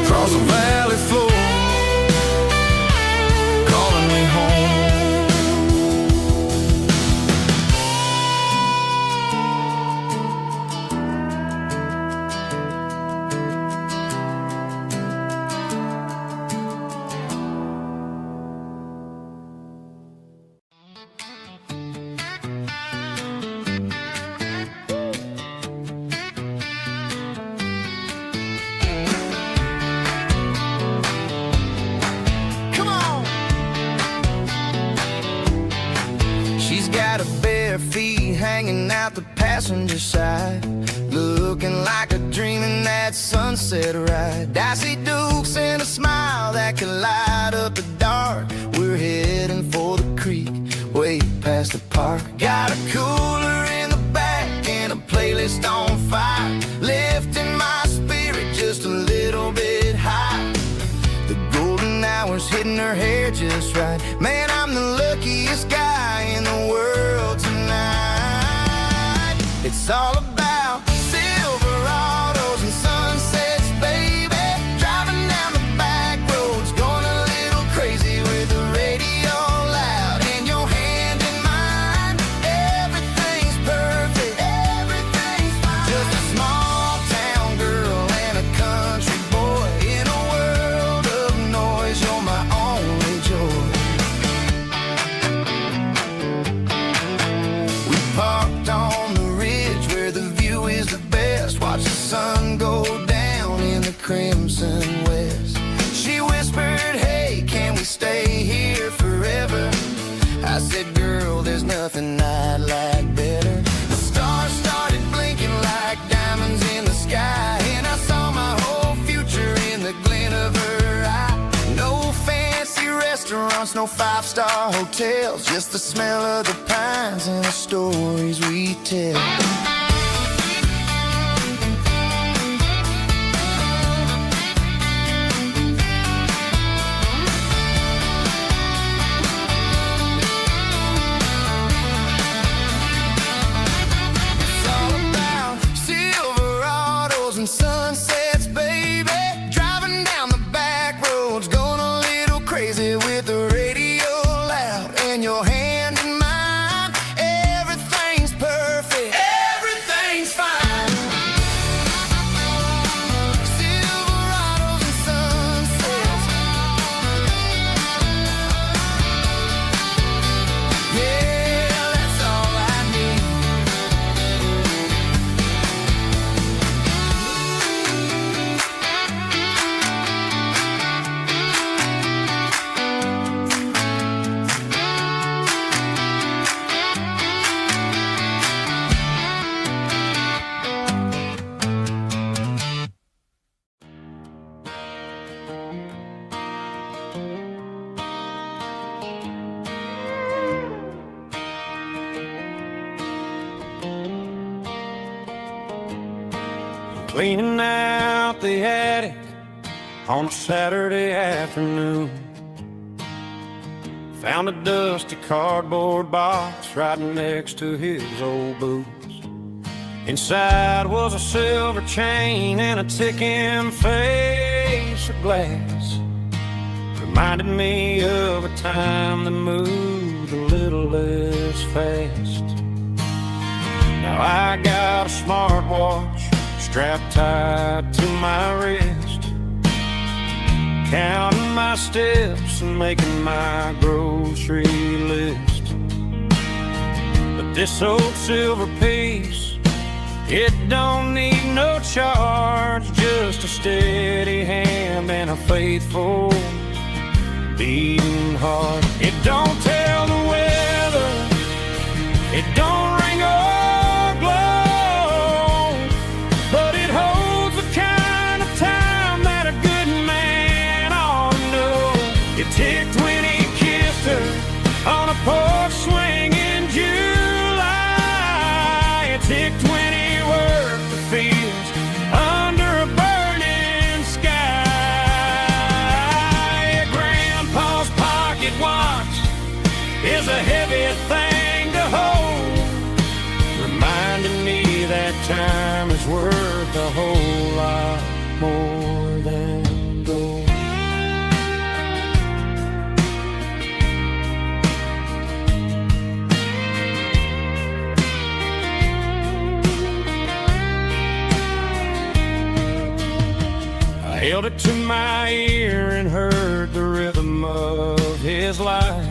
across the valley floor, calling me home. Come on. She's got her bare feet hanging out the passenger side, looking like a dream in that sunset ride. I see Dukes and a smile that can light up the dark. We're heading for the creek, way past the park. Got a cooler in the back and a playlist on fire, lifting my spirit just a little bit high. The golden hours hitting her hair just right. Man, I'm the luckiest guy in the world tonight. It's all about Silverados and sunsets, baby. Driving down the back roads, going a little crazy with the radio loud and your hand in mine. Everything's perfect, everything's fine. Just a small town girl and a country boy in a world of noise. You're my only joy. We parked on the ridge where the view is the best. Watch the sun go down in the crimson west. She whispered, hey, can we stay here forever? I said, girl, there's nothing I'd like better. The stars started blinking like diamonds in the sky, and I saw my whole future in the glint of her eye. No fancy restaurants, no five-star hotels, just the smell of the pines and the stories we tell. It's all about Silverados and sunsets, baby. Driving down the back roads, going a little crazy with the radio loud and your hand in mine. Everything's perfect, everything's fine. Silverados and sunsets. Yeah, that's all I need. Cleaning out the attic on a Saturday afternoon. Found a dusty cardboard box right next to his old boots. Inside was a silver chain and a ticking face of glass. Reminded me of a time that moved a little less fast. Now I got a smartwatch strapped tight to my wrist. counting my steps and making my grocery list. But this old silver piece, it don't need no charge, just a steady hand and a faithful beating heart. It don't tell the weather, it don't ring or glow, but it holds the kind of time that a good man ought to know. It ticked when he kissed her on a porch swing in July. It ticked when he worked the fields under a burning sky. Grandpa's pocket watch is a heavy thing to hold, reminding me that time is worth a whole lot more than gold. I held it to my ear and heard the rhythm of his life,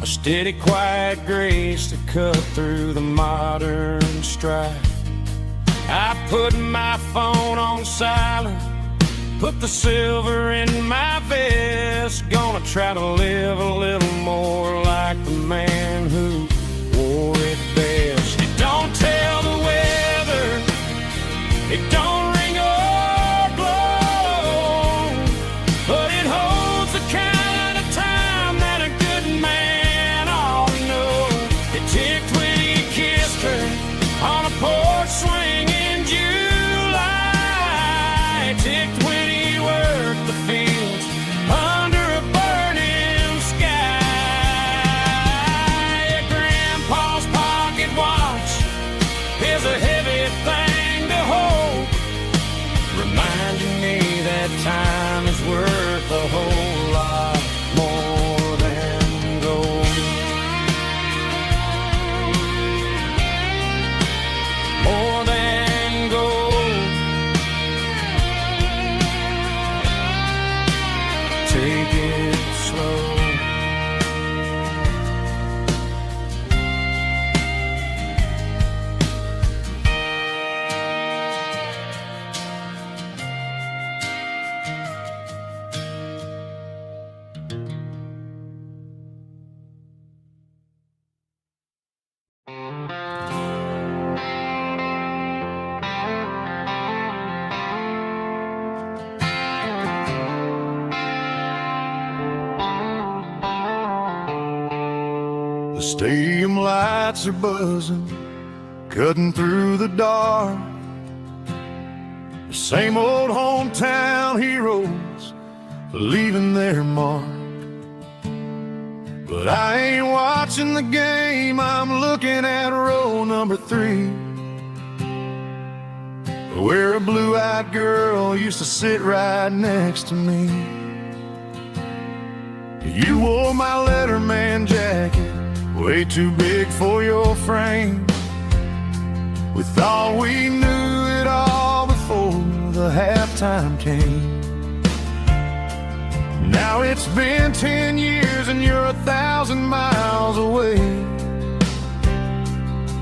a steady, quiet grace that cut through the modern strife. I put my phone on silent, put the silver in my vest, gonna try to live a little more like the man who wore it best. It don't tell the weather, it don't ring or blow, but it holds the kind of time that a good man ought to know. It ticked when he kissed her on a porch swing in July. It ticked when he worked the fields under a burning sky. Grandpa's pocket watch is a heavy thing to hold, reminding me that time is worth a whole lot more than gold. More than gold. Take it slow. The stadium lights are buzzing, cutting through the dark. The same old hometown heroes leaving their mark. But I ain't watching the game, I'm looking at row number 3, where a blue-eyed girl used to sit right next to me. You wore my Letterman jacket, way too big for your frame. We thought we knew it all before the halftime came. Now it's been 10 years and you're 1,000 miles away.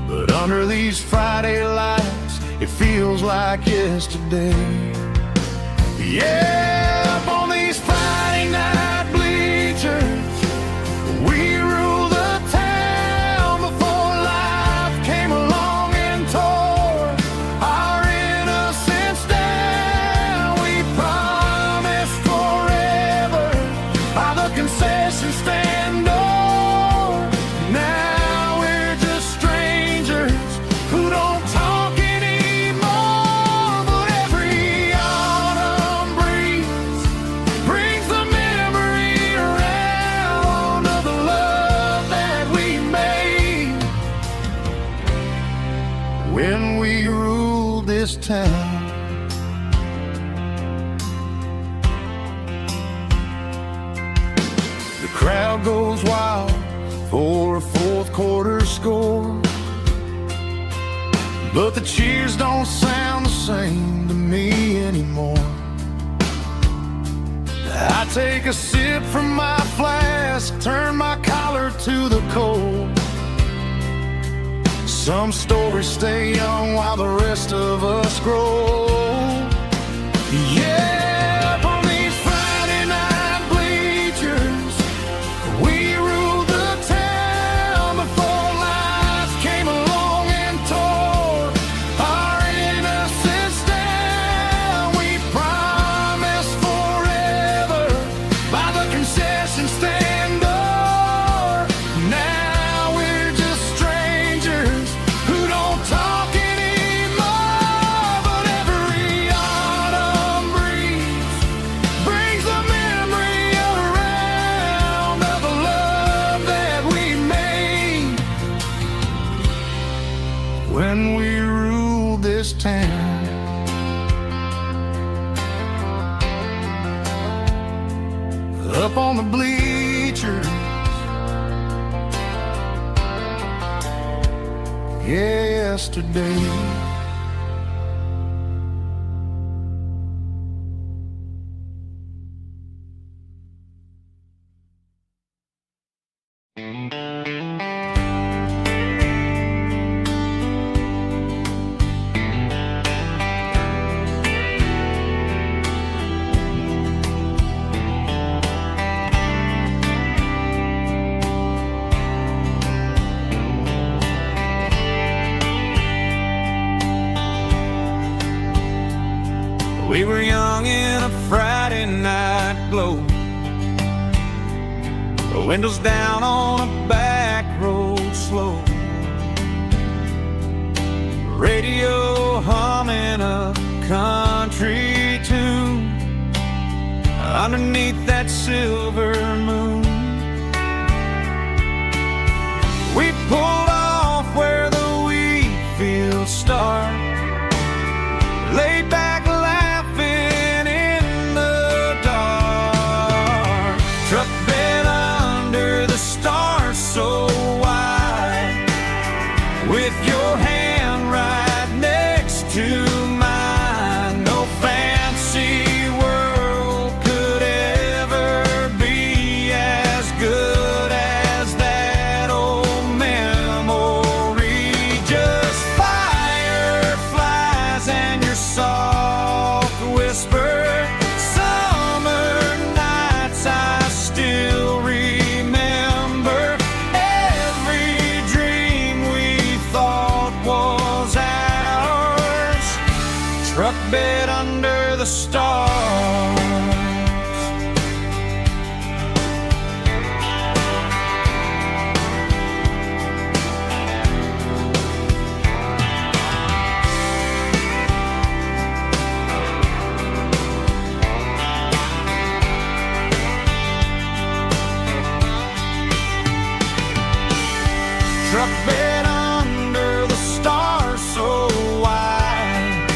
But under these Friday lights, it feels like yesterday. Yeah, up on these Friday night bleachers, we rule the town before life came along and tore our innocence down. We promised forever by the concession stand door. Now we're just strangers who don't talk anymore. But every autumn breeze brings the memory around of the love that we made when we ruled this town. The crowd goes wild for a fourth quarter score, but the cheers don't sound the same to me anymore. I take a sip from my flask, turn my collar to the cold. Some stories stay young while the rest of us grow. Yeah, up on these Friday night bleachers, we ruled the town before life came along and tore our innocence down. We promised forever by the concession stand door. Now we're just strangers who don't talk anymore. But every autumn breeze brings the memory around of the love that we made when we ruled this town. Up on the bleachers, yesterday. We were young in a Friday night glow, the windows down on a back road slow, radio humming a country tune underneath that silver moon. We pulled off where the wheat fields start, laid back laughing in the dark. Truck bed under the stars so wide, with your hand right next to mine. No fancy world could ever be as good as that old memory. Just fireflies and your soft whisper. Summer nights I still remember. Every dream we thought was ours. Truck bed under the stars. Truck bed under the stars so wide,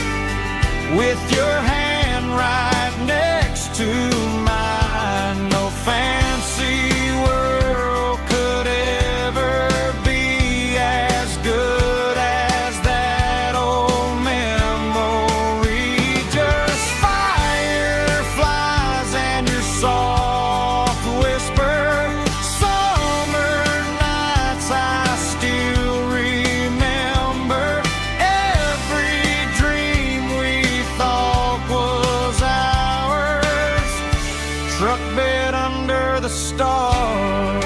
with your hand right next to mine. No fancy world could ever be as good as that old memory. Just fireflies and your soft whisper. Summer nights I still remember. Every dream we thought was ours. Truck bed under the stars.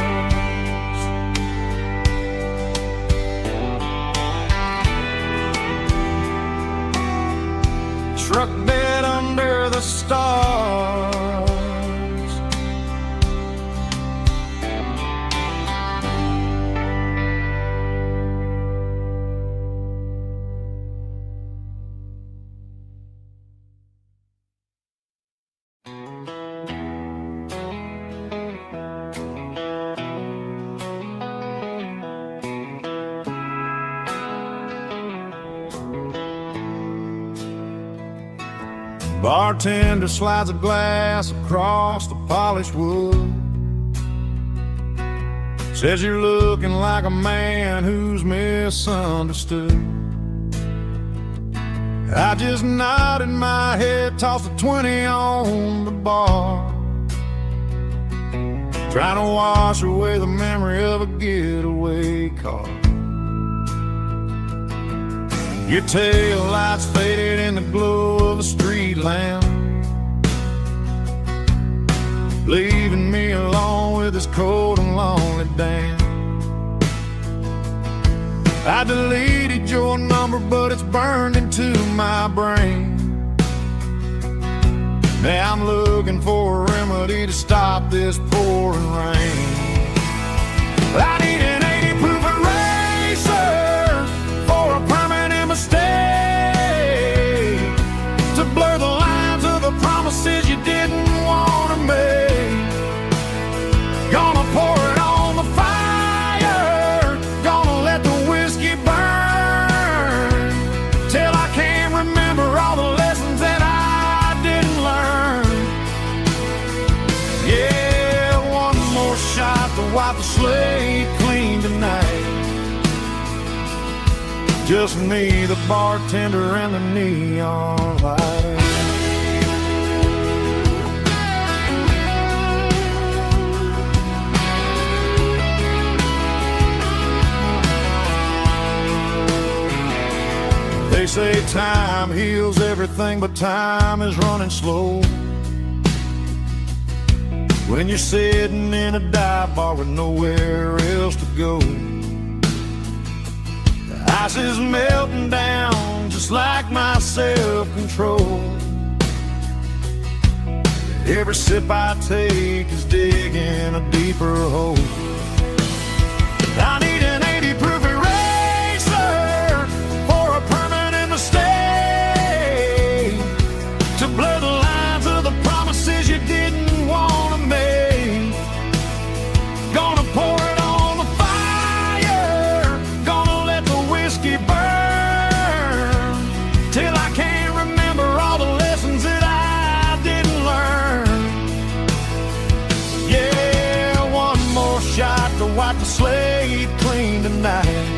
Truck bed under the stars. Bartender slides a glass across the polished wood. Says you're looking like a man who's misunderstood. I just nodded my head, tossed a 20 on the bar. trying to wash away the memory of a getaway car. Your tail lights faded in the glow of a street lamp, leaving me alone with this cold and lonely dance. I deleted your number, but it's burned into my brain. Now I'm looking for a remedy to stop this pouring rain. I need an 80 proof eraser for a permanent mistake, to blur the lines of the promises you didn't want to make. Gonna pour it on the fire, gonna let the whiskey burn, till I can't remember all the lessons that I didn't learn. Yeah, one more shot to wipe the slate clean tonight. Just me, the bartender, and the neon light. They say time heals everything, but time is running slow when you're sitting in a dive bar with nowhere else to go. The ice is melting down just like my self-control. Every sip I take is digging a deeper hole. I need an 80 proof eraser for a permanent mistake, to blur the lines of the promises you didn't want to make. Gonna pour it on the fire, gonna let the whiskey burn, till I can't remember all the lessons that I didn't learn. Yeah, one more shot to wipe the slate clean tonight.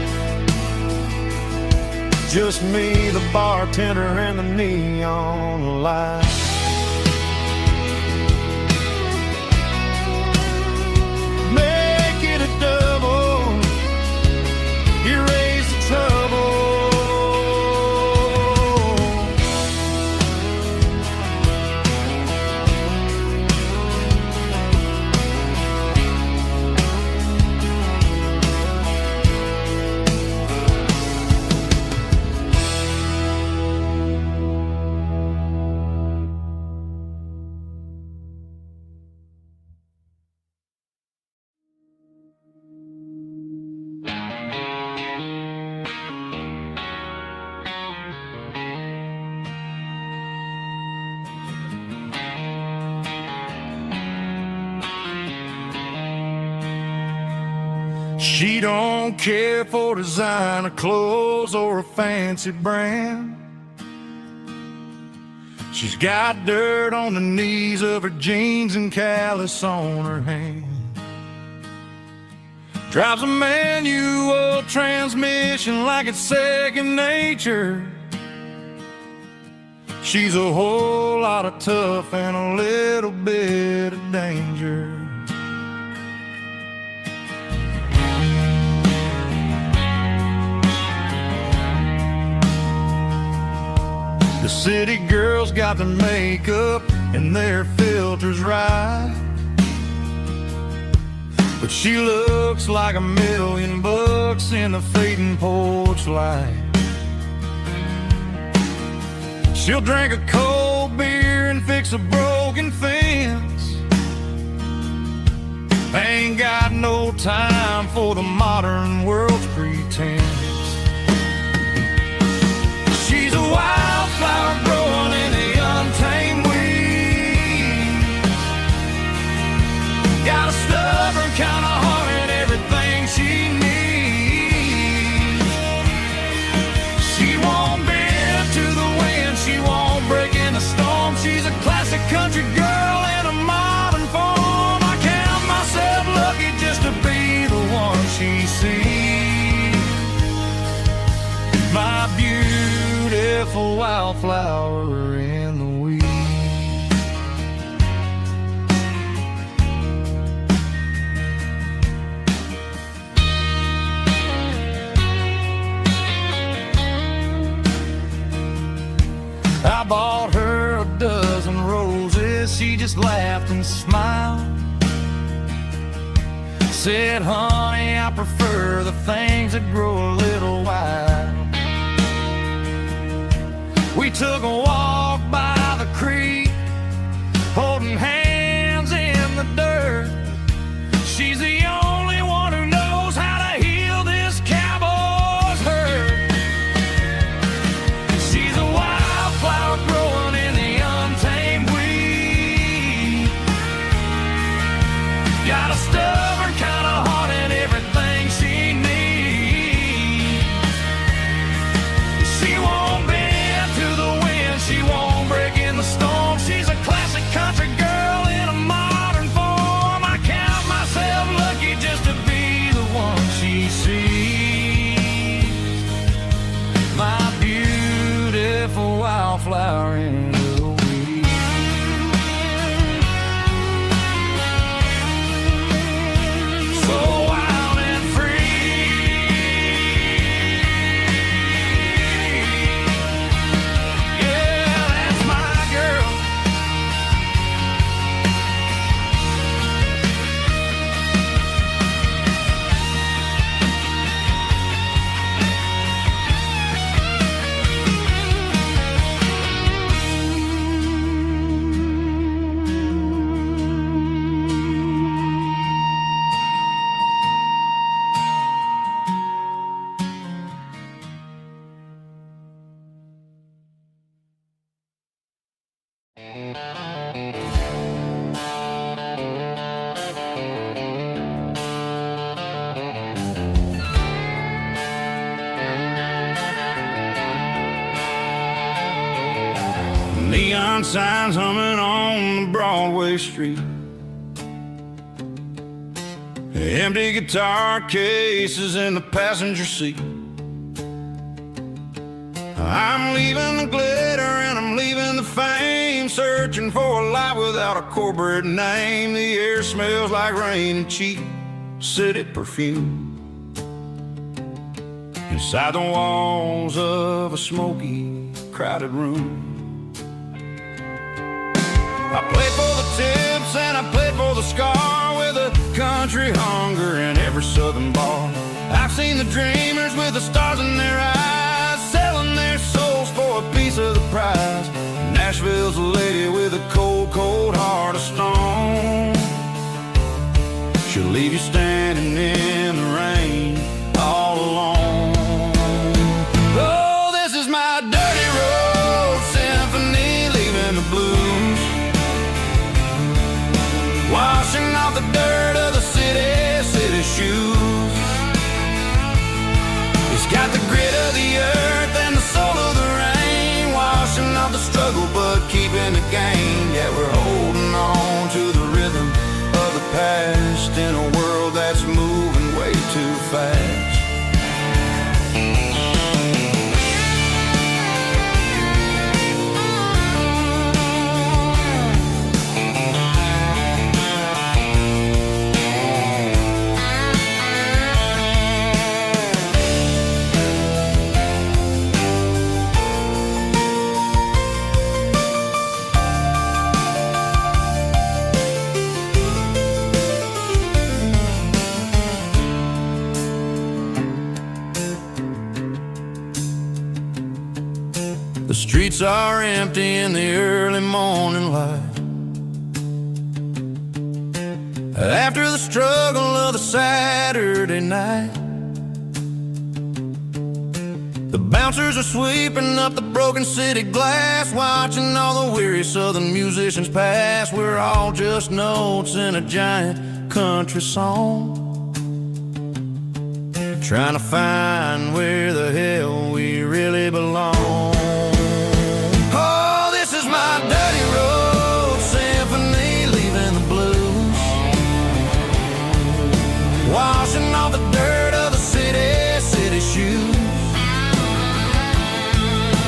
Just me, the bartender, and the neon light. Make it a double, erase the trouble. She don't care for designer clothes or a fancy brand. She's got dirt on the knees of her jeans and callus on her hand. Drives a manual transmission like it's second nature. She's a whole lot of tough and a little bit of danger. The city girls got their makeup and their filters right, but she looks like $1,000,000 in the fading porch light. She'll drink a cold beer and fix a broken fence. Ain't got no time for the modern world's pretense. She's a wildflower growing in the untamed weeds. Got a stubborn kind of heart and everything she needs. She won't bend to the wind, she won't break in the storm. She's a classic country girl in a modern form. I count myself lucky just to be the one she sees. My beautiful wildflower in the weeds. she just laughed and smiled. Said, honey, I prefer the things that grow a little wild. We took a walk by the creek, holding hands in the dirt. She's the only one who knows how to heal this cowboy's hurt. She's a wildflower growing in the untamed weed. Got a stubborn kind of heart and everything she needs. She won't bend to the wind, she won't break in the storm. She's a classic country girl in a modern form. I count myself lucky just to be the one she sees. My beautiful wildflower in the weed. So wild and free. Yeah, that's my girl. Neon signs humming on the Broadway street. Empty guitar cases in the passenger seat. I'm leaving the glitter and I'm leaving the fame, searching for a life without a corporate name. The air smells like rain and cheap city perfume. Inside the walls of a smoky, crowded room. I played for the tips and I played for the scar, with a country hunger in every southern bar. I've seen the dreamers with the stars in their eyes, selling their souls for a piece of the prize. Nashville's a lady with a cold, cold heart of stone. She'll leave you standing in the rain all alone. Oh, this is my dirty road symphony, leaving the blues, washing off the dirt of the city shoes. It's got the grit of the earth and the soul of the rain, washing off the struggle but keeping the gain. Yeah, we're holding on to the rhythm of the past in a world that's moving way too fast. The streets are empty in the early morning light, after the struggle of the Saturday night. The bouncers are sweeping up the broken city glass, watching all the weary southern musicians pass. We're all just notes in a giant country song, trying to find where the hell we really belong. Oh, this is my dirty road symphony, leaving the blues, washing off the dirt of the city shoes.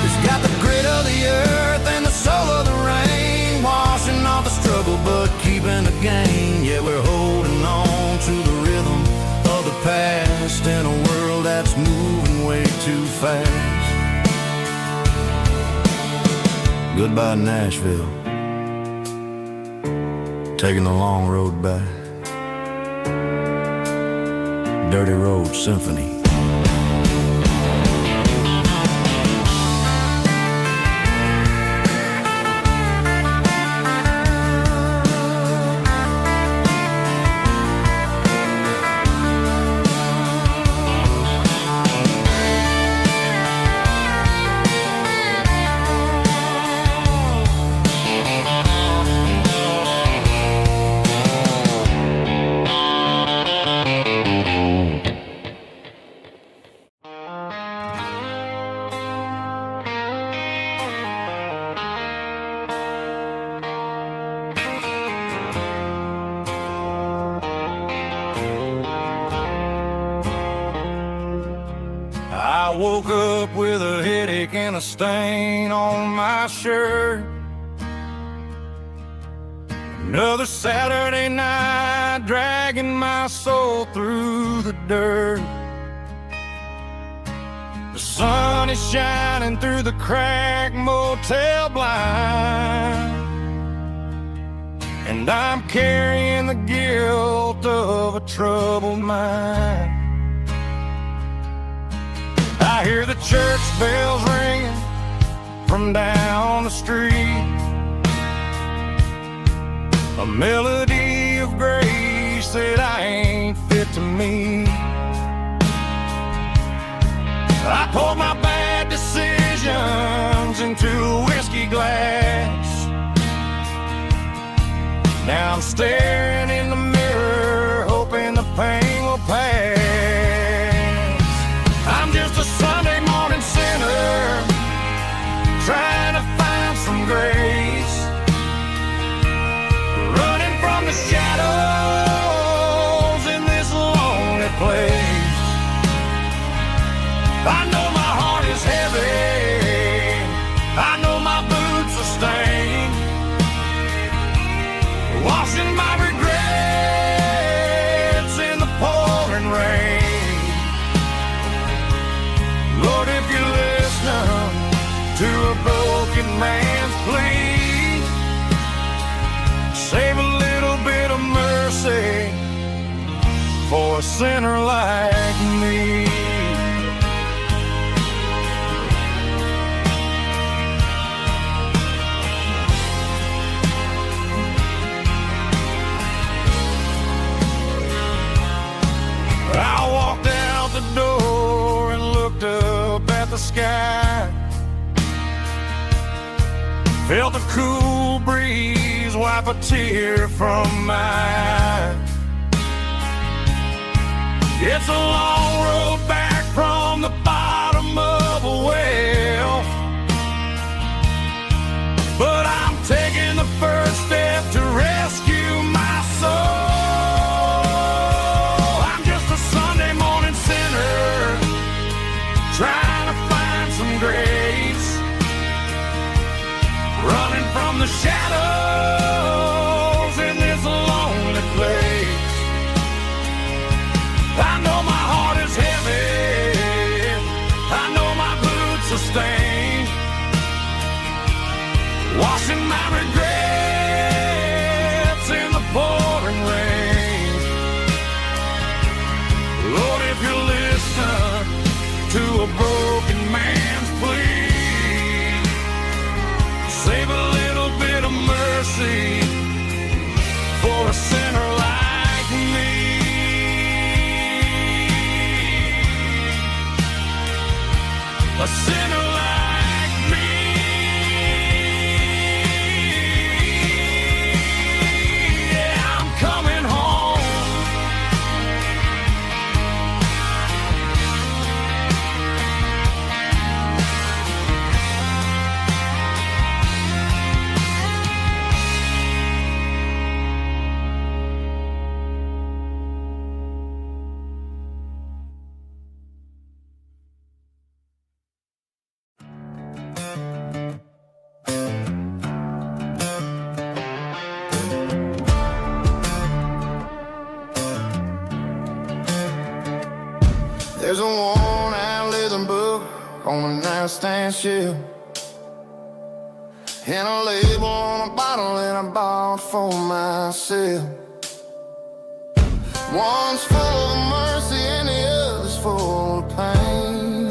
It's got the grit of the earth and the soul of the rain, washing off the struggle but keeping the gain. Yeah, we're holding on to the rhythm of the past in a world that's moving way too fast. Goodbye, Nashville. taking the long road back. Dirty Road Symphony. I woke up with a headache and a stain on my shirt. Another Saturday night dragging my soul through the dirt. The sun is shining through the cracked motel blind, and I'm carrying the guilt of a troubled mind. I hear the church bells ringing from down the street, a melody of grace that I ain't fit to meet. I poured my bad decisions into a whiskey glass. Now I'm staring in the mirror, hoping the pain will pass. I'm just a Sunday morning sinner, trying to find some grace, running from the shadows in this lonely place. I know my heart is heavy, I know my boots are stained, washing my regrets in the pouring rain. Lord, if you listen to a broken man's plea, save a little bit of mercy for a sinner like me. I walked out the door and looked up at the sky, felt the cool breeze wipe a tear from my eye. It's a long road back from the bottom of a well, but I'm taking the first step to rescue my soul. Trying to find some grace, running from the shadows in this lonely place. I know my heart is heavy, I know my boots are stained, washing my regrets in the pouring rain. Lord, if you listen to a broken man's plea, save a little bit of mercy for a sinner like me. A sinner like me. Yeah, I'm coming home. There's a worn-out leather book on the nightstand shelf, and a label on a bottle that I bought for myself. One's full of mercy and the other's full of pain.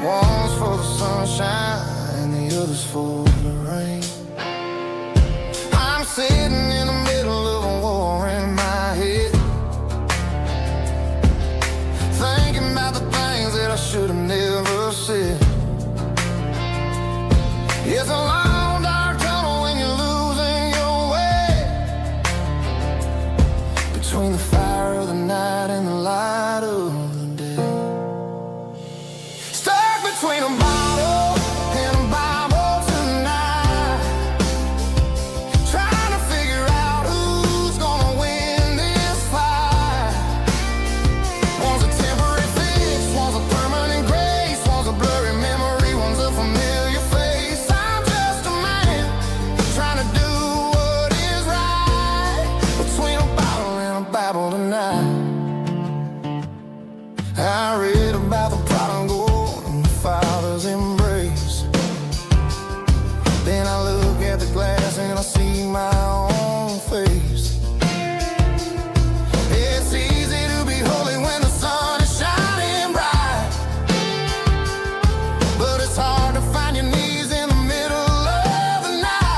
One's for the sunshine and the other's for the rain. I'm sitting in the middle of a war in my head, thinking about the things that I should have never said. It's a long dark tunnel when you're losing your way, between the fire of the night and the light of the day. Stuck between a bottle and a Bible tonight, trying to figure out who's gonna win this fight. One's a temporary fix, one's a permanent grace, one's a blurry memory, one's a familiar face. I'm just a man trying to do what is right, between a bottle and a Bible tonight. I read about the prodigal and the Father's embrace. Then I look at the glass and I see my own face. It's easy to be holy when the sun is shining bright, but it's hard to find your knees in the middle of the night.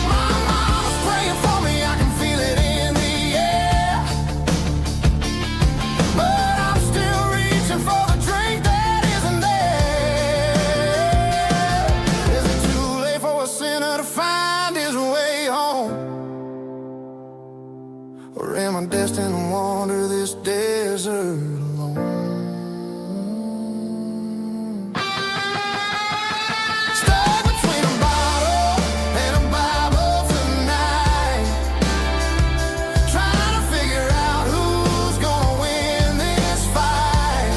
My mama's praying for me, I can feel it in the air, but I'm still reaching for the drink that isn't there. Is it too late for a sinner to find his way home? Or am I destined to wander this desert alone? Stuck between a bottle and a Bible tonight, trying to figure out who's gonna win this fight.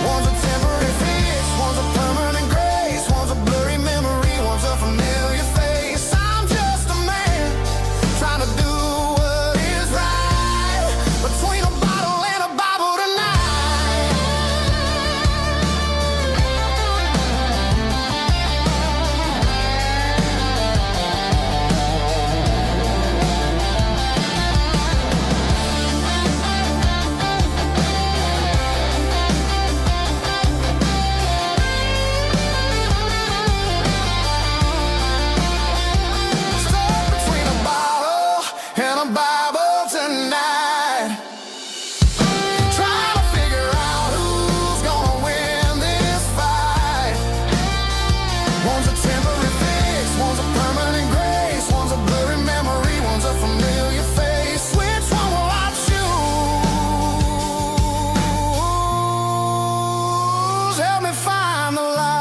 One's a temporary fix, one's a permanent grace, one's a blurry memory, one's a familiar face. I'm just a man trying to do what is right, between a bottle and a Bible tonight. Stuck between a bottle and a Bible tonight, trying to figure out who's gonna win this fight. One's a temporary fix, one's a permanent grace, one's a blurry memory, one's a familiar face. Which one will I choose? Help me find the light.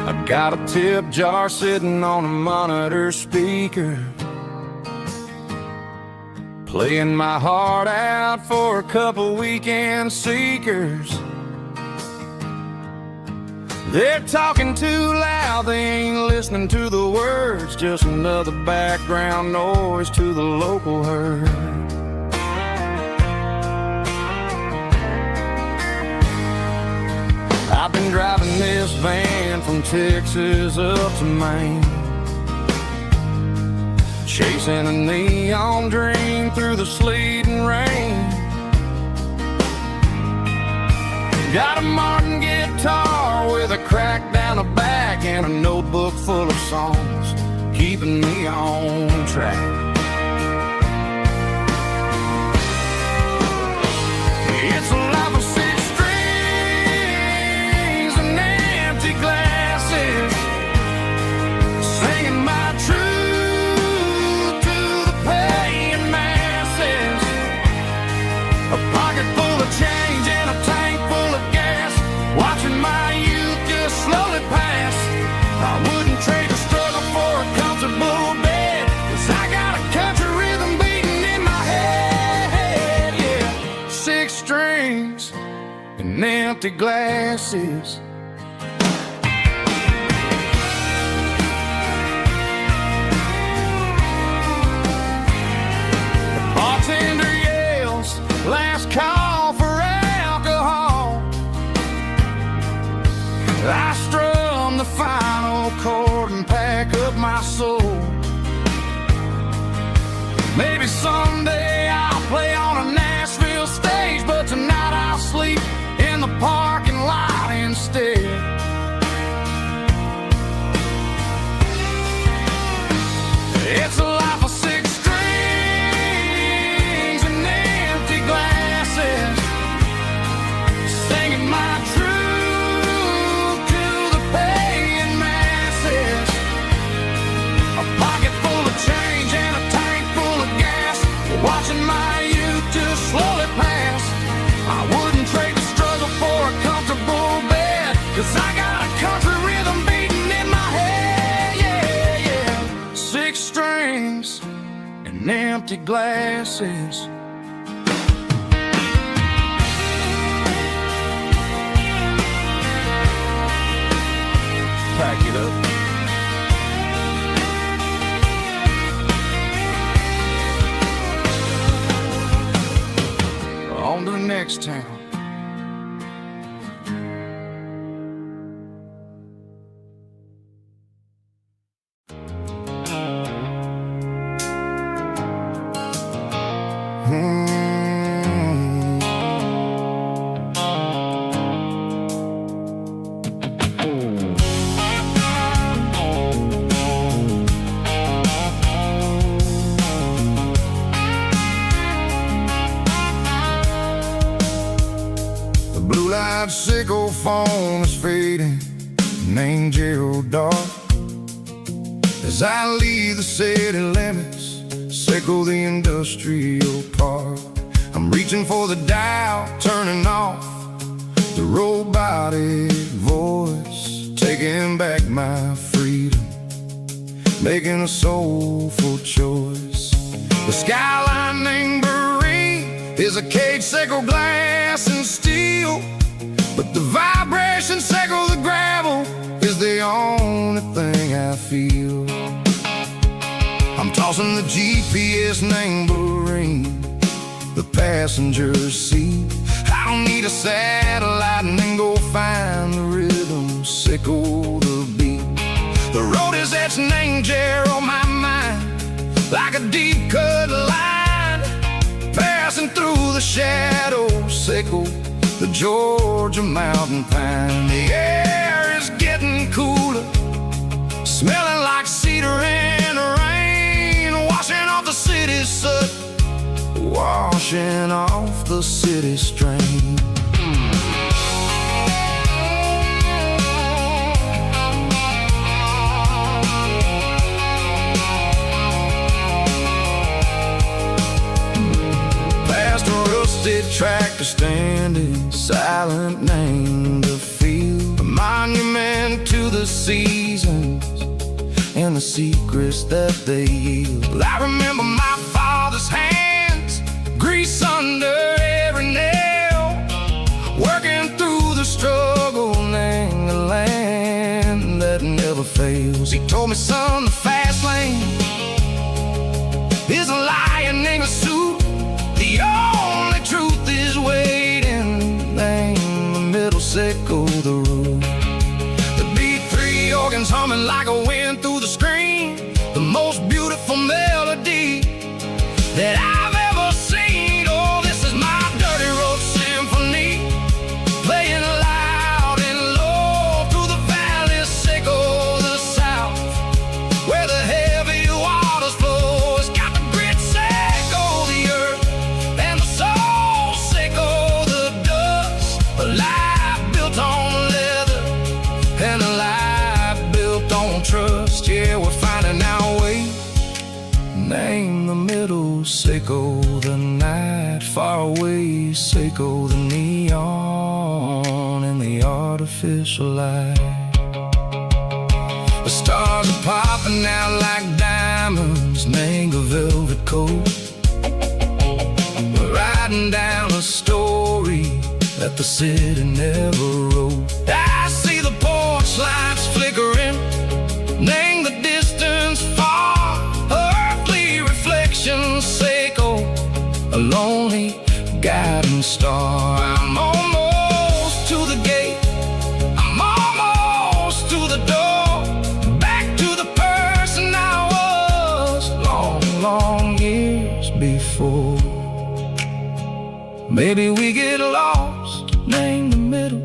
I got a tip jar sitting on a monitor speaker, playing my heart out for a couple weekend seekers. They're talking too loud, they ain't listening to the words, just another background noise to the local herd. I've been driving this van from Texas up to Maine, chasing a neon dream through the sleet and rain. Got a Martin guitar with a crack down the back and a notebook full of songs, keeping me on track. It's a life of six strings and empty glasses, singing my truth to the paying masses. A pocket full of change and a tank full of gas, watching my youth just slowly pass. I wouldn't trade the struggle for a comfortable empty glasses. Bartender yells, last call for alcohol. I strum the final chord and pack up my soul. Maybe someday I'll play on a Nashville stage, but tonight I'll sleep in the parking lot instead. It's a life of six strings and empty glasses, singing my truth to the paying masses. A pocket full of change and a tank full of gas, watching my youth just slowly pass. I wouldn't trade the struggle for a comfortable bed, 'cause I got a country rhythm beating in my head, yeah, yeah. Six strings and empty glasses. Pack it up. On to the next town. Blue-light sickle phone is fading, named Gerald dark. As I leave the city limits, sickle the industrial park. I'm reaching for the dial, turning off the robotic voice, taking back my freedom, making a soulful choice. The skyline named Bryan is a cage, sickle glass and steel, but the vibration sickle the gravel is the only thing I feel. I'm tossing the GPS named Bryan, the passenger seat. I don't need a satellite and then go find the rhythm, sickle the beat. The road is etched named Jer on my mind, like a deep cut line, passing through the shadows, sickle the Georgia mountain pine. The air is getting cooler, smelling like cedar and rain, washing off the city's soot, washing off the city strain. Past a rusted tractor standing silent, named the field, a monument to the seasons and the secrets that they yield. I remember my father's hands, grease under every nail, working through the struggle, named the land that never fails. He told me, son, the fast lane is a lion in a suit. The only truth is waiting, name the middle, sickle the root. The B3 organs humming like a wind through the screen, the most beautiful melody that I've ever seen. Oh, this is my dirty road symphony, playing loud and low through the valleys, sickle the south, where the heavy waters flow. It's got the grit, sickle the earth, and the soul, sickle the dust. A life built on leather and a life built on trust. Yeah, we're finding our way, name the middle, sickle the night, far away, sickle the neon and the artificial light. The stars are popping out like diamonds, mango velvet coat. We're riding down a story that the city never wrote. I see the porch lights flickering, name the distance far, earthly reflections echo, a lonely guiding star. I'm almost to the gate, I'm almost to the door, back to the person I was long, long years before. Maybe we get lost, name the middle,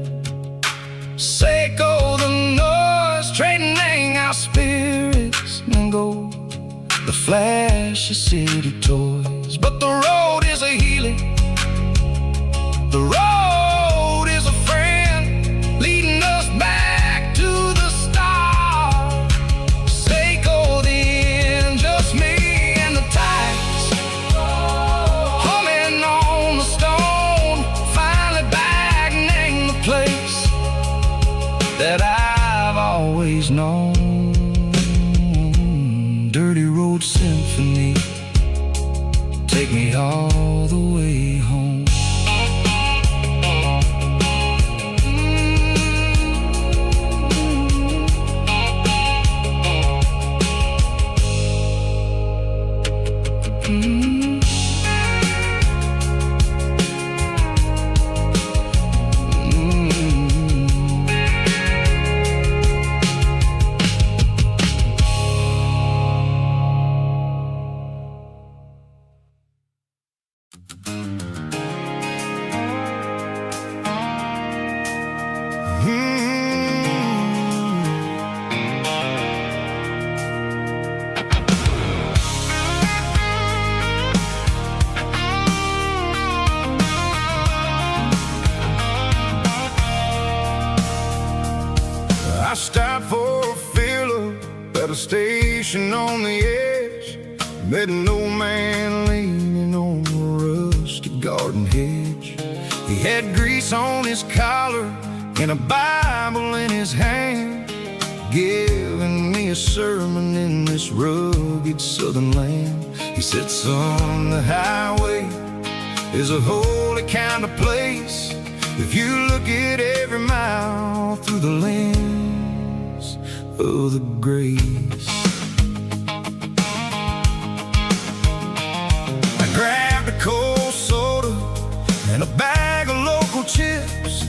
Seiko the noise, trading our spirits and gold, the flash of city toys. But the road is a healing, the road is a friend, leading us back to the start. Seiko the end, just me and the tides, humming on the stone, finally back, name the place that I've always known. Dirty road symphony, take me all the way home. I stopped for a fill-up at a station on the edge, met an old man leaning on a rusted garden hedge. He had grease on his collar and a Bible in his hand, giving me a sermon in this rugged southern land. He said, son, the highway is a holy kind of place if you look at every mile through the lens of the grace. I grabbed a cold soda and a bag of local chips,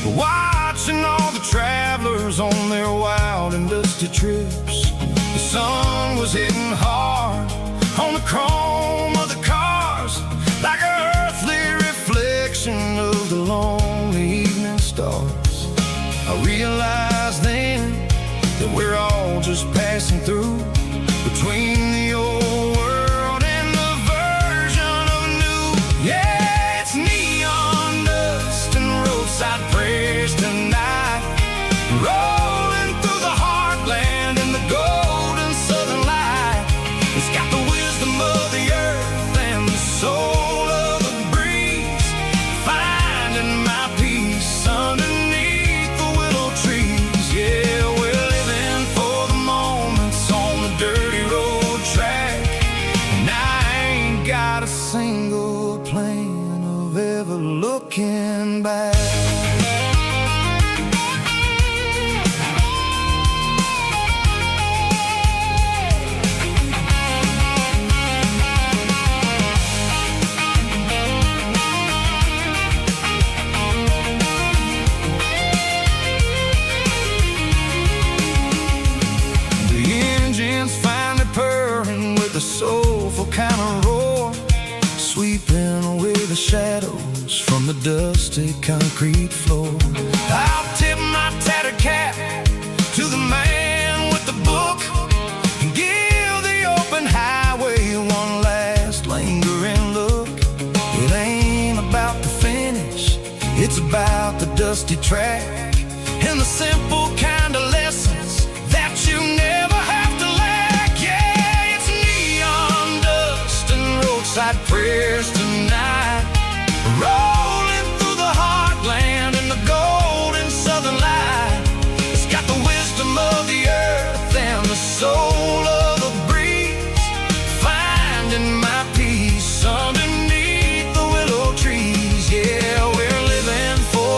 watching all the travelers on their wild and dusty trips. The sun was hitting hard on the chrome of the cars, like an earthly reflection of the lonely evening stars. I realized then that we're all just passing through, between the old world and the version of new. Yeah, it's neon dust and roadside prayers tonight, rolling through the heartland in the golden southern light. It's got the wisdom of the earth and the soul of the breeze, finding my peace underneath the willow trees. Yeah, we're living for the moments on the dirty road track, and I ain't got a single plan of ever looking back. Finally purring with a soulful kind of roar, sweeping away the shadows from the dusty concrete floor. I'll tip my tattered cap to the man with the book and give the open highway one last lingering look. It ain't about the finish, it's about the dusty track and the simple kind of lessons that you never have to lack. Yeah, it's neon dust and roadside prayers tonight, rolling through the heartland in the golden southern light. It's got the wisdom of the earth and the soul of the breeze, finding my peace underneath the willow trees. Yeah, we're living for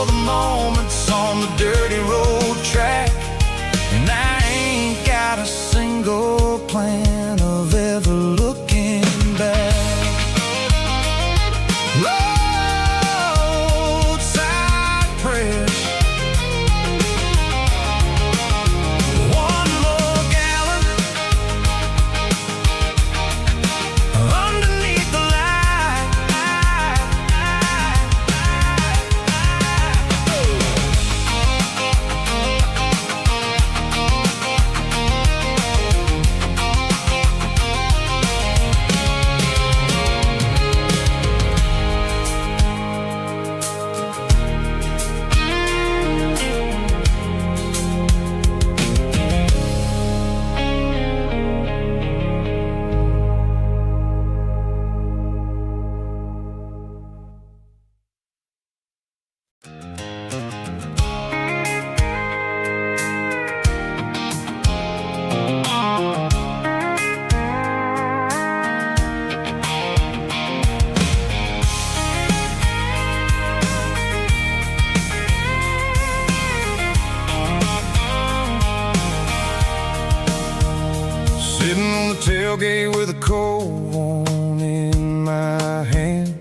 tailgate with a cold one in my hand,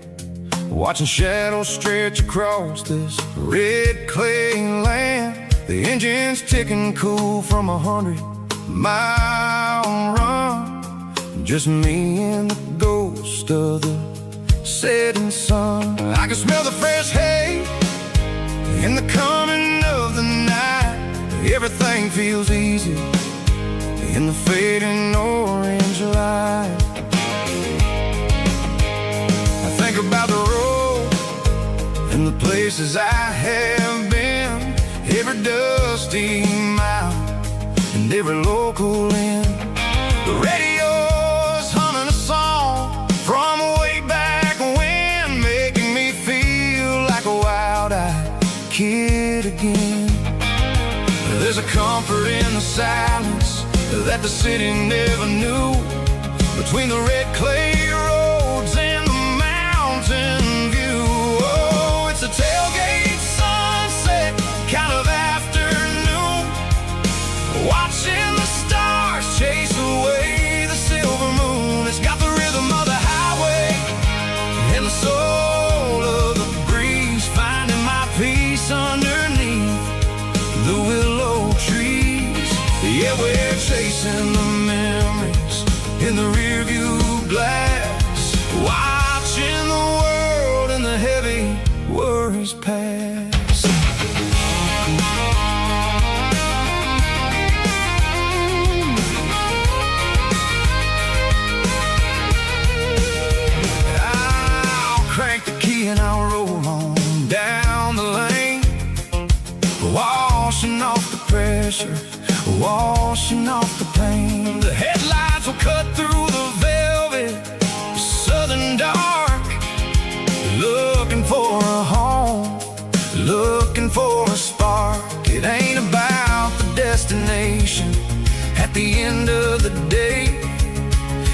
watching shadows stretch across this red clay land. The engine's ticking cool from 100-mile run. Just me and the ghost of the setting sun. I can smell the fresh hay in the coming of the night. Everything feels easy in the fading orange light. I think about the road and the places I have been, every dusty mile and every local inn. The radio's humming a song from way back when, making me feel like a wild-eyed kid again. There's a comfort in the silence that the city never knew, between the red clay roads and the mountain view. Oh, it's a tailgate sunset kind of afternoon, watching the stars chase away the silver moon. It's got the rhythm of the highway and the soul of the breeze, finding my peace underneath the willow trees. Yeah, we're chasing the memories in the rearview glass, watching the world and the heavy worries pass. I'll crank the key and I'll roll on down the lane, washing off the pressure, washing off the pain. The headlights will cut through the velvet southern dark, looking for a home, looking for a spark. It ain't about the destination at the end of the day,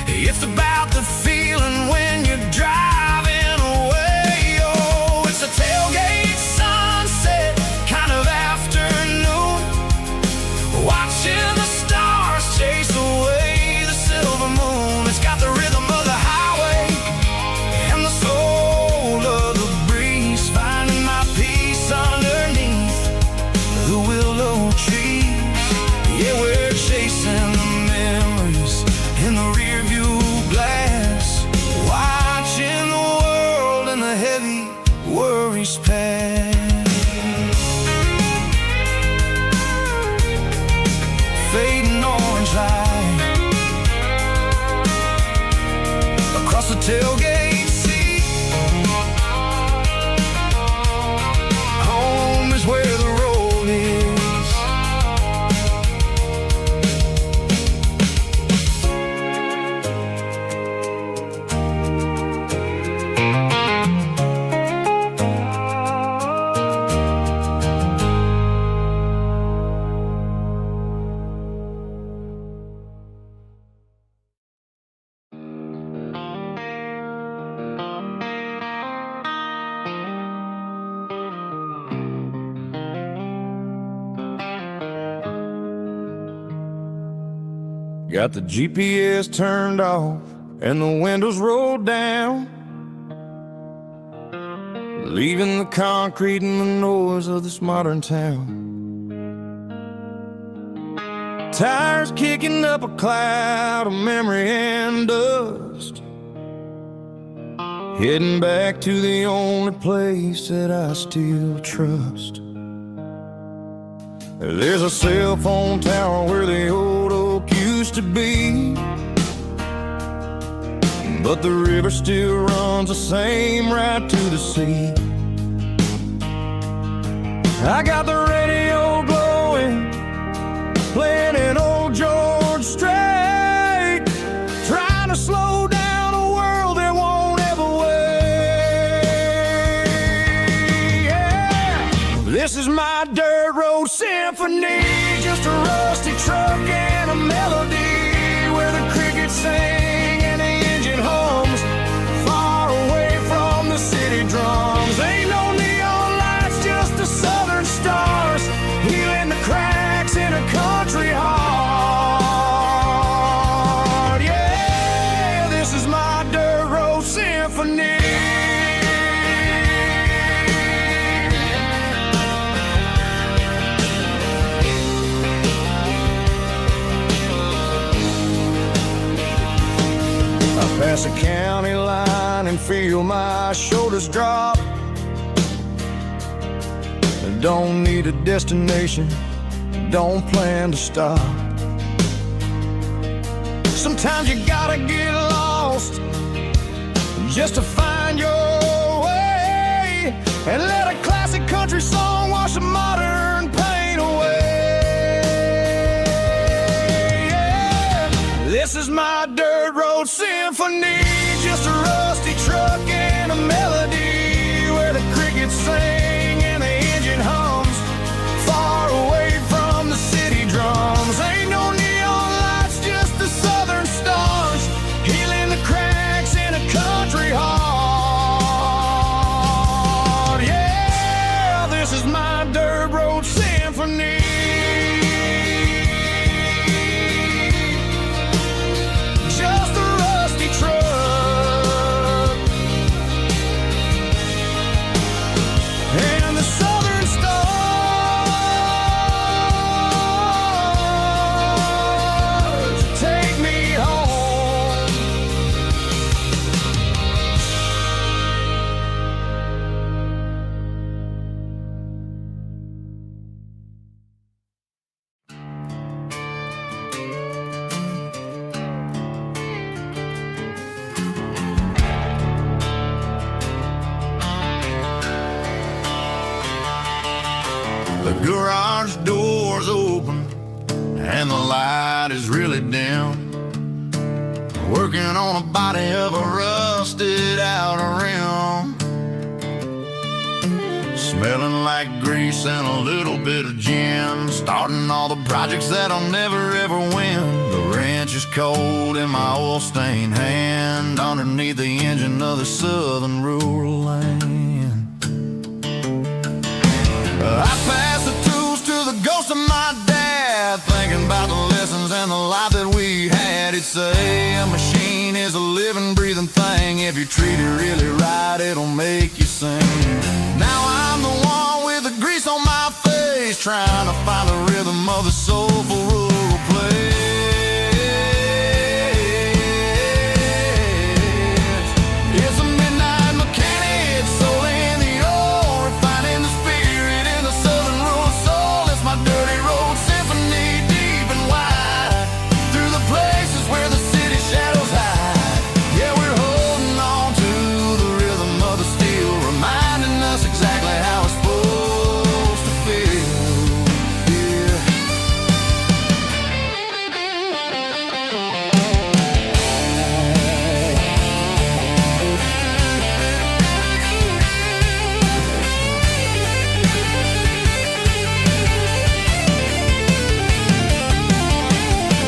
it's about the feeling when you're driving away. Oh, it's a tailgate sunset kind of afternoon, watching the stars chase away the silver moon. It's got the rhythm of the highway and the soul of the breeze, finding my peace underneath the willow trees. Yeah, we're chasing the memories in the rearview glass, watching the world and the heavy worries pass. Fading orange light across the tailgate seat. Home is where the road is. Got the GPS turned off and the windows rolled down, leaving the concrete and the noise of this modern town. Tires kicking up a cloud of memory and dust, heading back to the only place that I still trust. There's a cell phone tower where the old oak used to be, but the river still runs the same right to the sea. I got the radio glowing, playing an old George Strait, trying to slow down a world that won't ever wait. Yeah. This is my dirt road symphony, just a rusty truck and a melody, where the crickets sing and the engine hums, far away from the city drums. Ain't no neon lights, just the southern stars, healing the cracks in a country heart. Yeah. across the county line and feel my shoulders drop. Don't need a destination, don't plan to stop. Sometimes you gotta get lost just to find your way, and let a classic country song wash a modern pain away. Yeah. This is my dirt road symphony, just a rusty truck and a melody where the crickets sing and the engine hums, far away from the city drums. Ain't no neon lights, just the southern stars, healing the cracks in a country heart. Yeah, this is my dirt road symphony. Just a rusty truck and the southern stars take me home. The garage door's open and the light is really dim. Working on a body of a rusted out rim, smelling like grease and a little bit of gin. Starting all the projects that I'll never ever win. The wrench is cold in my oil-stained hand, underneath the engine of the southern rural land. I pass the tools to the ghost of my dad, thinking about the lessons and the life that we had. He'd say a machine is a living, breathing thing. If you treat it really right, it'll make you sing. Now I'm the one with the grease on my face, trying to find the rhythm of the soulful rural place. It's a midnight mechanic, soul in the ore, refining the spirit in the southern rural soul. It's my dirty road symphony, deep and wide, through the places where the city shadows hide. Yeah, we're holding on to the rhythm of the steel, reminding us exactly how it's supposed to feel. Yeah.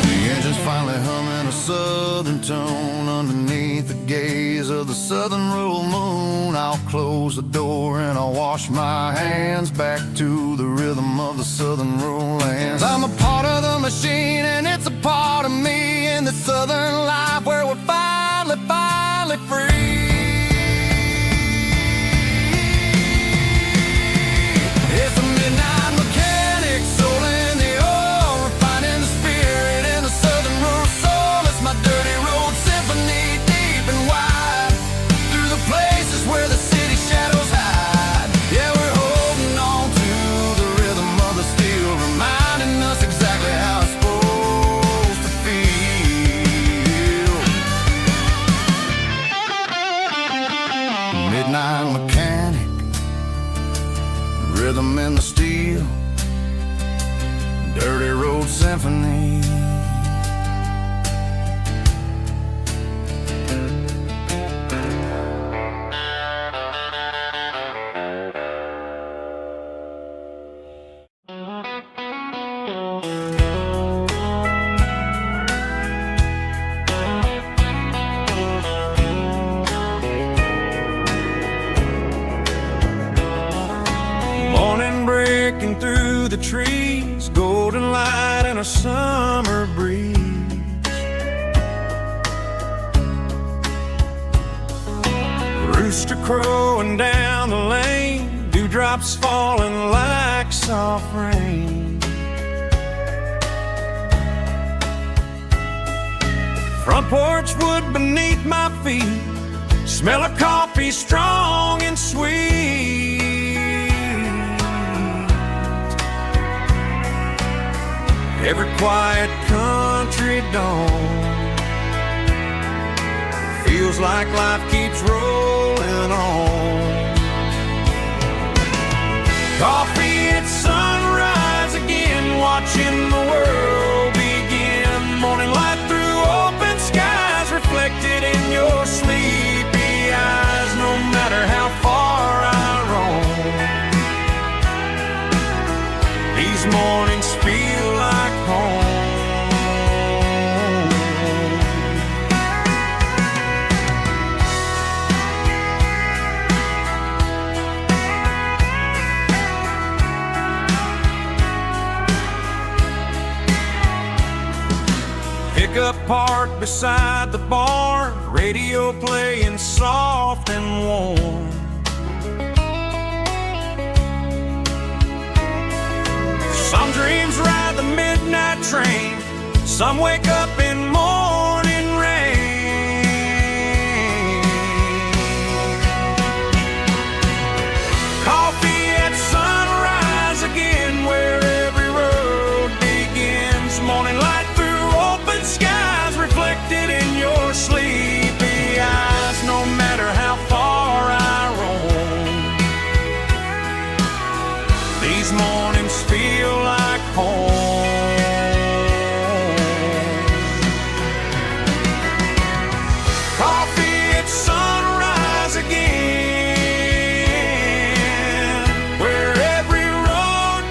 The engine's finally humming a southern tone underneath the gaze of the southern rural moon. I'll close the door and I'll wash my hands, back to the rhythm of the southern rural lands. I'm a part of the machine and it's a part of me, in the southern life where we're finally free. It's a midnight mechanic, soul in the ore, refining the spirit in the southern rural soul. It's my dirty road symphony, deep and wide, through the places where the city shadows hide. Yeah, we're holding on to the rhythm of the steel, reminding us exactly how it's supposed to feel. Midnight mechanic, rhythm in the steel, dirty road symphony. Morning breaking through the trees, golden light and a summer breeze. Rooster crowing down the lane, dewdrops falling like soft rain. Front porch wood beneath my feet, smell of coffee strong and sweet. Every quiet country dawn feels like life keeps rolling on. Coffee at sunrise again, watching the world begin. Morning light through open skies, reflected in your sleepy eyes. No matter how far I roam, these mornings feel like home. Pickup parked beside the barn, radio playing soft and warm. Some dreams ride the midnight train, some wake up in morning rain. Coffee at sunrise again, where every road begins. Morning light through open skies, reflected in your sleepy eyes. No matter how far I roam, these mornings feel like home. Coffee at sunrise again, where every road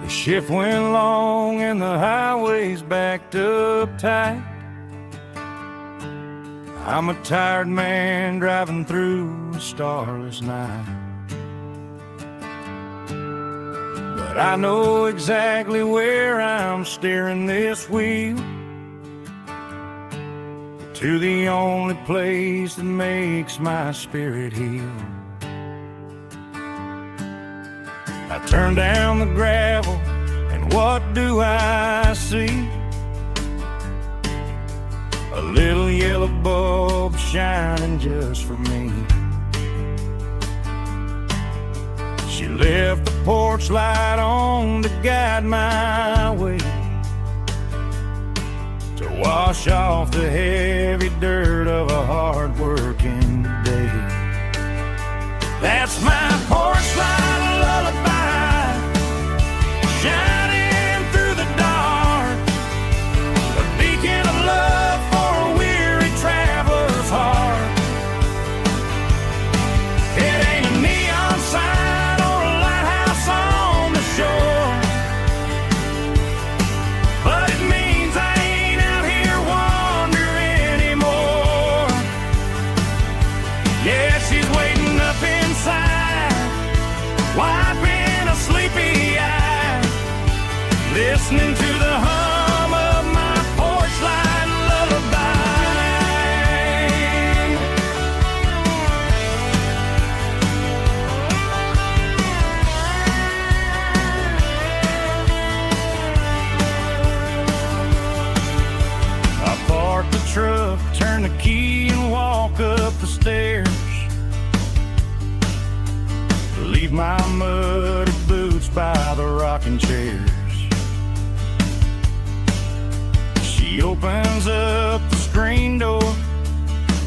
The shift went long and the highway's backed up tight. I'm a tired man driving through a starless night. But I know exactly where I'm steering this wheel, to the only place that makes my spirit heal. I turn down the gravel, and what do I see? A little yellow bulb shining just for me. She left the porch light on to guide my way, to wash off the heavy dirt of a hard-working day. That's my porch light lullaby, shining through the dark, a beacon of love for a weary traveler's heart. It ain't a neon sign or a lighthouse on the shore, but it means I ain't out here wandering anymore. Yeah, she's waiting up inside, wiping a sleepy eye, listening to the hum of my porch light lullaby. I park the truck, turn the key and walk up the stairs, leave my muddy boots by the rocking chairs. She opens up the screen door,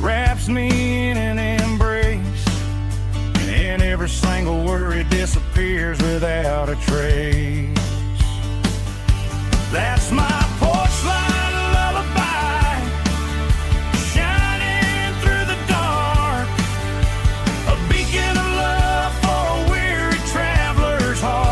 wraps me in an embrace, and every single worry disappears without a trace. That's my porch light lullaby, shining through the dark, a beacon of love for a weary traveler's heart.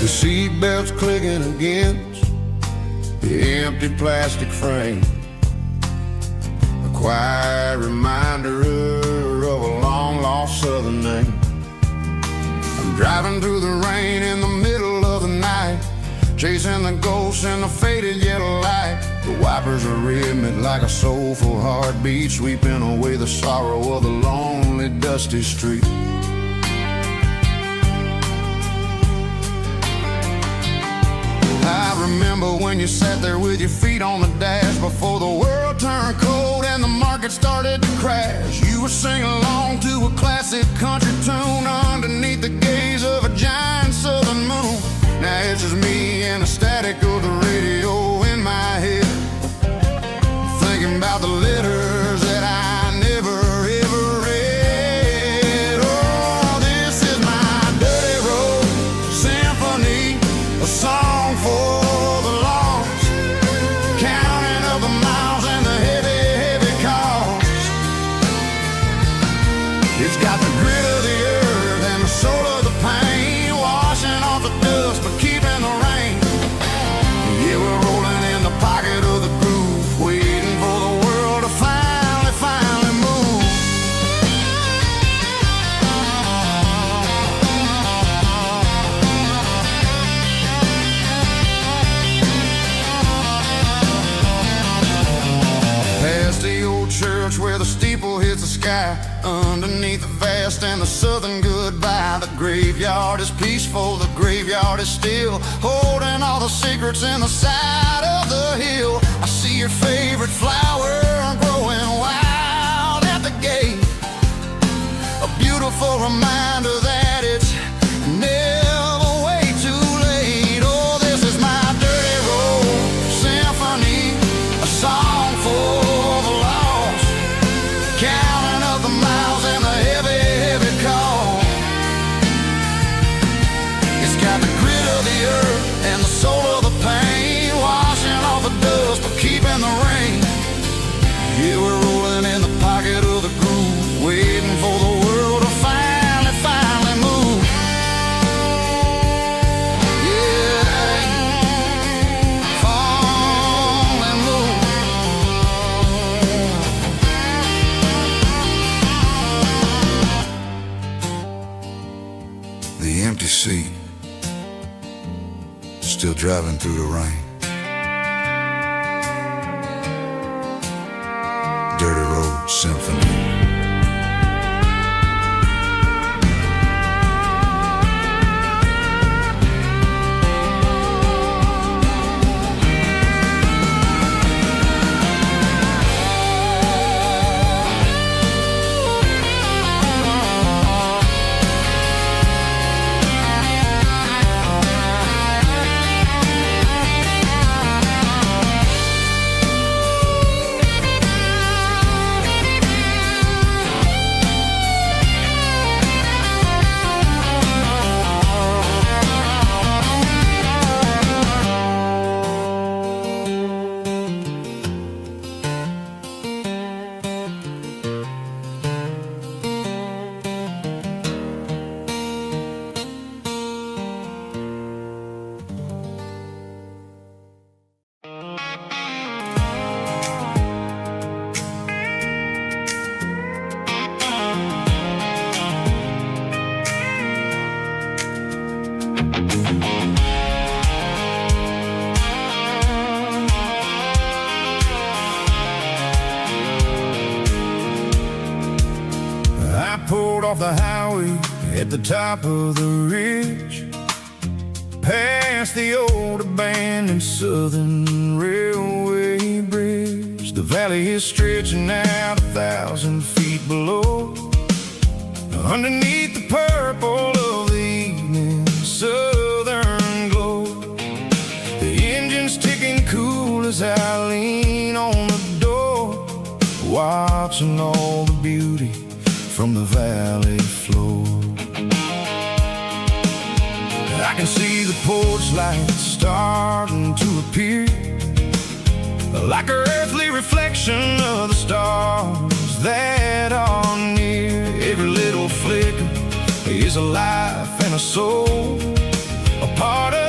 The seatbelts clicking against the empty plastic frame, a quiet reminder of a long-lost southern name. I'm driving through the rain in the middle of the night, chasing the ghosts in the faded yellow light. The wipers are rhythmic like a soulful heartbeat, sweeping away the sorrow of the lonely, dusty street. I remember when you sat there with your feet on the dash, before the world turned cold and the market started to crash. You were singing along to a classic country tune underneath the gaze of a giant southern moon. Now it's just me and the static of the radio in my head, thinking about the letters that I never ever read. Oh, this is my dirty road symphony, a song for the lost, counting up the miles and the heavy, heavy cost. It's got the grit of the earth and the soul of the pain, washing off the dust but keeping the rain. Yeah, we're rolling in the pocket of the groove, waiting for the world to finally move. Past the old church where the steeple hits the sky, underneath the vast and the southern goodbye. The graveyard is peaceful, the graveyard is still, holding all the secrets in the side of the hill. I see your favorite flower growing wild at the gate, a beautiful reminder that it's never way too late. Oh, this is my dirty road symphony, a song for the lost, counting up the miles and the heavy, heavy call. It's got the grit of the earth and the soul of the pain, washing off the dust but keeping the rain. Yeah, we're rolling in the pocket of the groove, waiting for the world to finally move. Yeah, finally move. The empty seat, still driving through the rain. Dirty road symphony. I pulled off the highway at the top of the ridge, past the old abandoned southern railway bridge. The valley is stretching out 1,000 feet below, underneath the purple of the evening southern glow. The engine's ticking cool as I lean on the door, watching all the beauty from the valley floor. I can see the porch lights starting to appear, like an earthly reflection of the stars that are near. Every little flicker is a life and a soul, a part of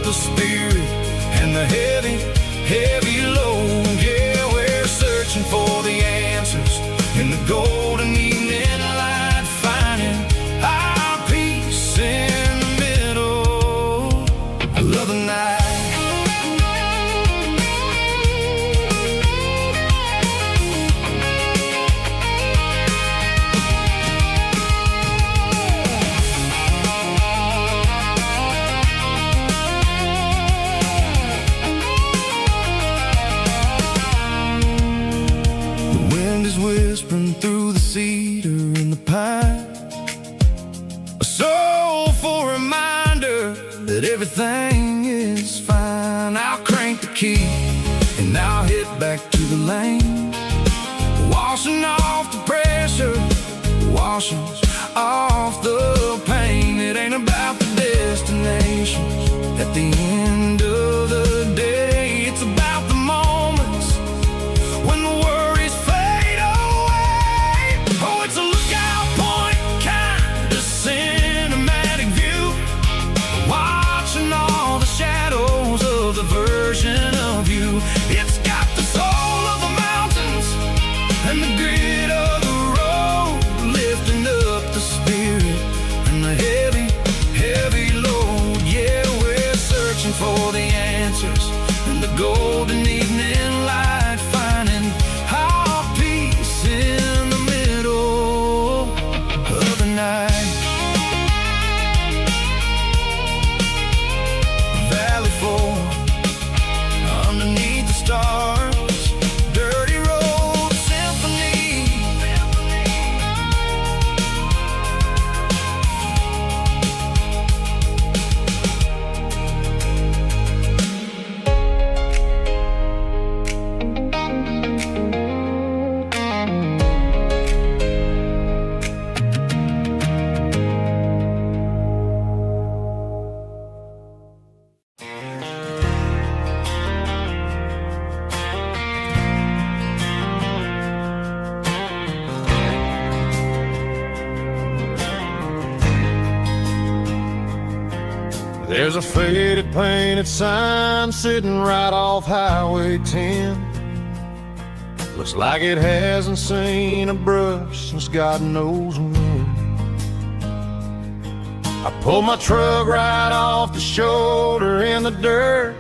the spirit and the heavy, heavy load. Yeah, we're searching for the answers in the golden evening light, finding our peace in the middle of the night. Whispering through the cedar and the pine, a soulful reminder that everything is fine. I'll crank the key and I'll hit back to the lane, washing off the pressure, washing off the pain. It ain't about the destinations at the end of the day. It's about the moments when the worries fade away. Oh, it's a lookout point, kind of cinematic view, watching all the shadows of the version of you. It's got the soul of the mountains and the grit of the road, lifting up the spirit and the heavy, heavy load. Yeah, we're searching for the answers in the golden evening light, finding our peace in the middle of the night. Valley floor underneath the stars, dirty road symphony. There's a faded painted sign sitting right off Highway 10. Looks like it hasn't seen a brush since God knows when. I pulled my truck right off the shoulder in the dirt,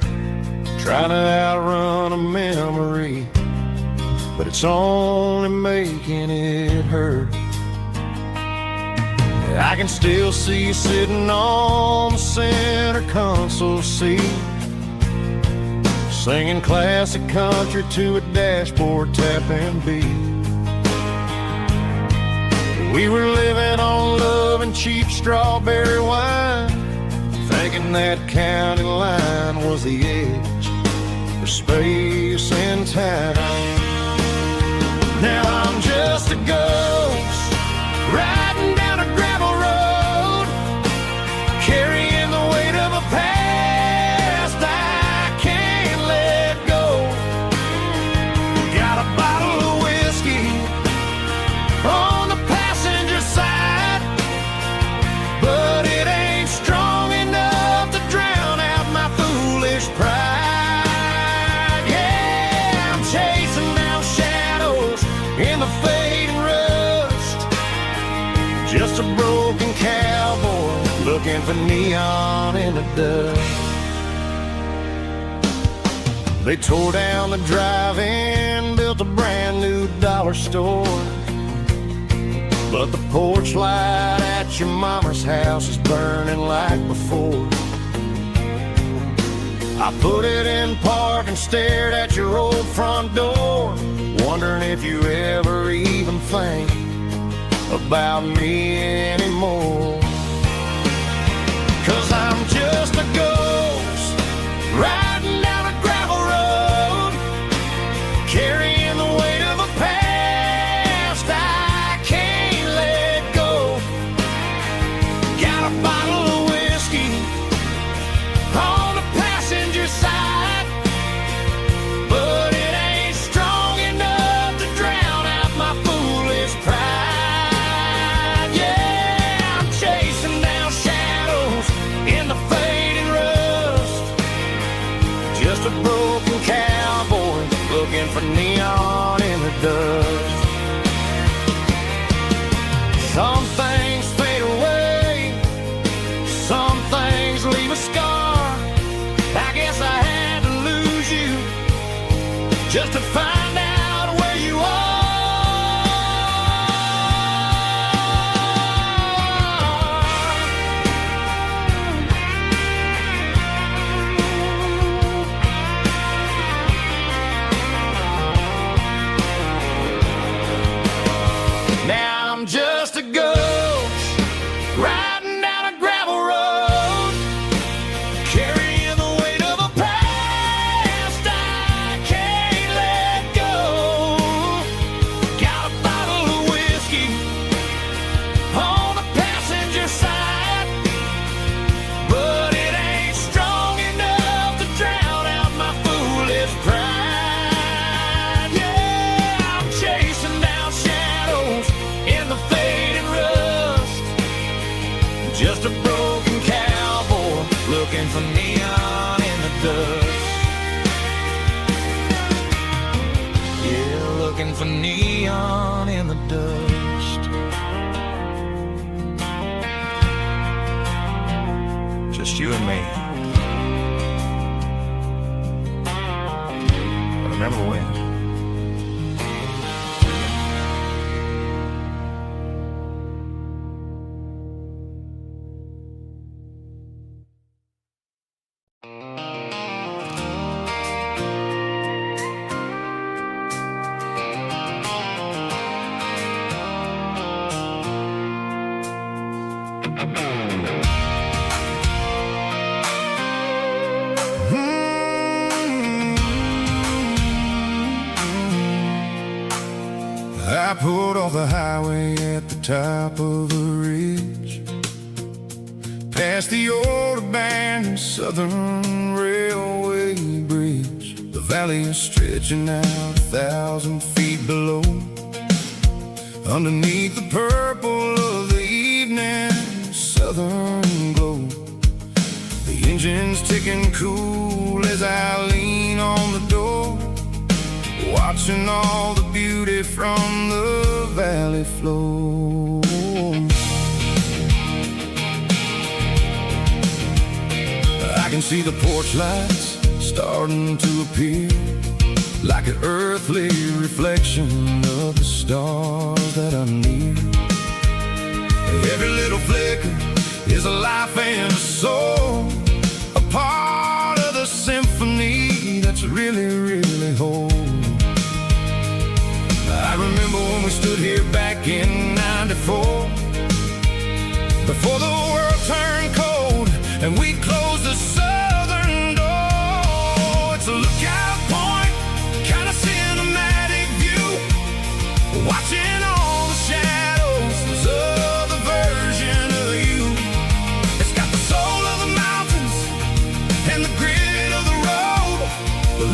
trying to outrun a memory, but it's only making it hurt. I can still see you sitting on the center console seat, singing classic country to a dashboard tapping beat. We were living on love and cheap strawberry wine, thinking that county line was the edge for space and time. Now I'm just a ghost riding down a gravel road, carrying the weight of a past I can't let go. Got a bottle of whiskey on the passenger side, but it ain't strong enough to drown out my foolish pride. Yeah, I'm chasing down shadows in the fading rust, just a broken cowboy looking for neon in the dust. They tore down the drive-in, built a brand new dollar store, but the porch light at your mama's house is burning like before. I put it in park and stared at your old front door, wondering if you ever even think about me anymore. 'Cause I'm just a ghost riding down a gravel road, carrying the weight of a past I can't let go. Got a bottle of whiskey on the passenger side, but it ain't strong enough to drown out my foolish pride. Yeah, I'm chasing just to find out where you are. Now I'm just a ghost riding down a gravel road, carrying the weight of a past I can't let go. Got a bottle of whiskey on the passenger side, but it ain't strong enough to drown out my foolish pride. Yeah, I'm chasing down shadows in the fading rust, just a broken cowboy looking for neon in the dust. Yeah, looking for neon in the dust. Just you and me. But remember when? I pulled off the highway at the top of a ridge, past the old abandoned Southern Railway bridge. The valley is stretching out 1,000 feet below, underneath the purple of the evening southern glow. The engine's ticking cool as I lean on the door, watching all the beauty from the valley flow. I can see the porch lights starting to appear, like an earthly reflection of the stars that are near. Every little flicker is a life and a soul, a part of the symphony that's really, really whole. I remember when we stood here back in '94, before the world turned cold and we closed the southern door. It's a lookout point, kind of cinematic view, watching all the shadows of the version of you. It's got the soul of the mountains and the grit of the road,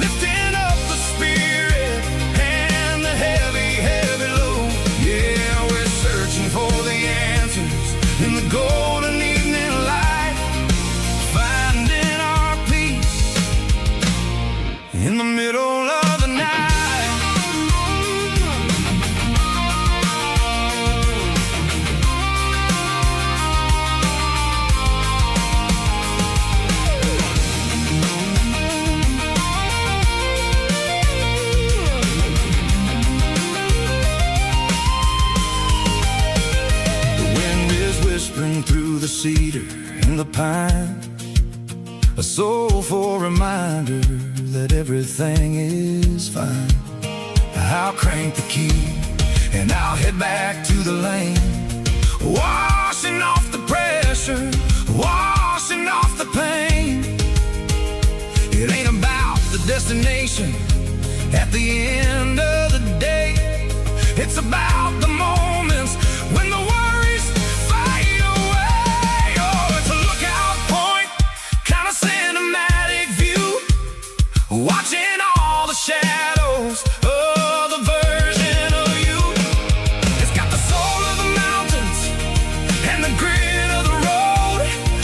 lifting up the spirit and the heavy, heavy load. Yeah, we're searching for the answers in the golden evening light, finding our peace in the middle of the night. Whispering through the cedar and the pine, a soulful reminder that everything is fine. I'll crank the key and I'll head back to the lane, washing off the pressure, washing off the pain. It ain't about the destination at the end of the day, it's about the moments when the worries fade away. Oh, it's a lookout point, kind of cinematic view, watching all the shadows of the version of you. It's got the soul of the mountains and the grit of the road,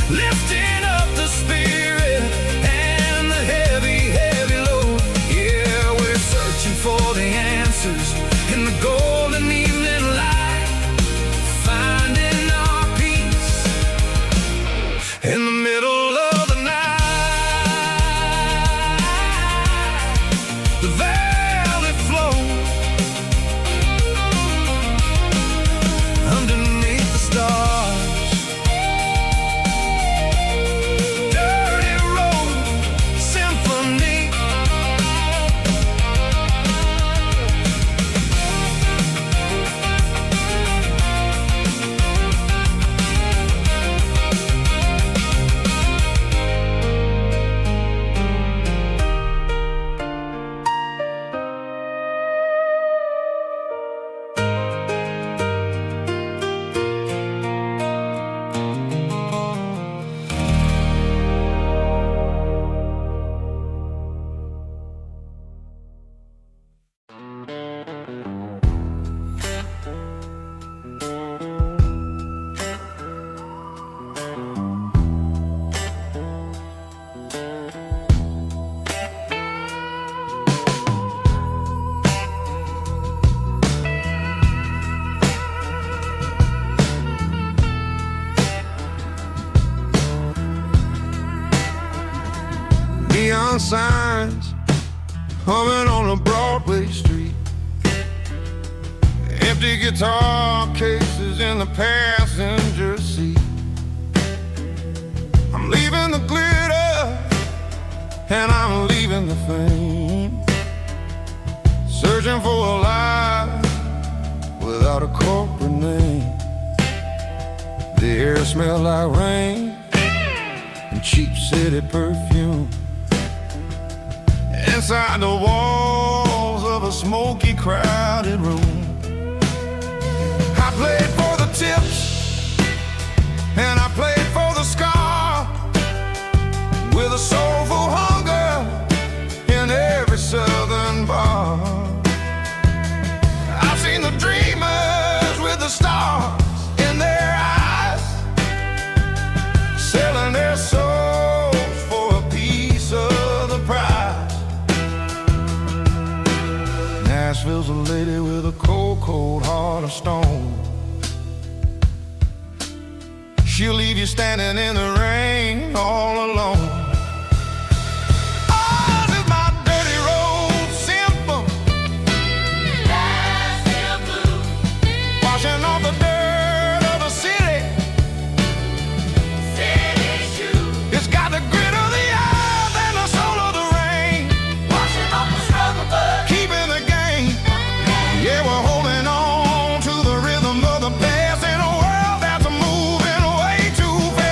lifting up the spirit and the heavy, heavy load. Yeah, we're searching for the answers in the golden evening light. neon signs humming on a Broadway street. Empty guitar cases in the passenger seat. I'm leaving the glitter and I'm leaving the fame, searching for a life without a corporate name. The air smelled like rain and cheap city perfume. Inside the walls of a smoky, crowded room, I played for the tips and I played for the scar, with a soulful hunger in every southern bar. I've seen the dreamers with the stars in their eyes, selling their souls for a piece of the prize. Nashville's a lady with a cold, cold heart of stone. She'll leave you standing in the rain all alone. Ours is my dirty road simple, Nashville blue, washing off the dirt of the city. City shoe. It's got the grit of the earth and the soul of the rain, washing off the struggle but keeping the game. Yeah, we're holding on to the rhythm of the past in a world that's moving way too fast.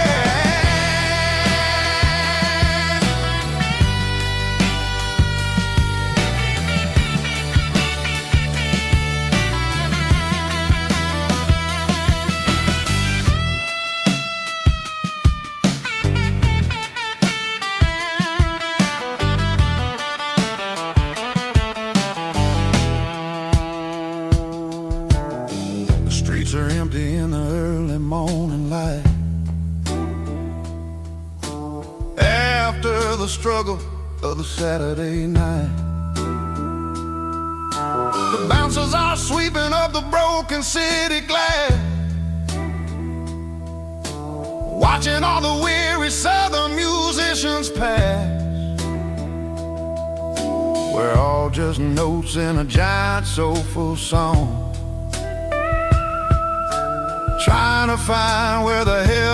The streets are empty in the early morning light, after the struggle of the Saturday night. The bouncers are sweeping up the broken city glass, watching all the weary southern musicians pass. We're all just notes in a giant soulful song, trying to find where the hell